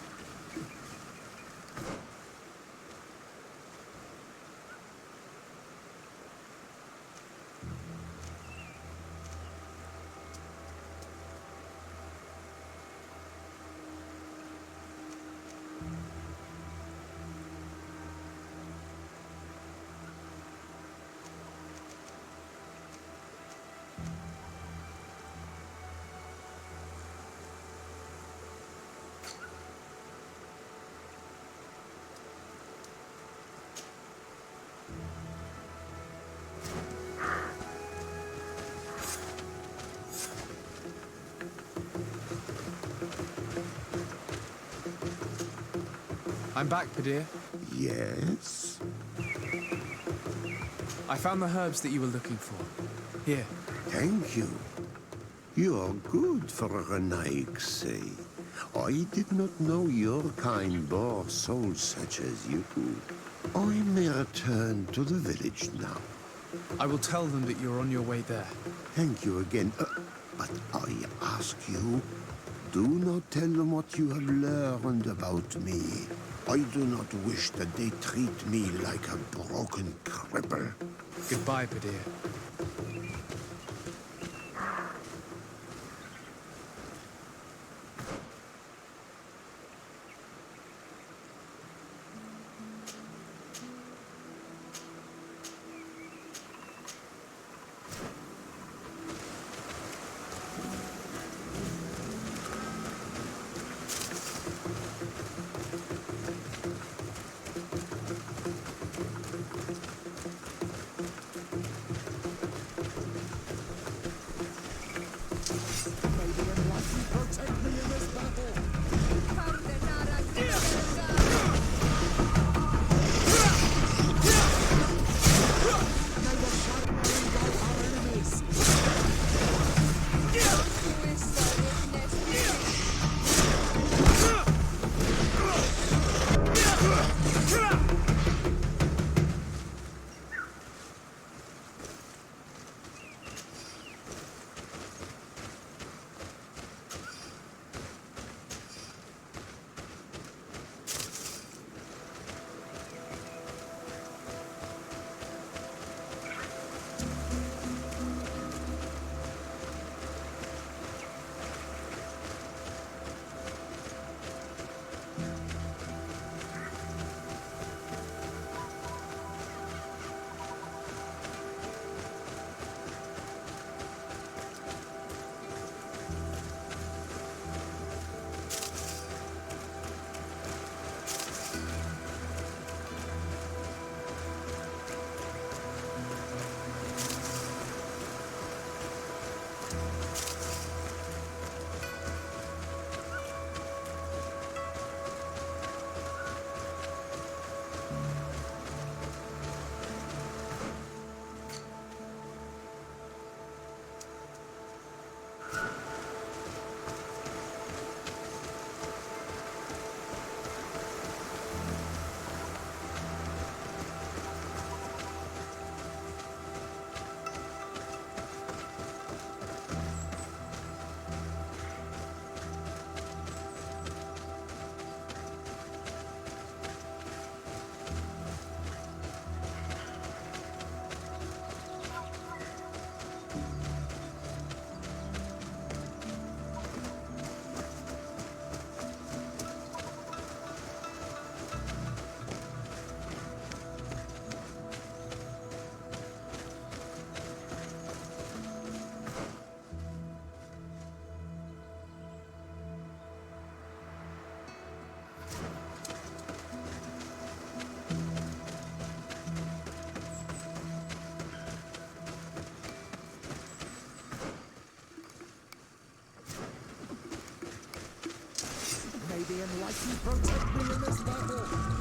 Speaker 1: I'm back, Padilla.
Speaker 18: Yes?
Speaker 1: I found the herbs that you were looking for. Here.
Speaker 18: Thank you. You are good for a Renaixi. I did not know your kind bore souls such as you. I may return to the village now.
Speaker 1: I will tell them that you're on your way there.
Speaker 18: Thank you again. But I ask you, do not tell them what you have learned about me. I do not wish that they treat me like a broken cripple.
Speaker 1: Goodbye, Padilla.
Speaker 22: the Enlightened protect me in this battle!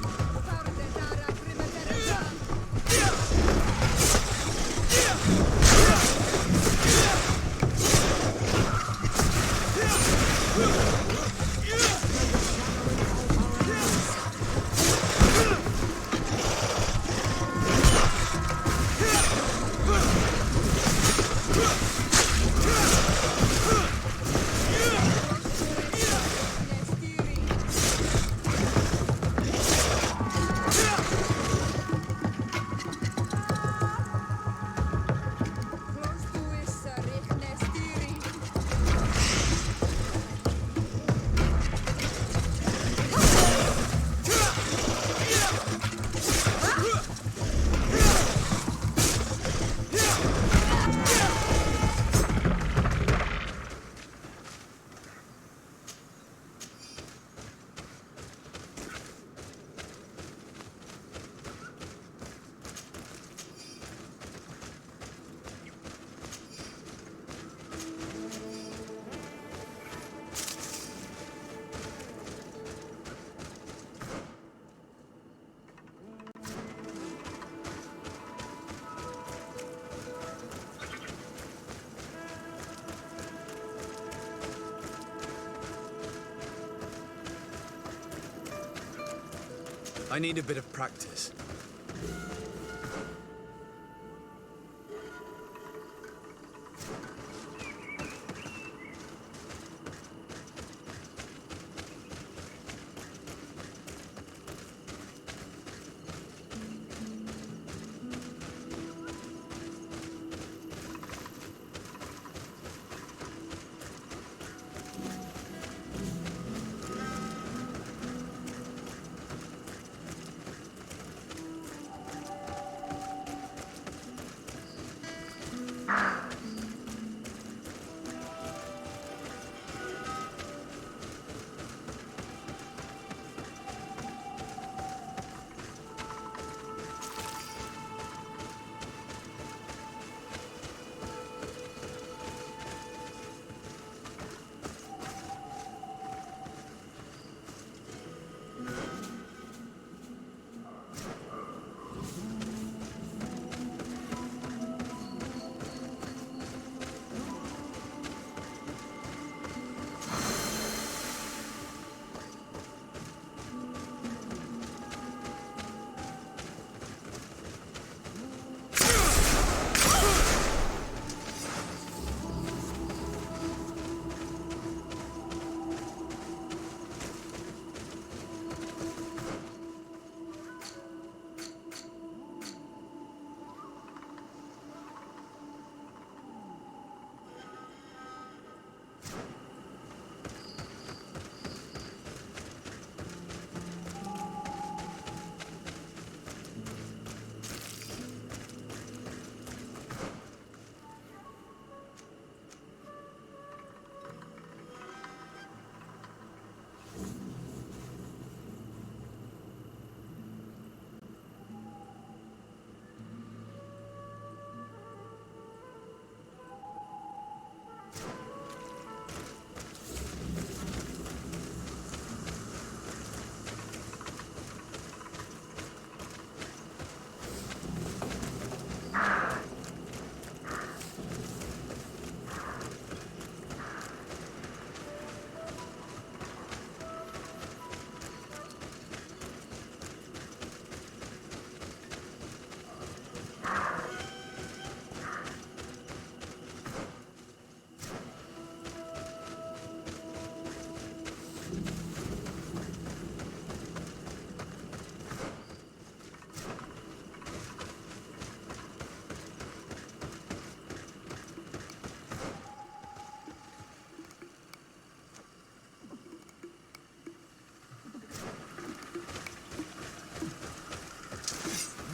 Speaker 1: I need a bit of practice.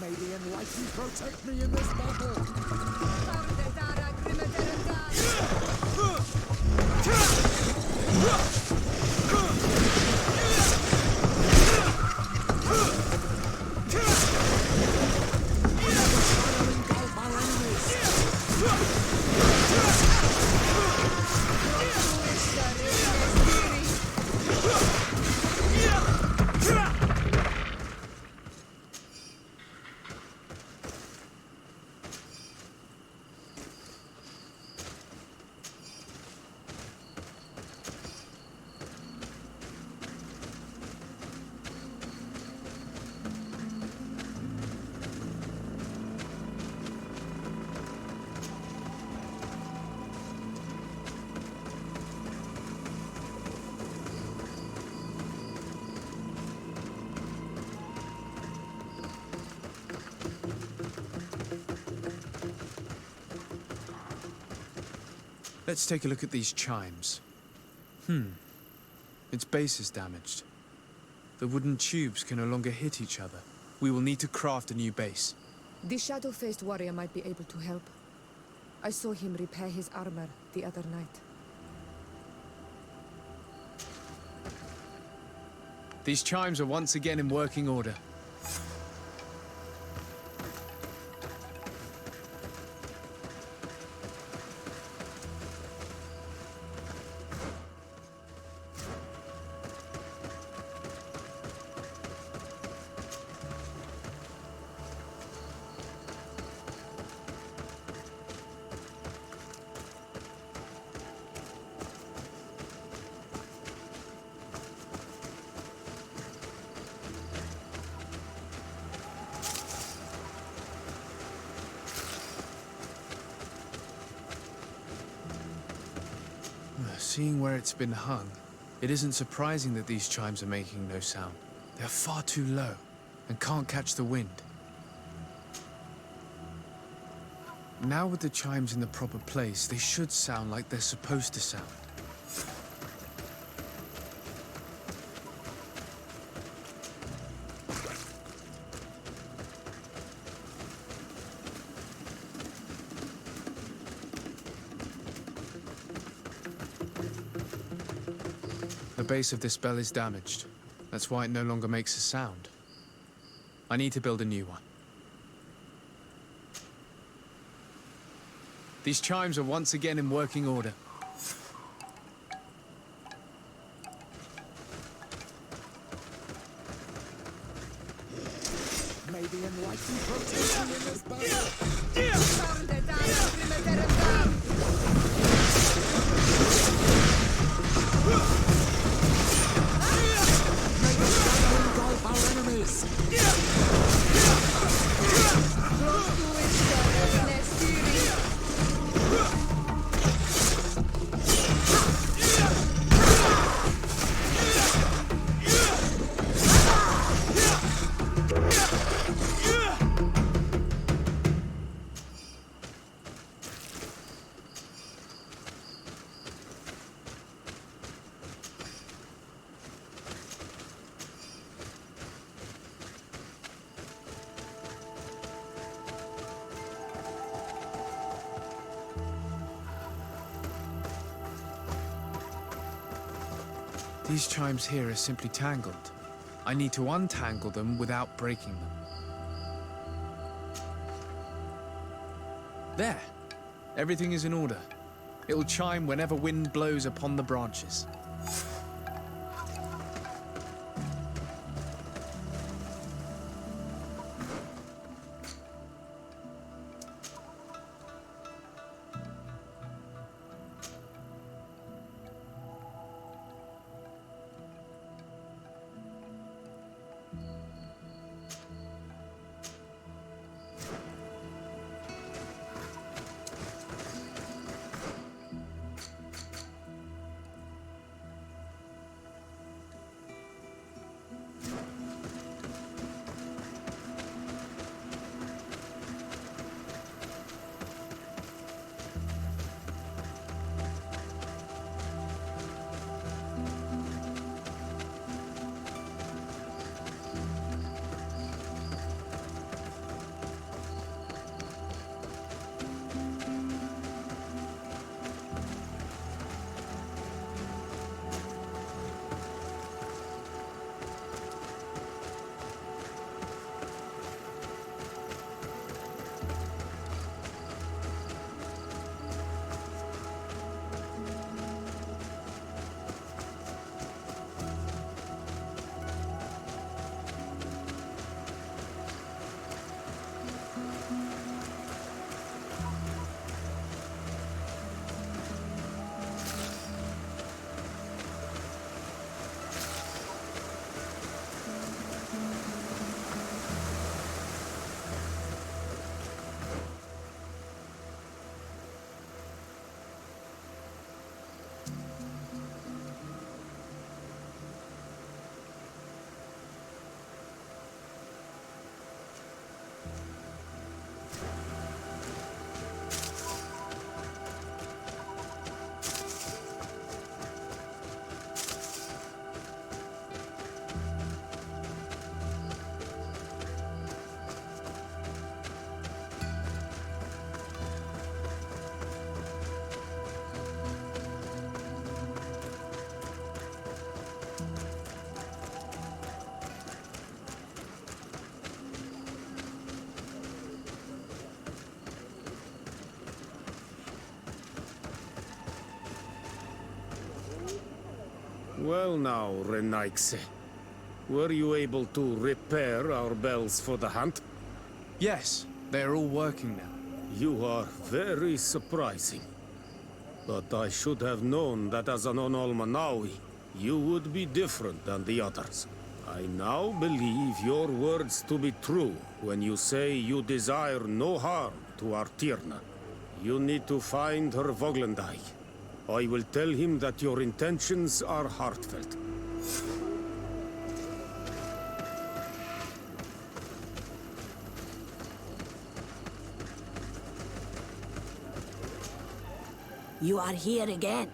Speaker 22: May the Enlightened protect me in this battle!
Speaker 1: Let's take a look at these chimes. Its base is damaged. The wooden tubes can no longer hit each other. We will need to craft a new base.
Speaker 15: The shadow-faced warrior might be able to help. I saw him repair his armor the other night.
Speaker 1: These chimes are once again in working order. Seeing where it's been hung, it isn't surprising that these chimes are making no sound. They're far too low and can't catch the wind. Now with the chimes in the proper place, they should sound like they're supposed to sound. The base of this bell is damaged. That's why it no longer makes a sound. I need to build a new one. These chimes are once again in working order.
Speaker 22: May the enlightened protect you in this battle. Engulf our enemies!
Speaker 1: These chimes here are simply tangled. I need to untangle them without breaking them. There. Everything is in order. It will chime whenever wind blows upon the branches.
Speaker 7: Well now, Renaigse. Were you able to repair our bells for the hunt?
Speaker 1: Yes, they are all working now.
Speaker 7: You are very surprising. But I should have known that as an Onolmanawi, you would be different than the others. I now believe your words to be true when you say you desire no harm to our Tyrna. You need to find her Voglendai. I will tell him that your intentions are heartfelt.
Speaker 11: You are here again.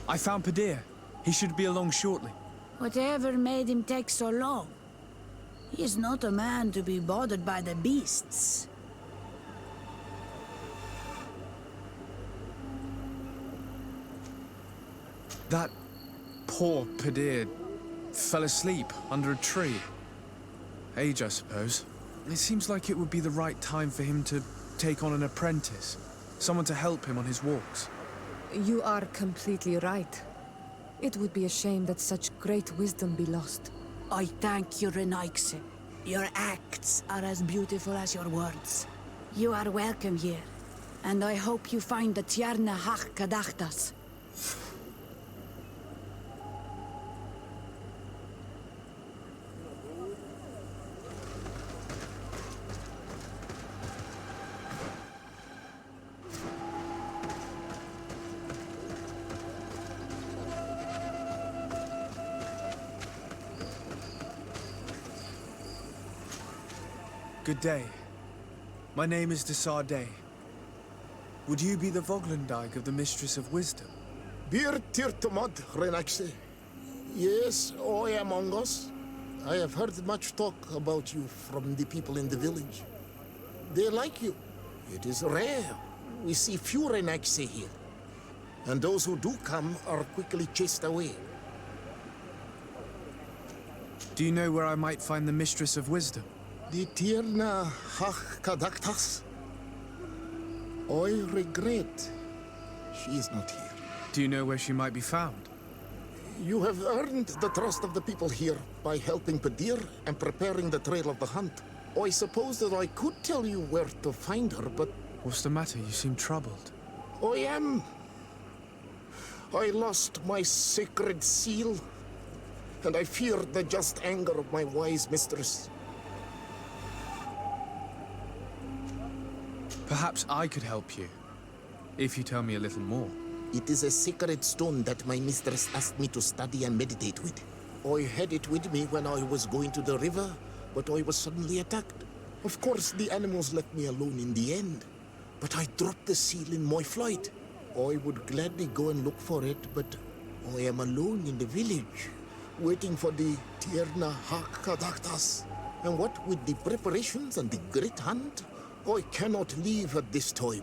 Speaker 1: I found Padir. He should be along shortly.
Speaker 11: Whatever made him take so long? He is not a man to be bothered by the beasts.
Speaker 1: That poor Padir fell asleep under a tree. Age, I suppose. It seems like it would be the right time for him to take on an apprentice. Someone to help him on his walks.
Speaker 15: You are completely right. It would be a shame that such great wisdom be lost.
Speaker 11: I thank you, Renaigse. Your acts are as beautiful as your words. You are welcome here, and I hope you find the Tierna Hach Kadachtas.
Speaker 1: Good day. My name is Desardet. Would you be the Voglendijk of the Mistress of Wisdom?
Speaker 3: Bir Tirtamad, Renaigse. Yes, I am among us. I have heard much talk about you from the people in the village. They like you. It is rare. We see few Renaigse here. And those who do come are quickly chased away.
Speaker 1: Do you know where I might find the Mistress of Wisdom?
Speaker 3: The Tierna Hach Kadaktas. I regret she is not here.
Speaker 1: Do you know where she might be found?
Speaker 3: You have earned the trust of the people here by helping Padir and preparing the trail of the hunt. I suppose that I could tell you where to find her, but...
Speaker 1: What's the matter? You seem troubled.
Speaker 3: I am. I lost my sacred seal, and I fear the just anger of my wise mistress.
Speaker 1: Perhaps I could help you, if you tell me a little more.
Speaker 3: It is a sacred stone that my mistress asked me to study and meditate with. I had it with me when I was going to the river, but I was suddenly attacked. Of course, the animals left me alone in the end, but I dropped the seal in my flight. I would gladly go and look for it, but I am alone in the village, waiting for the Tierna Hakadaktas. And what with the preparations and the great hunt, I cannot leave at this time.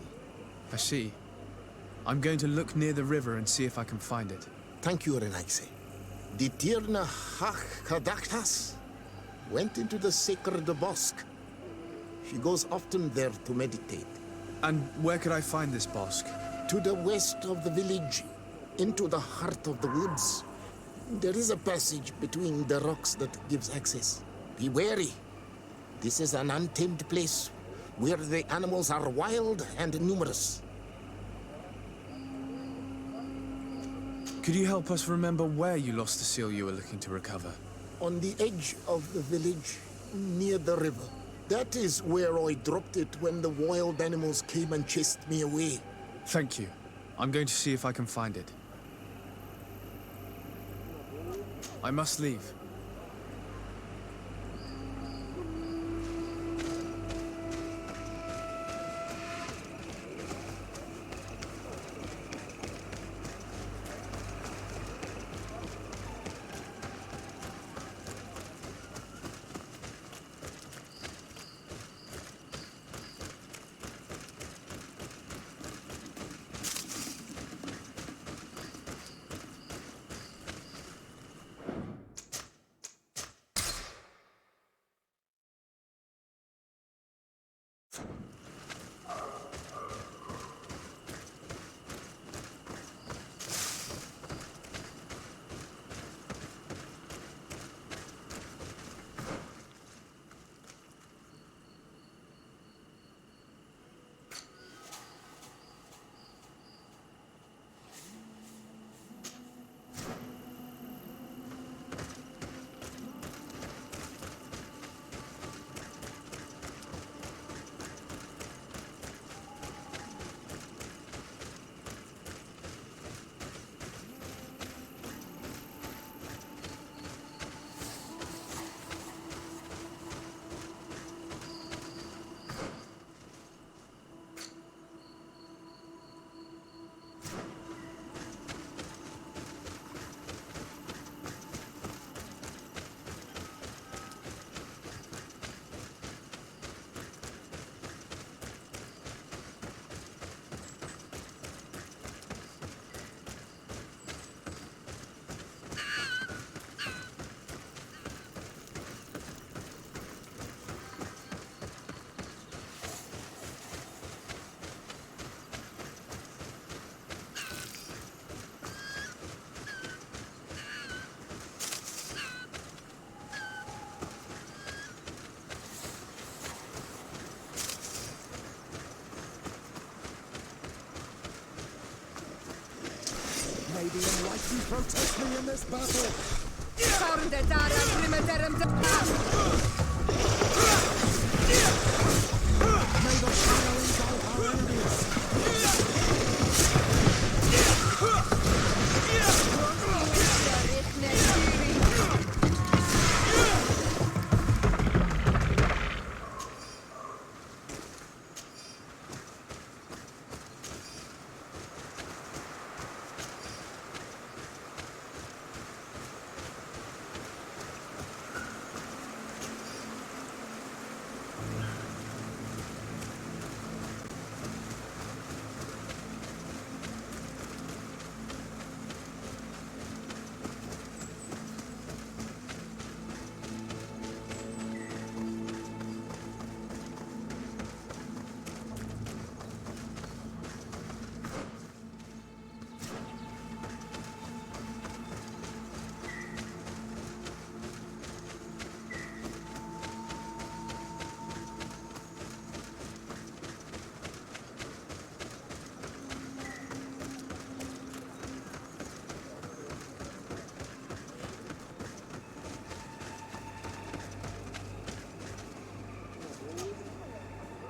Speaker 1: I see. I'm going to look near the river and see if I can find it.
Speaker 3: Thank you, Renaigse. The Tierna Hakadaktas went into the sacred bosque. She goes often there to meditate.
Speaker 1: And where could I find this bosque?
Speaker 3: To the west of the village, into the heart of the woods. There is a passage between the rocks that gives access. Be wary. This is an untamed place where the animals are wild and numerous.
Speaker 1: Could you help us remember where you lost the seal you were looking to recover?
Speaker 3: On the edge of the village, near the river. That is where I dropped it when the wild animals came and chased me away.
Speaker 1: Thank you. I'm going to see if I can find it. I must leave.
Speaker 22: Maybe enlighten protect me in this battle. May the fire engulf our enemies.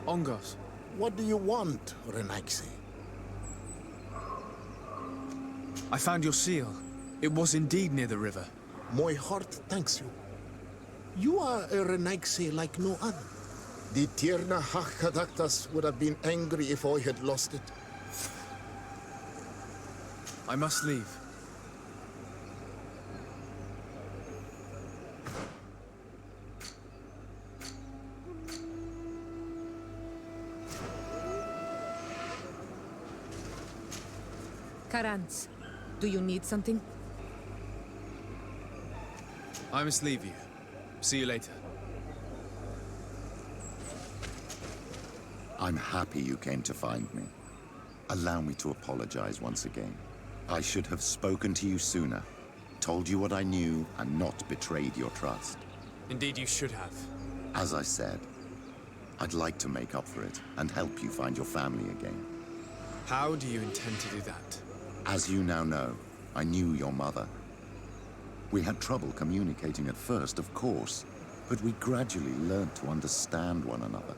Speaker 1: Ongos.
Speaker 3: What do you want, Renaixi?
Speaker 1: I found your seal. It was indeed near the river.
Speaker 3: My heart thanks you. You are a Renaixi like no other.
Speaker 6: The Tierna Hakadaktas would have been angry if I had lost it.
Speaker 1: I must leave.
Speaker 15: Karans, do you need something?
Speaker 1: I must leave you. See you later.
Speaker 2: I'm happy you came to find me. Allow me to apologize once again. I should have spoken to you sooner, told you what I knew, and not betrayed your trust.
Speaker 1: Indeed, you should have.
Speaker 2: As I said, I'd like to make up for it and help you find your family again.
Speaker 1: How do you intend to do that?
Speaker 2: As you now know, I knew your mother. We had trouble communicating at first, of course, but we gradually learned to understand one another.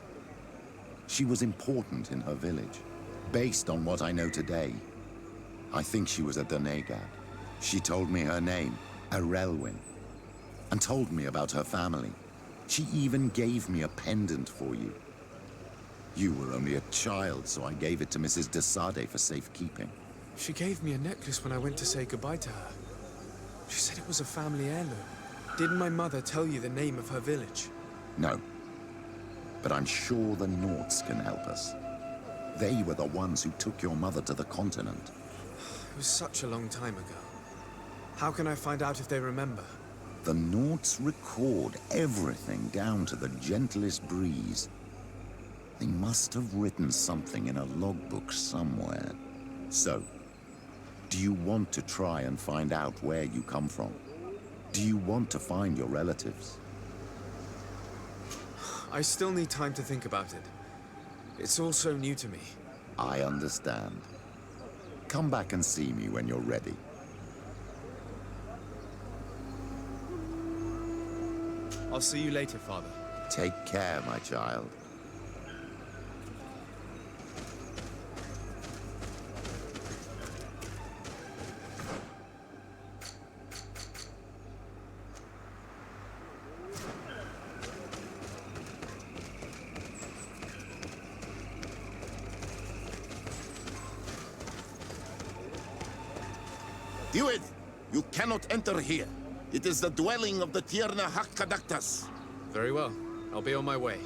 Speaker 2: She was important in her village. Based on what I know today, I think she was a Donegad. She told me her name, Arelwyn, and told me about her family. She even gave me a pendant for you. You were only a child, so I gave it to Mrs. de Sade for safekeeping.
Speaker 1: She gave me a necklace when I went to say goodbye to her. She said it was a family heirloom. Didn't my mother tell you the name of her village?
Speaker 2: No. But I'm sure the Norts can help us. They were the ones who took your mother to the continent.
Speaker 1: It was such a long time ago. How can I find out if they remember?
Speaker 2: The Norts record everything down to the gentlest breeze. They must have written something in a logbook somewhere. So, do you want to try and find out where you come from? Do you want to find your relatives?
Speaker 1: I still need time to think about it. It's all so new to me.
Speaker 2: I understand. Come back and see me when you're ready.
Speaker 1: I'll see you later, Father.
Speaker 2: Take care, my child.
Speaker 3: Duid, you cannot enter here. It is the dwelling of the Tierna Hakadaktas.
Speaker 1: Very well. I'll be on my way.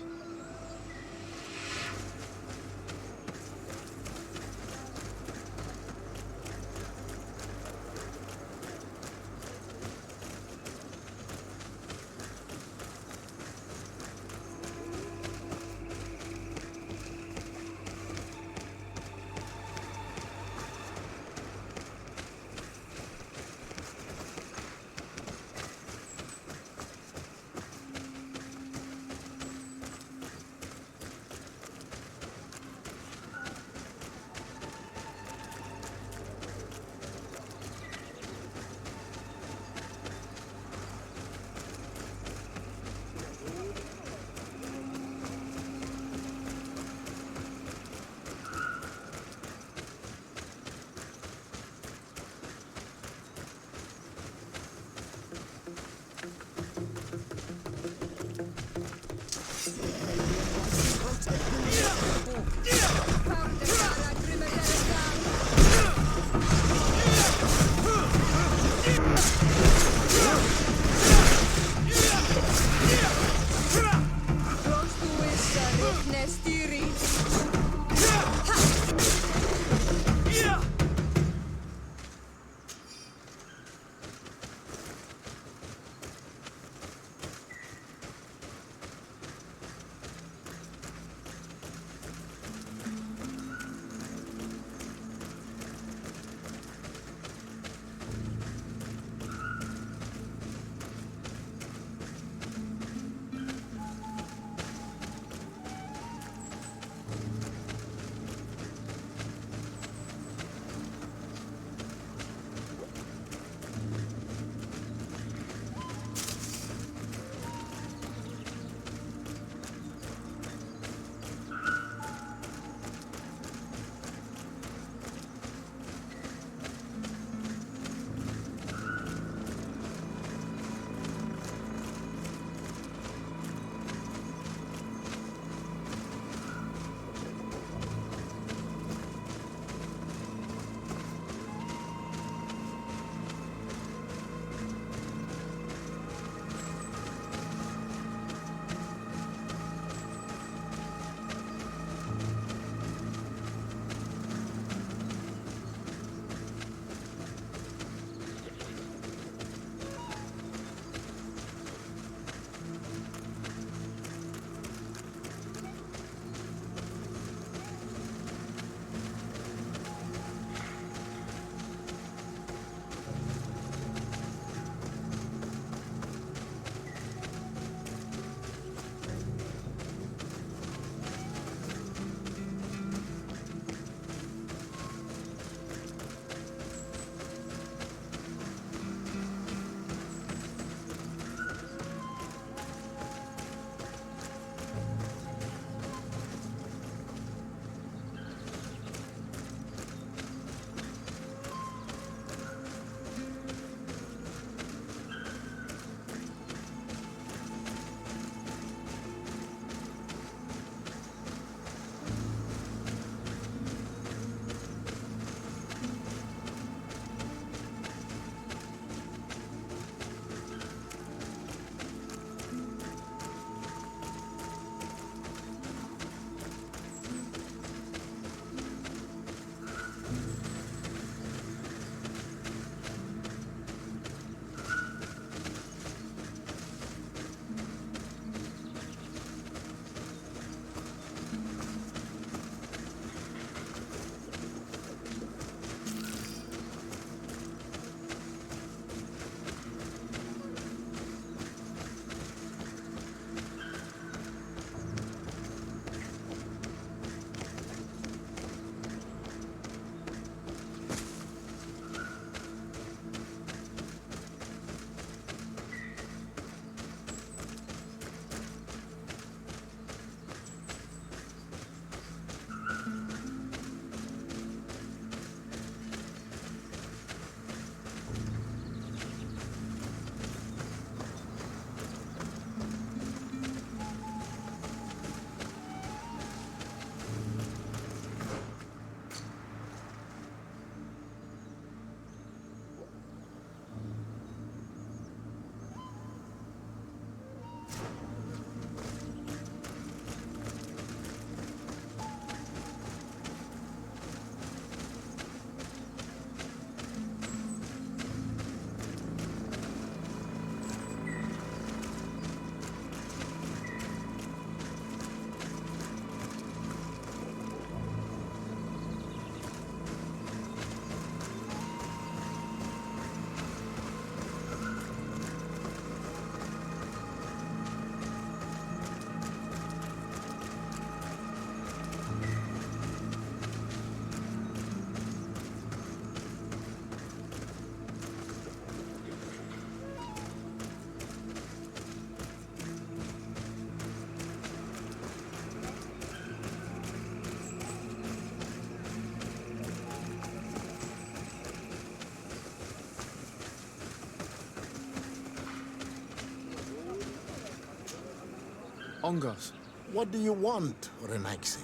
Speaker 1: Ongos.
Speaker 22: What do you want, Renaixi?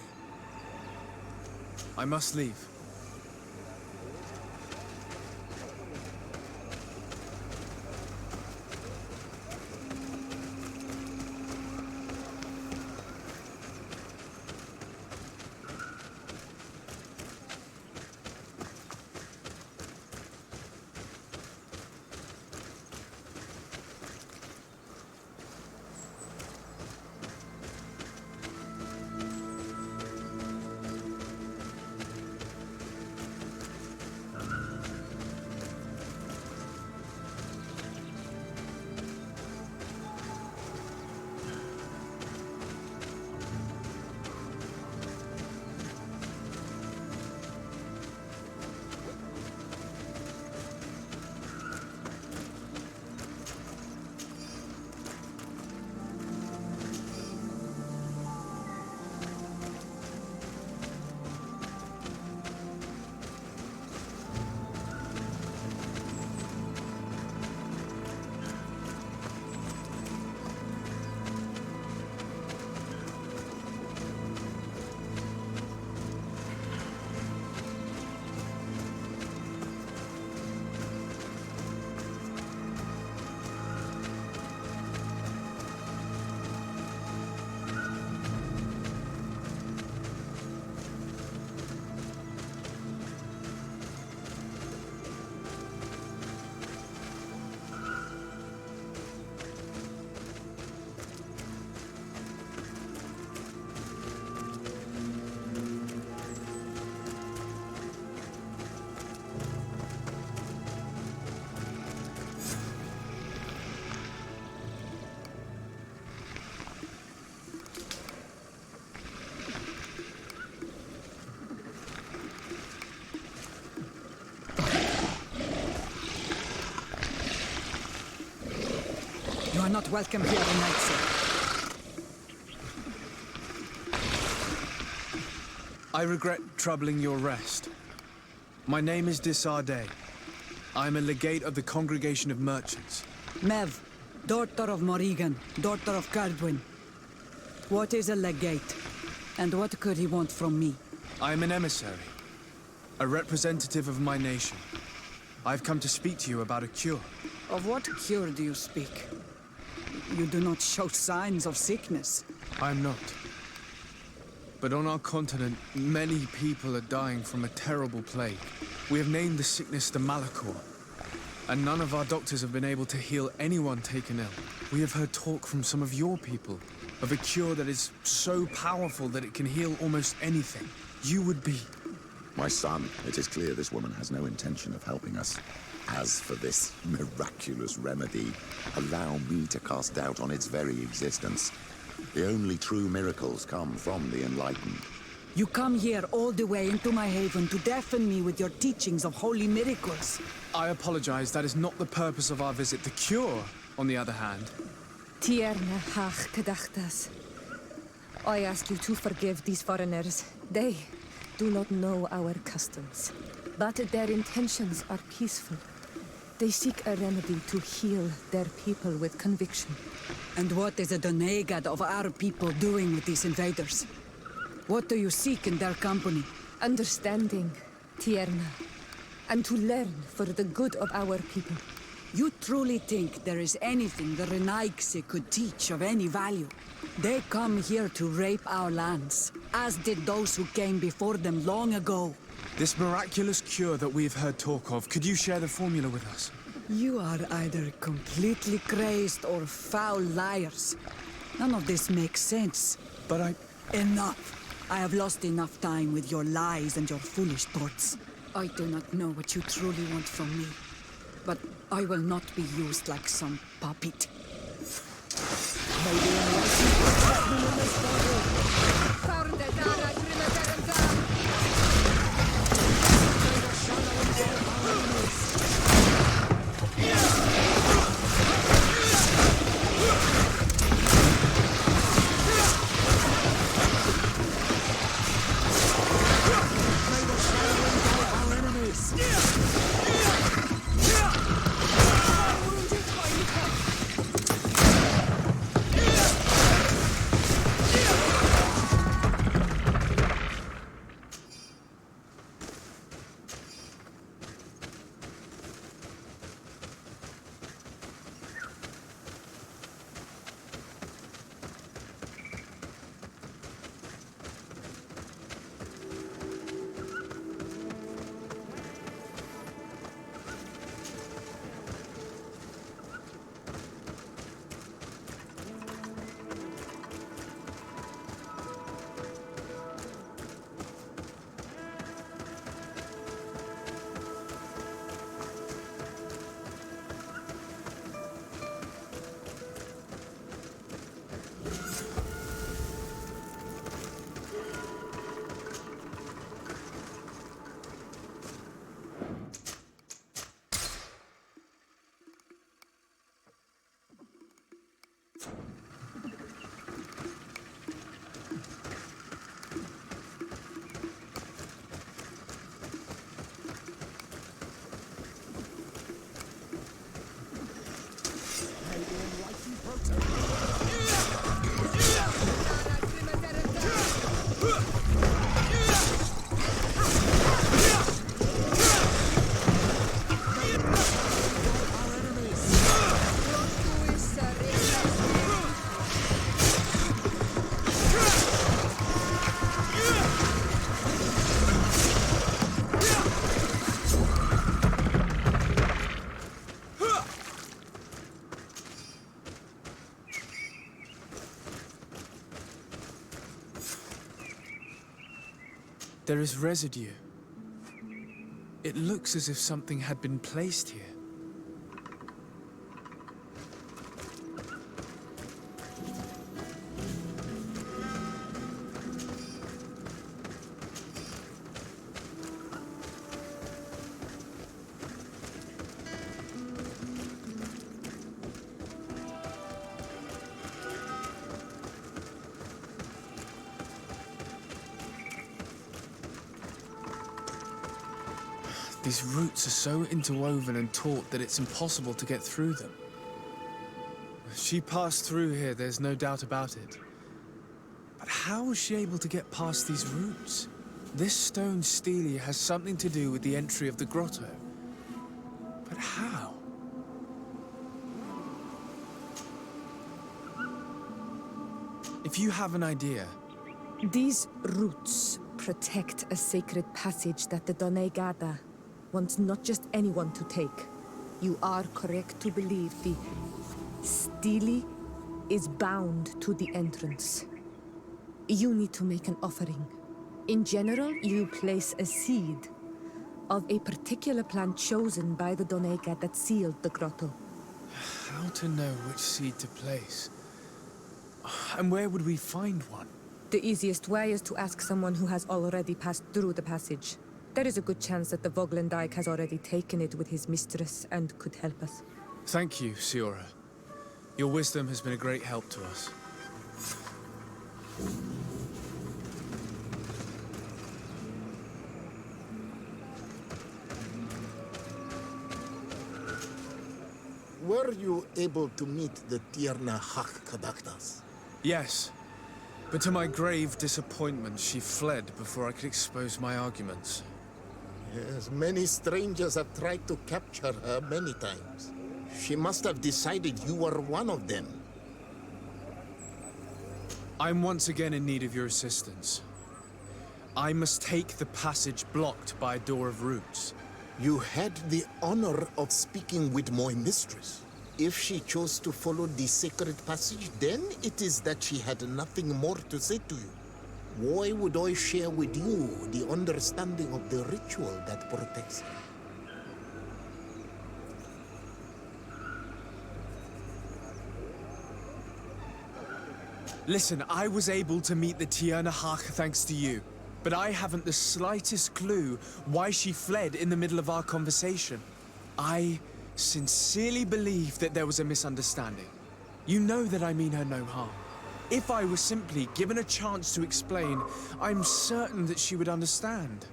Speaker 1: I must leave.
Speaker 11: You are not welcome here, Renaixi.
Speaker 1: I regret troubling your rest. My name is Disarday. I am a legate of the Congregation of Merchants.
Speaker 11: Mev, daughter of Morrigan, daughter of Cardwin. What is a legate? And what could he want from me?
Speaker 1: I am an emissary, a representative of my nation. I've come to speak to you about a cure.
Speaker 11: Of what cure do you speak? You do not show signs of sickness.
Speaker 1: I'm not. But on our continent, many people are dying from a terrible plague. We have named the sickness the Malachor, and none of our doctors have been able to heal anyone taken ill. We have heard talk from some of your people of a cure that is so powerful that it can heal almost anything. You would be...
Speaker 2: My son, it is clear this woman has no intention of helping us. As for this miraculous remedy, allow me to cast doubt on its very existence. The only true miracles come from the enlightened.
Speaker 11: You come here all the way into my haven to deafen me with your teachings of holy miracles.
Speaker 1: I apologize, that is not the purpose of our visit. The cure, on the other hand...
Speaker 15: Tierna hach kadachtas. I ask you to forgive these foreigners. They do not know our customs, but their intentions are peaceful. They seek a remedy to heal their people with conviction.
Speaker 11: And what is the Donegad of our people doing with these invaders? What do you seek in their company?
Speaker 15: Understanding, Tierna, and to learn for the good of our people.
Speaker 11: You truly think there is anything the Renaixi could teach of any value? They come here to rape our lands, as did those who came before them long ago.
Speaker 1: This miraculous cure that we've heard talk of, could you share the formula with us?
Speaker 11: You are either completely crazed or foul liars. None of this makes sense.
Speaker 1: But
Speaker 11: Enough! I have lost enough time with your lies and your foolish thoughts. I do not know what you truly want from me, but I will not be used like some puppet.
Speaker 1: There is residue. It looks as if something had been placed here. These roots are so interwoven and taut that it's impossible to get through them. She passed through here, there's no doubt about it. But how was she able to get past these roots? This stone stele has something to do with the entry of the grotto. But how? If you have an idea...
Speaker 15: These roots protect a sacred passage that the Done Gada wants not just anyone to take. You are correct to believe the stele is bound to the entrance. You need to make an offering. In general, you place a seed of a particular plant chosen by the Donega that sealed the grotto.
Speaker 1: How to know which seed to place? And where would we find one?
Speaker 15: The easiest way is to ask someone who has already passed through the passage. There is a good chance that the Voglendike has already taken it with his mistress and could help us.
Speaker 1: Thank you, Siora. Your wisdom has been a great help to us.
Speaker 3: Were you able to meet the Tierna Kadaktas?
Speaker 1: Yes. But to my grave disappointment, she fled before I could expose my arguments.
Speaker 3: Yes, many strangers have tried to capture her many times. She must have decided you were one of them.
Speaker 1: I'm once again in need of your assistance. I must take the passage blocked by a door of roots.
Speaker 3: You had the honor of speaking with my mistress. If she chose to follow the sacred passage, then it is that she had nothing more to say to you. Why would I share with you the understanding of the ritual that protects her?
Speaker 1: Listen, I was able to meet the Tierna thanks to you, but I haven't the slightest clue why she fled in the middle of our conversation. I sincerely believe that there was a misunderstanding. You know that I mean her no harm. If I were simply given a chance to explain, I'm certain that she would understand.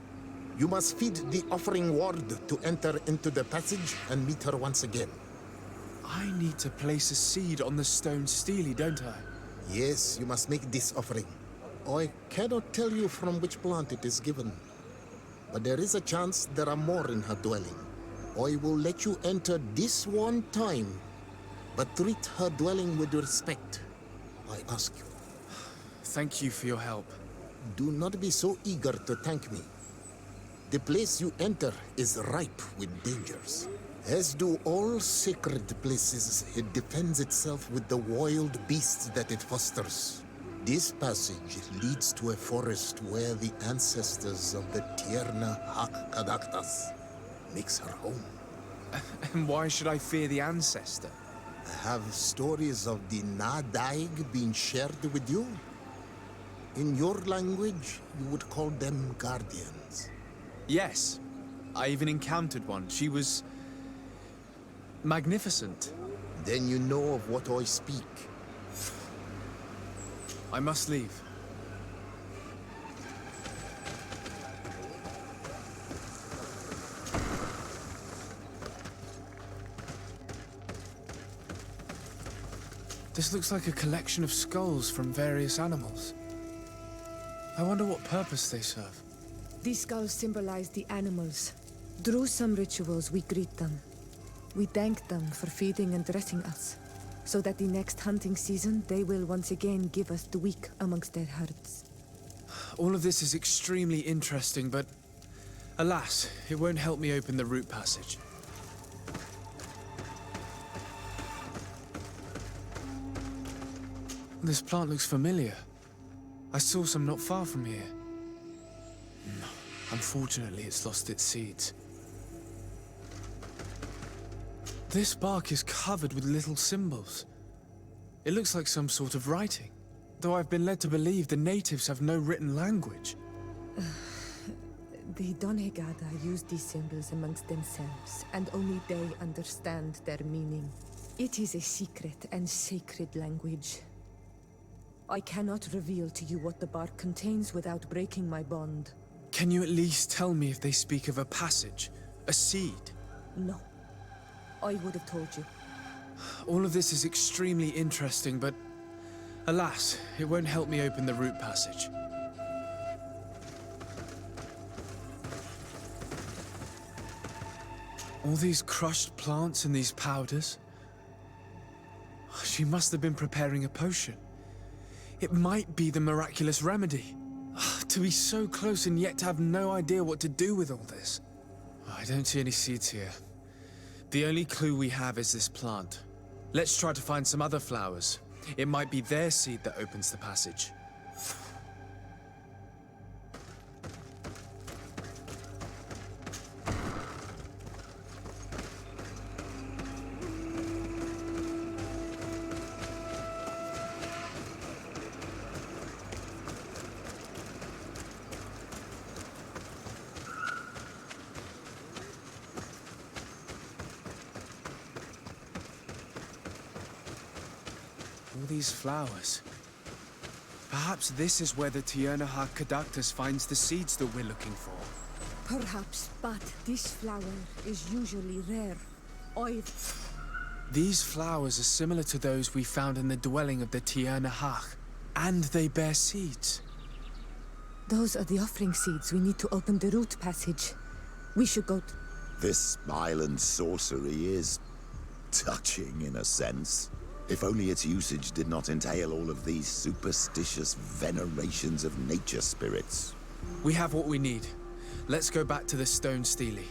Speaker 3: You must feed the offering ward to enter into the passage and meet her once again.
Speaker 1: I need to place a seed on the stone stele, don't I?
Speaker 3: Yes, you must make this offering. I cannot tell you from which plant it is given, but there is a chance there are more in her dwelling. I will let you enter this one time, but treat her dwelling with respect, I ask you.
Speaker 1: Thank you for your help.
Speaker 3: Do not be so eager to thank me. The place you enter is ripe with dangers. As do all sacred places, it defends itself with the wild beasts that it fosters. This passage leads to a forest where the ancestors of the Tierna Kadaktas makes her home.
Speaker 1: And why should I fear the ancestor?
Speaker 3: Have stories of the Nadaig been shared with you? In your language, you would call them guardians.
Speaker 1: Yes. I even encountered one. She was magnificent.
Speaker 3: Then you know of what I speak.
Speaker 1: I must leave. This looks like a collection of skulls from various animals. I wonder what purpose they serve.
Speaker 15: These skulls symbolize the animals. Through some rituals, we greet them. We thank them for feeding and dressing us, so that the next hunting season, they will once again give us the weak amongst their herds.
Speaker 1: All of this is extremely interesting, but alas, it won't help me open the root passage. This plant looks familiar. I saw some not far from here. Unfortunately, it's lost its seeds. This bark is covered with little symbols. It looks like some sort of writing, though I've been led to believe the natives have no written language.
Speaker 15: The Donegada use these symbols amongst themselves, and only they understand their meaning. It is a secret and sacred language. I cannot reveal to you what the bark contains without breaking my bond.
Speaker 1: Can you at least tell me if they speak of a passage, a seed?
Speaker 15: No. I would have told you.
Speaker 1: All of this is extremely interesting, but alas, it won't help me open the root passage. All these crushed plants and these powders. She must have been preparing a potion. It might be the miraculous remedy. To be so close and yet to have no idea what to do with all this. I don't see any seeds here. The only clue we have is this plant. Let's try to find some other flowers. It might be their seed that opens the passage. All these flowers. Perhaps this is where the Tiernahar Caductus finds the seeds that we're looking for.
Speaker 15: Perhaps, but this flower is usually rare.
Speaker 1: These flowers are similar to those we found in the dwelling of the Tiernahar, and they bear seeds.
Speaker 15: Those are the offering seeds we need to open the root passage. We should go...
Speaker 2: This island sorcery is touching, in a sense. If only its usage did not entail all of these superstitious venerations of nature spirits.
Speaker 1: We have what we need. Let's go back to the stone stele.